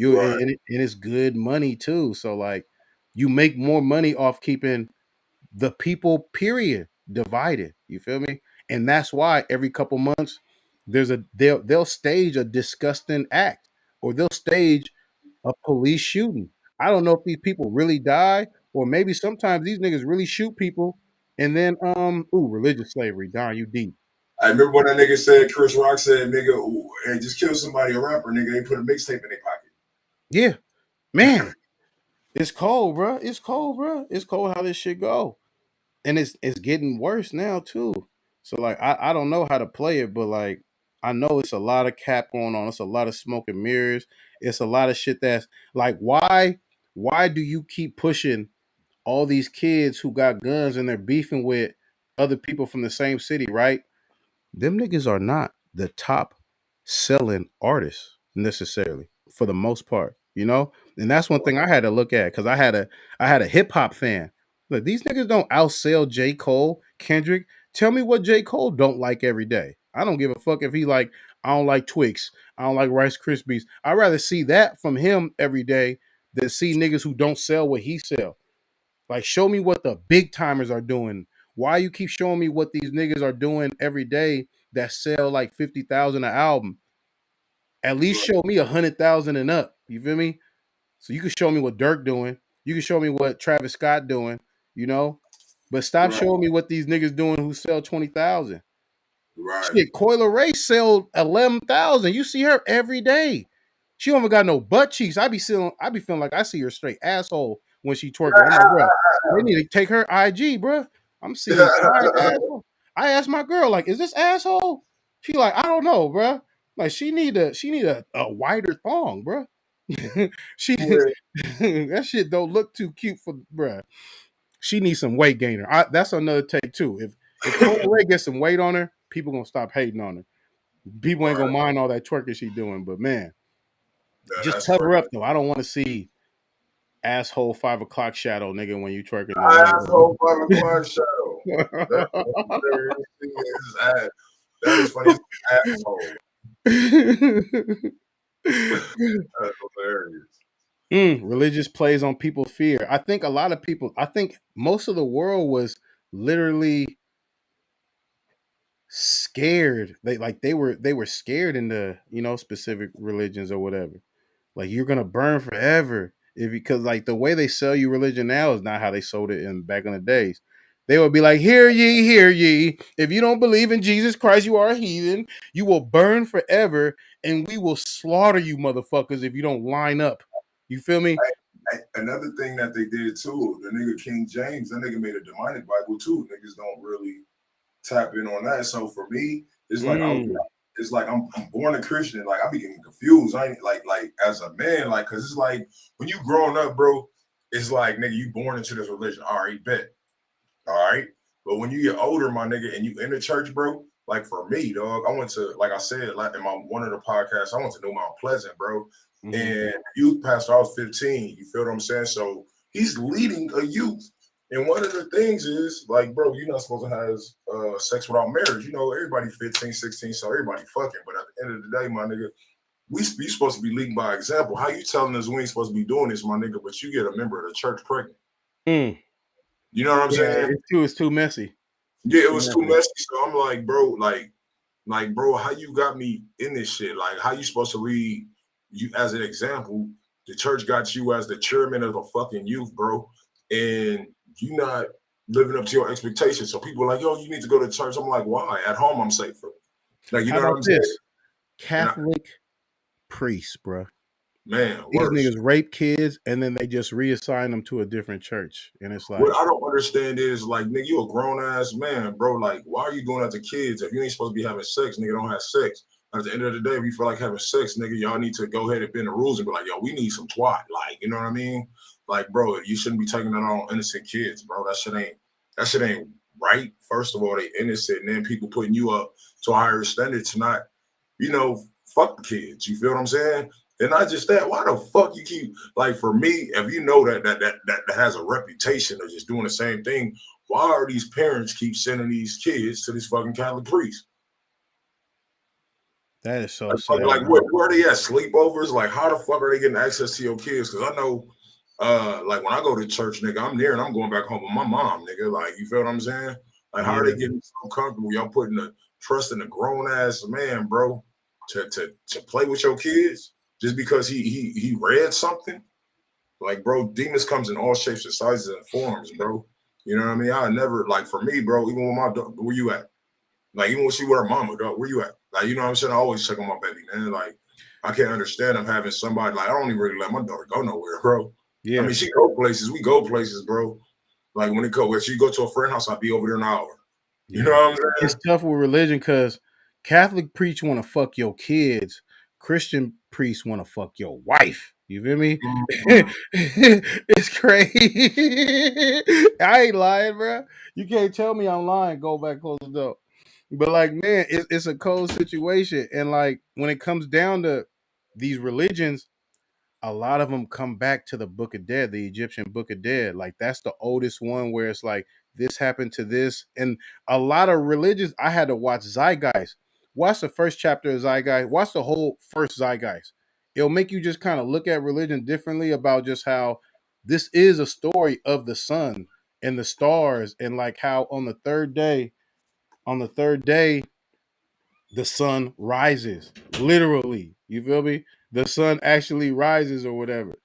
Speaker 1: And it's good money too. So like you make more money off keeping the people, period, divided. You feel me? And that's why every couple months they'll stage a disgusting act, or they'll stage a police shooting. I don't know if these people really die, or maybe sometimes these niggas really shoot people and then religious slavery. Darn, you deep.
Speaker 2: I remember when that nigga said, Chris Rock said, nigga, hey, just kill somebody, a rapper, nigga, they put a mixtape in their pocket.
Speaker 1: Yeah. Man, it's cold, bro. It's cold, bro. It's cold how this shit go. And it's getting worse now too. So like I don't know how to play it, but like I know it's a lot of cap going on. It's a lot of smoke and mirrors. It's a lot of shit that's like why do you keep pushing all these kids who got guns and they're beefing with other people from the same city, right? Them niggas are not the top selling artists necessarily for the most part, you know? And that's one thing I had to look at because I had a hip hop fan. Look, these niggas don't outsell J. Cole, Kendrick. Tell me what J. Cole don't like every day. I don't give a fuck if he like, I don't like Twix. I don't like Rice Krispies. I'd rather see that from him every day than see niggas who don't sell what he sell. Like, show me what the big timers are doing. Why you keep showing me what these niggas are doing every day that sell like 50,000 an album? At least show me 100,000 and up. You feel me? So you can show me what DURK doing. You can show me what Travis Scott doing. You know, but stop showing me what these niggas doing who sell 20,000.
Speaker 2: Right.
Speaker 1: Shit, Coyle Ray sold 11,000. You see her every day. She don't even got no butt cheeks. I be feeling like I see her straight asshole when she twerking. I'm like, bro, they need to take her IG, bro. I'm seeing side asshole. I asked my girl, like, is this asshole? She like, I don't know, bro. Like, she need a wider thong, bro. She that shit don't look too cute for bro. She needs some weight gainer. That's another take too. If Coyle Ray gets some weight on her, people gonna stop hating on her. People ain't gonna mind all that twerking she doing, but man, just cover up though. I don't want to see asshole 5 o'clock shadow, nigga, when you twerking.
Speaker 2: Asshole 5 o'clock shadow. That is funny. Asshole. That's hilarious.
Speaker 1: Religious plays on people's fear. I think most of the world was literally scared. They were scared into, specific religions or whatever. Like, you're gonna burn forever because like the way they sell you religion now is not how they sold it in back in the days. They would be like, hear ye. If you don't believe in Jesus Christ, you are a heathen. You will burn forever, and we will slaughter you motherfuckers if you don't line up. You feel me?
Speaker 2: Another thing that they did too, the nigga King James, that nigga made a demonic Bible too. Niggas don't really tap in on that. So for me, it's like I'm born a Christian. Like I be getting confused. I ain't like as a man, like because it's like when you growing up, bro, it's like nigga, you born into this religion. All right, bet. All right. But when you get older, my nigga, and you in the church, bro, like for me, dog, I went to, like I said, like in one of the podcasts, I went to New Mount Pleasant, bro. And youth pastor, I was 15. You feel what I'm saying? So he's leading a youth. And one of the things is, like, bro, you're not supposed to have sex without marriage. You know, everybody 15, 16, so everybody fucking. But at the end of the day, my nigga, we supposed to be leading by example. How you telling us we ain't supposed to be doing this, my nigga, but you get a member of the church pregnant? You know what I'm saying?
Speaker 1: It's too messy.
Speaker 2: Yeah, it was too messy. So I'm like, bro, bro, how you got me in this shit? Like, how you supposed to lead you as an example? The church got you as the chairman of the fucking youth, bro, and you not living up to your expectations. So people are like, yo, you need to go to church. I'm like, why? At home, I'm safer. Like, you know what I'm saying?
Speaker 1: Catholic priests, bro.
Speaker 2: Man,
Speaker 1: these niggas rape kids and then they just reassign them to a different church. And it's like,
Speaker 2: what I don't understand is like, nigga, you a grown ass man, bro. Like, why are you going after kids if you ain't supposed to be having sex? Nigga, don't have sex. At the end of the day, if you feel like having sex, nigga, y'all need to go ahead and bend the rules and be like, yo, we need some twat. Like, you know what I mean? Like, bro, you shouldn't be taking that on innocent kids, bro. That shit ain't right. First of all, they innocent, and then people putting you up to a higher standard to not, fuck the kids. You feel what I'm saying? And not just that, why the fuck you keep, like, for me, if you know that has a reputation of just doing the same thing, why are these parents keep sending these kids to this fucking Catholic priest?
Speaker 1: That is so sad.
Speaker 2: Like where are they at? Sleepovers? Like, how the fuck are they getting access to your kids? Because I know, like when I go to church, nigga, I'm there and I'm going back home with my mom, nigga. Like, you feel what I'm saying? Like, how are they getting so comfortable? Y'all putting the trust in a grown ass man, bro, to play with your kids just because he read something? Like, bro, demons comes in all shapes and sizes and forms, bro. You know what I mean? I never, like, for me, bro, even with my dog, where you at? Like, even when she with her mama, dog, where you at? Like, you know what I'm saying? I always check on my baby, man. Like, I can't understand them having somebody, like, I don't even really let my daughter go nowhere, bro. Yeah. I mean, she go places. We go places, bro. Like, when she go to a friend house, I'll be over there an hour. You know what I'm saying?
Speaker 1: It's tough with religion because Catholic priests want to fuck your kids. Christian priests want to fuck your wife. You feel me? Mm-hmm. It's crazy. I ain't lying, bro. You can't tell me I'm lying. Go back close the door. But like, man, it's a cold situation. And like, when it comes down to these religions, a lot of them come back to the Book of Dead, the Egyptian Book of Dead. Like, that's the oldest one where it's like, this happened to this. And a lot of religions, I had to watch Zeitgeist. Watch the first chapter of Zeitgeist. Watch the whole first Zeitgeist. It'll make you just kind of look at religion differently about just how this is a story of the sun and the stars, and like how on the third day, the sun rises. Literally. You feel me? The sun actually rises or whatever.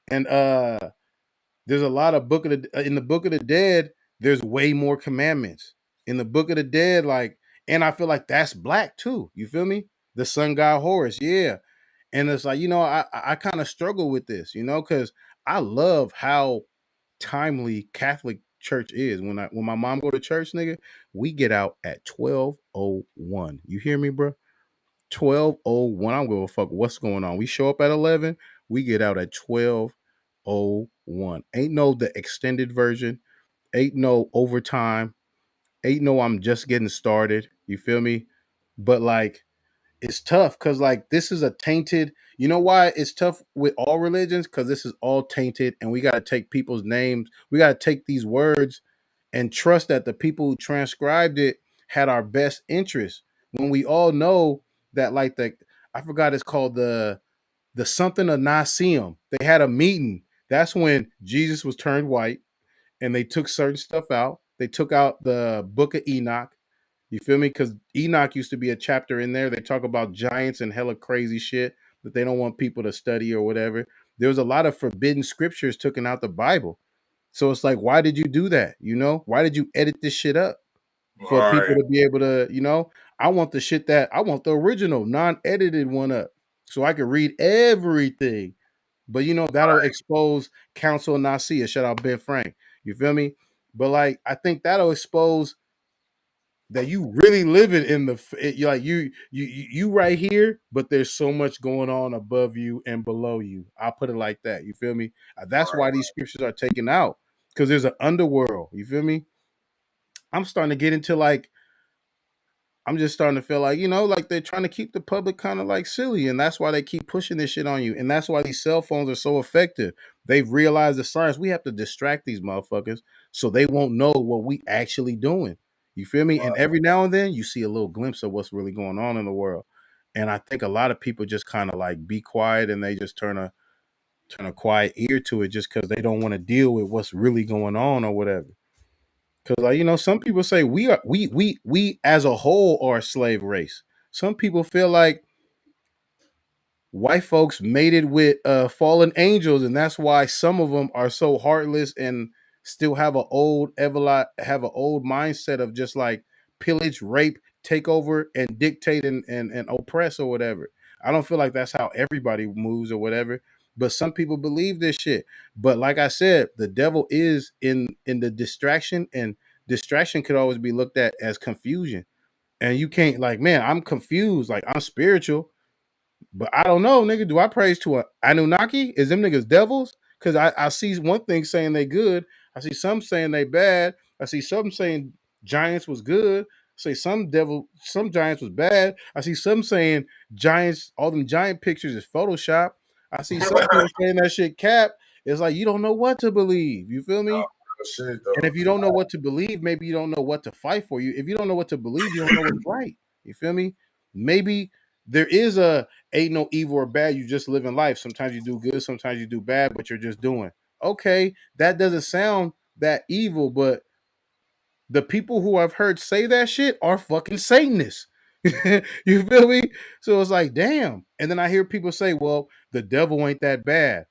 Speaker 1: And there's a lot of in the Book of the Dead, there's way more commandments. In the Book of the Dead, like, and I feel like that's black too. You feel me? The sun god Horus, yeah. And it's like, I kind of struggle with this, because I love how timely Catholic church is. When my mom go to church, nigga, we get out at 12:01. You hear me, bro? 12:01. I don't give a fuck what's going on. We show up at 11. We get out at 12:01. Ain't no the extended version. Ain't no overtime. Ain't no I'm just getting started. You feel me? But like, it's tough because like this is a tainted. You know why it's tough with all religions? Because this is all tainted, and we got to take people's names. We got to take these words and trust that the people who transcribed it had our best interest. When we all know that, like, I forgot, it's called the something of Nicaea. They had a meeting. That's when Jesus was turned white, and they took certain stuff out. They took out the Book of Enoch. You feel me? Because Enoch used to be a chapter in there. They talk about giants and hella crazy shit that they don't want people to study or whatever. There was a lot of forbidden scriptures taken out the Bible. So it's like, why did you do that? Why did you edit this shit up for people to be able to, I want I want the original non-edited one up so I can read everything. But that'll expose Council of Nicaea. Shout out Ben Frank. You feel me? But like, I think that'll expose that you really living in you right here, but there's so much going on above you and below you. I'll put it like that. You feel me? That's why these scriptures are taken out, because there's an underworld. You feel me? I'm starting to get into like, I'm just starting to feel like, like they're trying to keep the public kind of like silly. And that's why they keep pushing this shit on you. And that's why these cell phones are so effective. They've realized the science. We have to distract these motherfuckers so they won't know what we actually doing. You feel me? And every now and then you see a little glimpse of what's really going on in the world. And I think a lot of people just kind of like be quiet, and they just turn a quiet ear to it just because they don't want to deal with what's really going on or whatever. Because like, some people say we as a whole are a slave race. Some people feel like white folks mated with fallen angels, and that's why some of them are so heartless and still have an old mindset of just like pillage, rape, take over, and dictate and oppress or whatever. I don't feel like that's how everybody moves or whatever, but some people believe this shit. But like I said, the devil is in the distraction, and distraction could always be looked at as confusion. And you can't, like, man, I'm confused, like I'm spiritual, but I don't know, nigga. Do I praise to a Anunnaki? Is them niggas devils? Because I see one thing saying they good. I see some saying they bad. I see some saying giants was good. I say some giants was bad. I see some saying giants, all them giant pictures is Photoshop. I see some people saying that shit cap. It's like you don't know what to believe. You feel me? And if you don't know what to believe, maybe you don't know what to fight for. If you don't know what to believe, you don't know what's right. You feel me? Maybe there is ain't no evil or bad. You just live in life. Sometimes you do good, sometimes you do bad, but you're just doing. Okay, that doesn't sound that evil, but the people who I've heard say that shit are fucking Satanists. You feel me? So it's like, damn. And then I hear people say, well, the devil ain't that bad.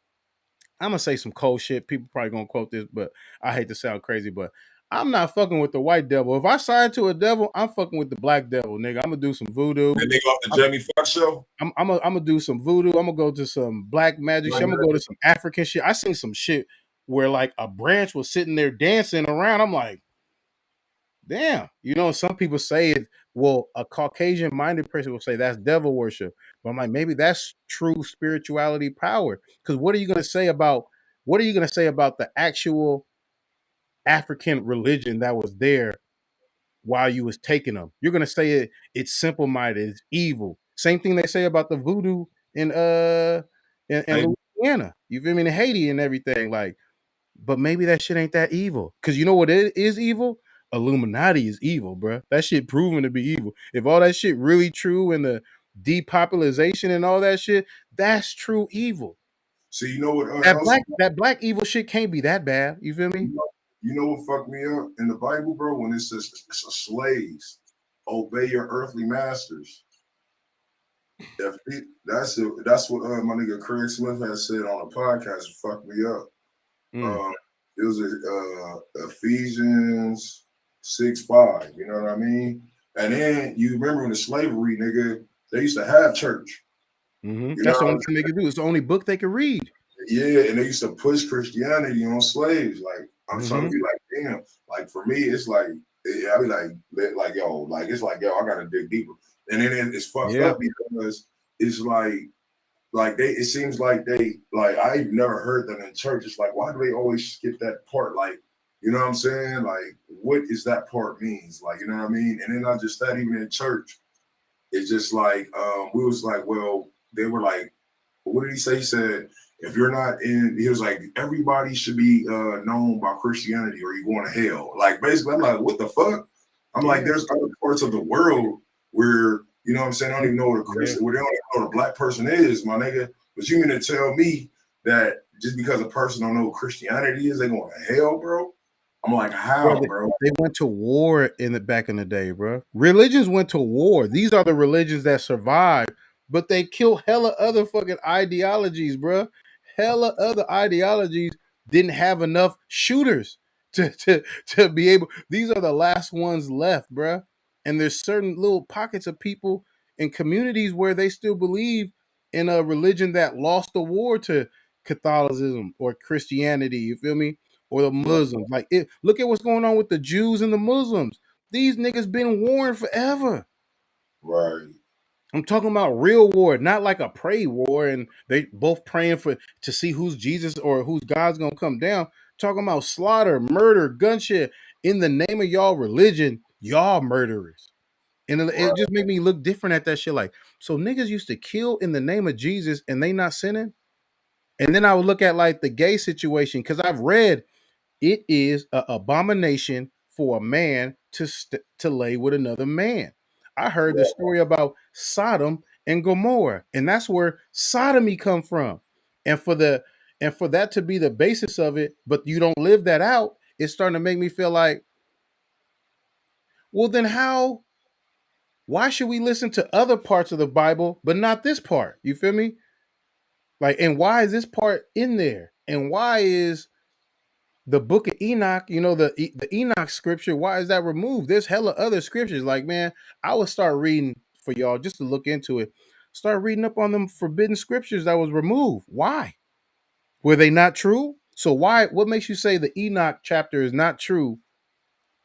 Speaker 1: I'm gonna say some cold shit. People probably gonna quote this, but I hate to sound crazy, but I'm not fucking with the white devil. If I sign to a devil, I'm fucking with the black devil, nigga. I'm gonna do some voodoo.
Speaker 2: The nigga off the Jamie Foxx show.
Speaker 1: I'm gonna do some voodoo. I'm gonna go to some black magic shit. I'm gonna go to some African shit. I seen some shit where like a branch was sitting there dancing around. I'm like, damn. You know, some people say it. Well, a Caucasian minded person will say that's devil worship. But I'm like, maybe that's true spirituality power. Because what are you gonna say about the actual African religion that was there while you was taking them? You're gonna say it's simple minded, it's evil. Same thing they say about the voodoo in Louisiana. You feel me? In Haiti and everything. Like, but maybe that shit ain't that evil. Because you know what it is evil? Illuminati is evil, bro. That shit proven to be evil. If all that shit really true and the depopulation and all that shit, that's true evil.
Speaker 2: So you know what?
Speaker 1: That black evil shit can't be that bad. You feel me?
Speaker 2: You know what fucked me up in the Bible, bro? When it says slaves obey your earthly masters. That's what my nigga Craig Smith has said on a podcast. It fucked me up. It was Ephesians 6:5. You know what I mean? And then you remember in the slavery, nigga, they used to have church.
Speaker 1: That's the only thing they could do. It's the only book they could read.
Speaker 2: Yeah, and they used to push Christianity on slaves. Like, I'm trying to be like, damn. Like, for me, it's like, I be like, yo, like, it's like, yo, I gotta dig deeper. And then it's fucked up because it's like it seems like I've never heard them in church. It's like, why do they always skip that part? Like, you know what I'm saying? Like, what is that part means? Like, you know what I mean? And then not just that, even in church, it's just like, we was like, well, they were like, what did he say? He said, if you're not in, he was like, everybody should be known by Christianity or you're going to hell. Like, basically, I'm like, what the fuck? I'm like, there's other parts of the world where, you know what I'm saying, I don't even know what a Christian, where they don't even know what a black person is, my nigga. But you mean to tell me that just because a person don't know what Christianity is, they going to hell, bro? I'm like, how, bro?
Speaker 1: They went to war back in the day, bro. Religions went to war. These are the religions that survived, but they kill hella other fucking ideologies, bro. Hella other ideologies didn't have enough shooters to be able. These are the last ones left, bro. And there's certain little pockets of people in communities where they still believe in a religion that lost the war to Catholicism or Christianity. You feel me? Or the Muslims. Like, look at what's going on with the Jews and the Muslims. These niggas been warring forever.
Speaker 2: Right.
Speaker 1: I'm talking about real war, not like a pray war, and they both praying to see who's Jesus or who's God's gonna come down. Talking about slaughter, murder, gunshot in the name of y'all religion, y'all murderers. And it just made me look different at that shit. Like, so niggas used to kill in the name of Jesus and they not sinning? And then I would look at like the gay situation, because I've read it is an abomination for a man to lay with another man. I heard the story about Sodom and Gomorrah, and that's where sodomy come from. And for that to be the basis of it, but you don't live that out, it's starting to make me feel like, well, then why should we listen to other parts of the Bible but not this part? You feel me? Like, and why is this part in there? And why is the book of Enoch, you know, the Enoch scripture, why is that removed? There's hella other scriptures. Like, man, I would start reading for y'all just to look into it. Start reading up on them forbidden scriptures that was removed. Why? Were they not true? So what makes you say the Enoch chapter is not true,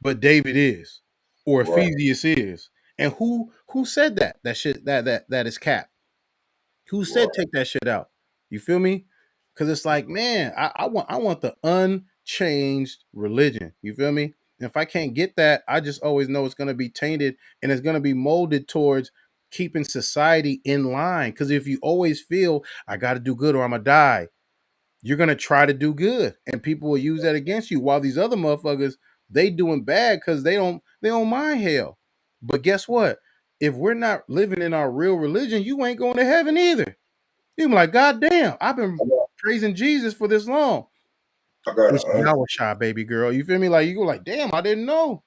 Speaker 1: but David is, or Ephesians is? And who said that? That shit that is cap. Who said take that shit out? You feel me? Because it's like, man, I want the unchanged religion. You feel me? And if I can't get that, I just always know it's gonna be tainted and it's gonna be molded towards keeping society in line. Because if you always feel I gotta do good or I'm gonna die, you're gonna try to do good, and people will use that against you. While these other motherfuckers, they doing bad because they don't mind hell. But guess what? if we're not living in our real religion, you ain't going to heaven either. You're like, God damn, I've been praising Jesus for this long. It's Yahweh Shah, baby girl. You feel me? Like, you go like, damn, I didn't know.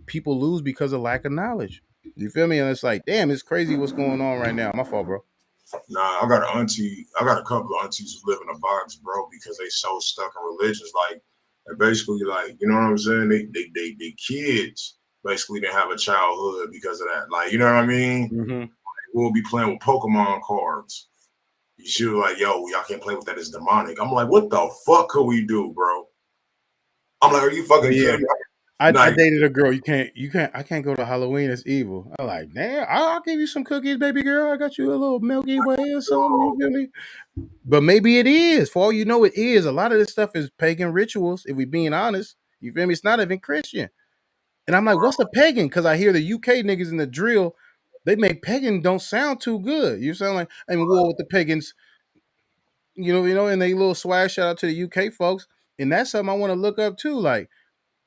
Speaker 1: People lose because of lack of knowledge. You feel me? And it's like, damn, it's crazy what's going on right now. My fault, bro.
Speaker 2: Nah, I got an auntie. I got a couple of aunties who live in a box, bro, because they so stuck in religions. Like, and basically, like, you know what I'm saying? They kids basically didn't have a childhood because of that. Like, you know what I mean?
Speaker 1: Mm-hmm.
Speaker 2: Like, we'll be playing with Pokemon cards. She was like, yo, y'all can't play with that. It's demonic. I'm like, what the fuck could we do, bro? I'm like, are you fucking kidding me?
Speaker 1: I dated a girl. I can't go to Halloween. It's evil. I'm like, damn, I'll give you some cookies, baby girl. I got you a little Milky Way or something. You feel me? But maybe it is. For all you know, it is. A lot of this stuff is pagan rituals, if we being honest. You feel me? It's not even Christian. And I'm like, what's a pagan? Because I hear the UK niggas in the drill, they make pagan don't sound too good. You sound like I'm in war with the pagans, you know, and they little swag shout out to the UK folks. And that's something I want to look up too. Like,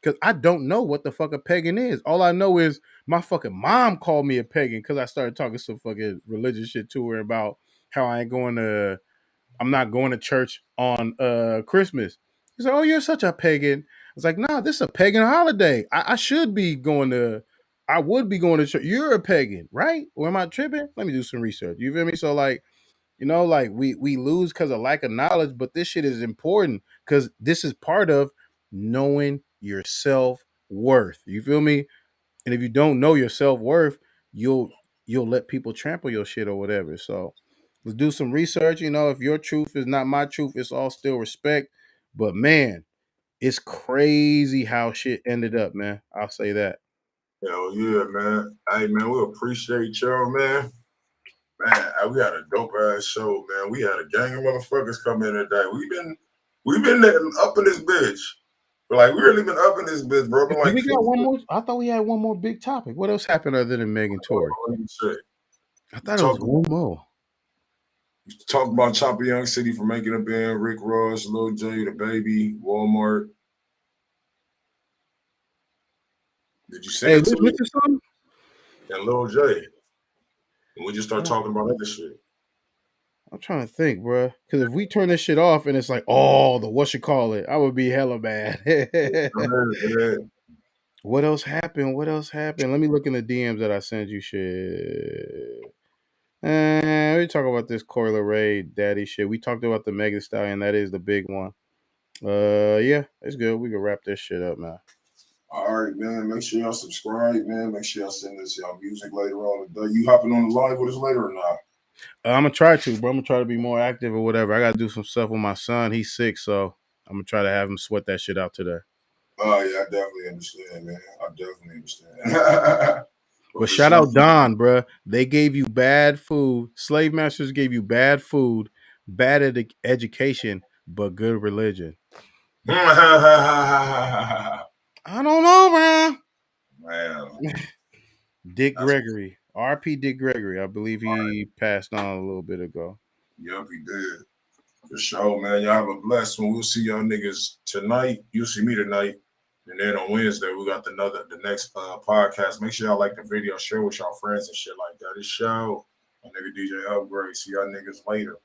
Speaker 1: because I don't know what the fuck a pagan is. All I know is my fucking mom called me a pagan because I started talking some fucking religious shit to her about how I'm not going to church on Christmas. He's like, oh, you're such a pagan. I was like, nah, this is a pagan holiday. I should be going to, I would be going to church. You're a pagan, right? Or am I tripping? Let me do some research. You feel me? So like, you know, like we lose because of lack of knowledge, but this shit is important because this is part of knowing your self worth. You feel me? And if you don't know your self worth, you'll let people trample your shit or whatever. So let's do some research. You know, if your truth is not my truth, it's all still respect. But man, it's crazy how shit ended up, man. I'll say that.
Speaker 2: Hell yeah, man. Hey, man, we appreciate y'all, man. Man, we had a dope ass show, man. We had a gang of motherfuckers come in today. We've been up in this bitch. Like, we really been up in this bitch, bro. Been like,
Speaker 1: We got one more. I thought we had one more big topic. What else happened other than Megan Tory? I thought it was one more.
Speaker 2: Talk about Chopper Young City for making a band, Rick Ross, Lil J, The Baby, Walmart. Did you send it to me? And Lil J. And we just start talking about other shit.
Speaker 1: I'm trying to think, bro. Because if we turn this shit off and it's like, oh, the whatchamacallit, I would be hella mad. What else happened? What else happened? Let me look in the DMs that I sent you. Shit. We talk about this Coi Leray daddy shit. We talked about the Megan Stallion. That is the big one. Yeah, it's good. We can wrap this shit up, man.
Speaker 2: All right, man. Make sure y'all subscribe, man. Make sure y'all send us y'all music later on today. You hopping on the live with us later or not?
Speaker 1: I'm gonna try to, bro. I'm gonna try to be more active or whatever. I gotta do some stuff with my son. He's sick, so I'm gonna try to have him sweat that shit out today.
Speaker 2: Oh yeah, I definitely understand, man. I definitely understand.
Speaker 1: But shout out Don, bro. They gave you bad food. Slave masters gave you bad food, bad education, but good religion. I don't know, bro.
Speaker 2: Wow.
Speaker 1: Dick Gregory. RP Dick Gregory. I believe he passed on a little bit ago.
Speaker 2: Yep, he did. For sure, man. Y'all have a blessed one. We'll see y'all niggas tonight. You'll see me tonight. And then on Wednesday, we got the next podcast. Make sure y'all like the video, share with y'all friends and shit like that. This show, my nigga DJ Upgrade. See y'all niggas later.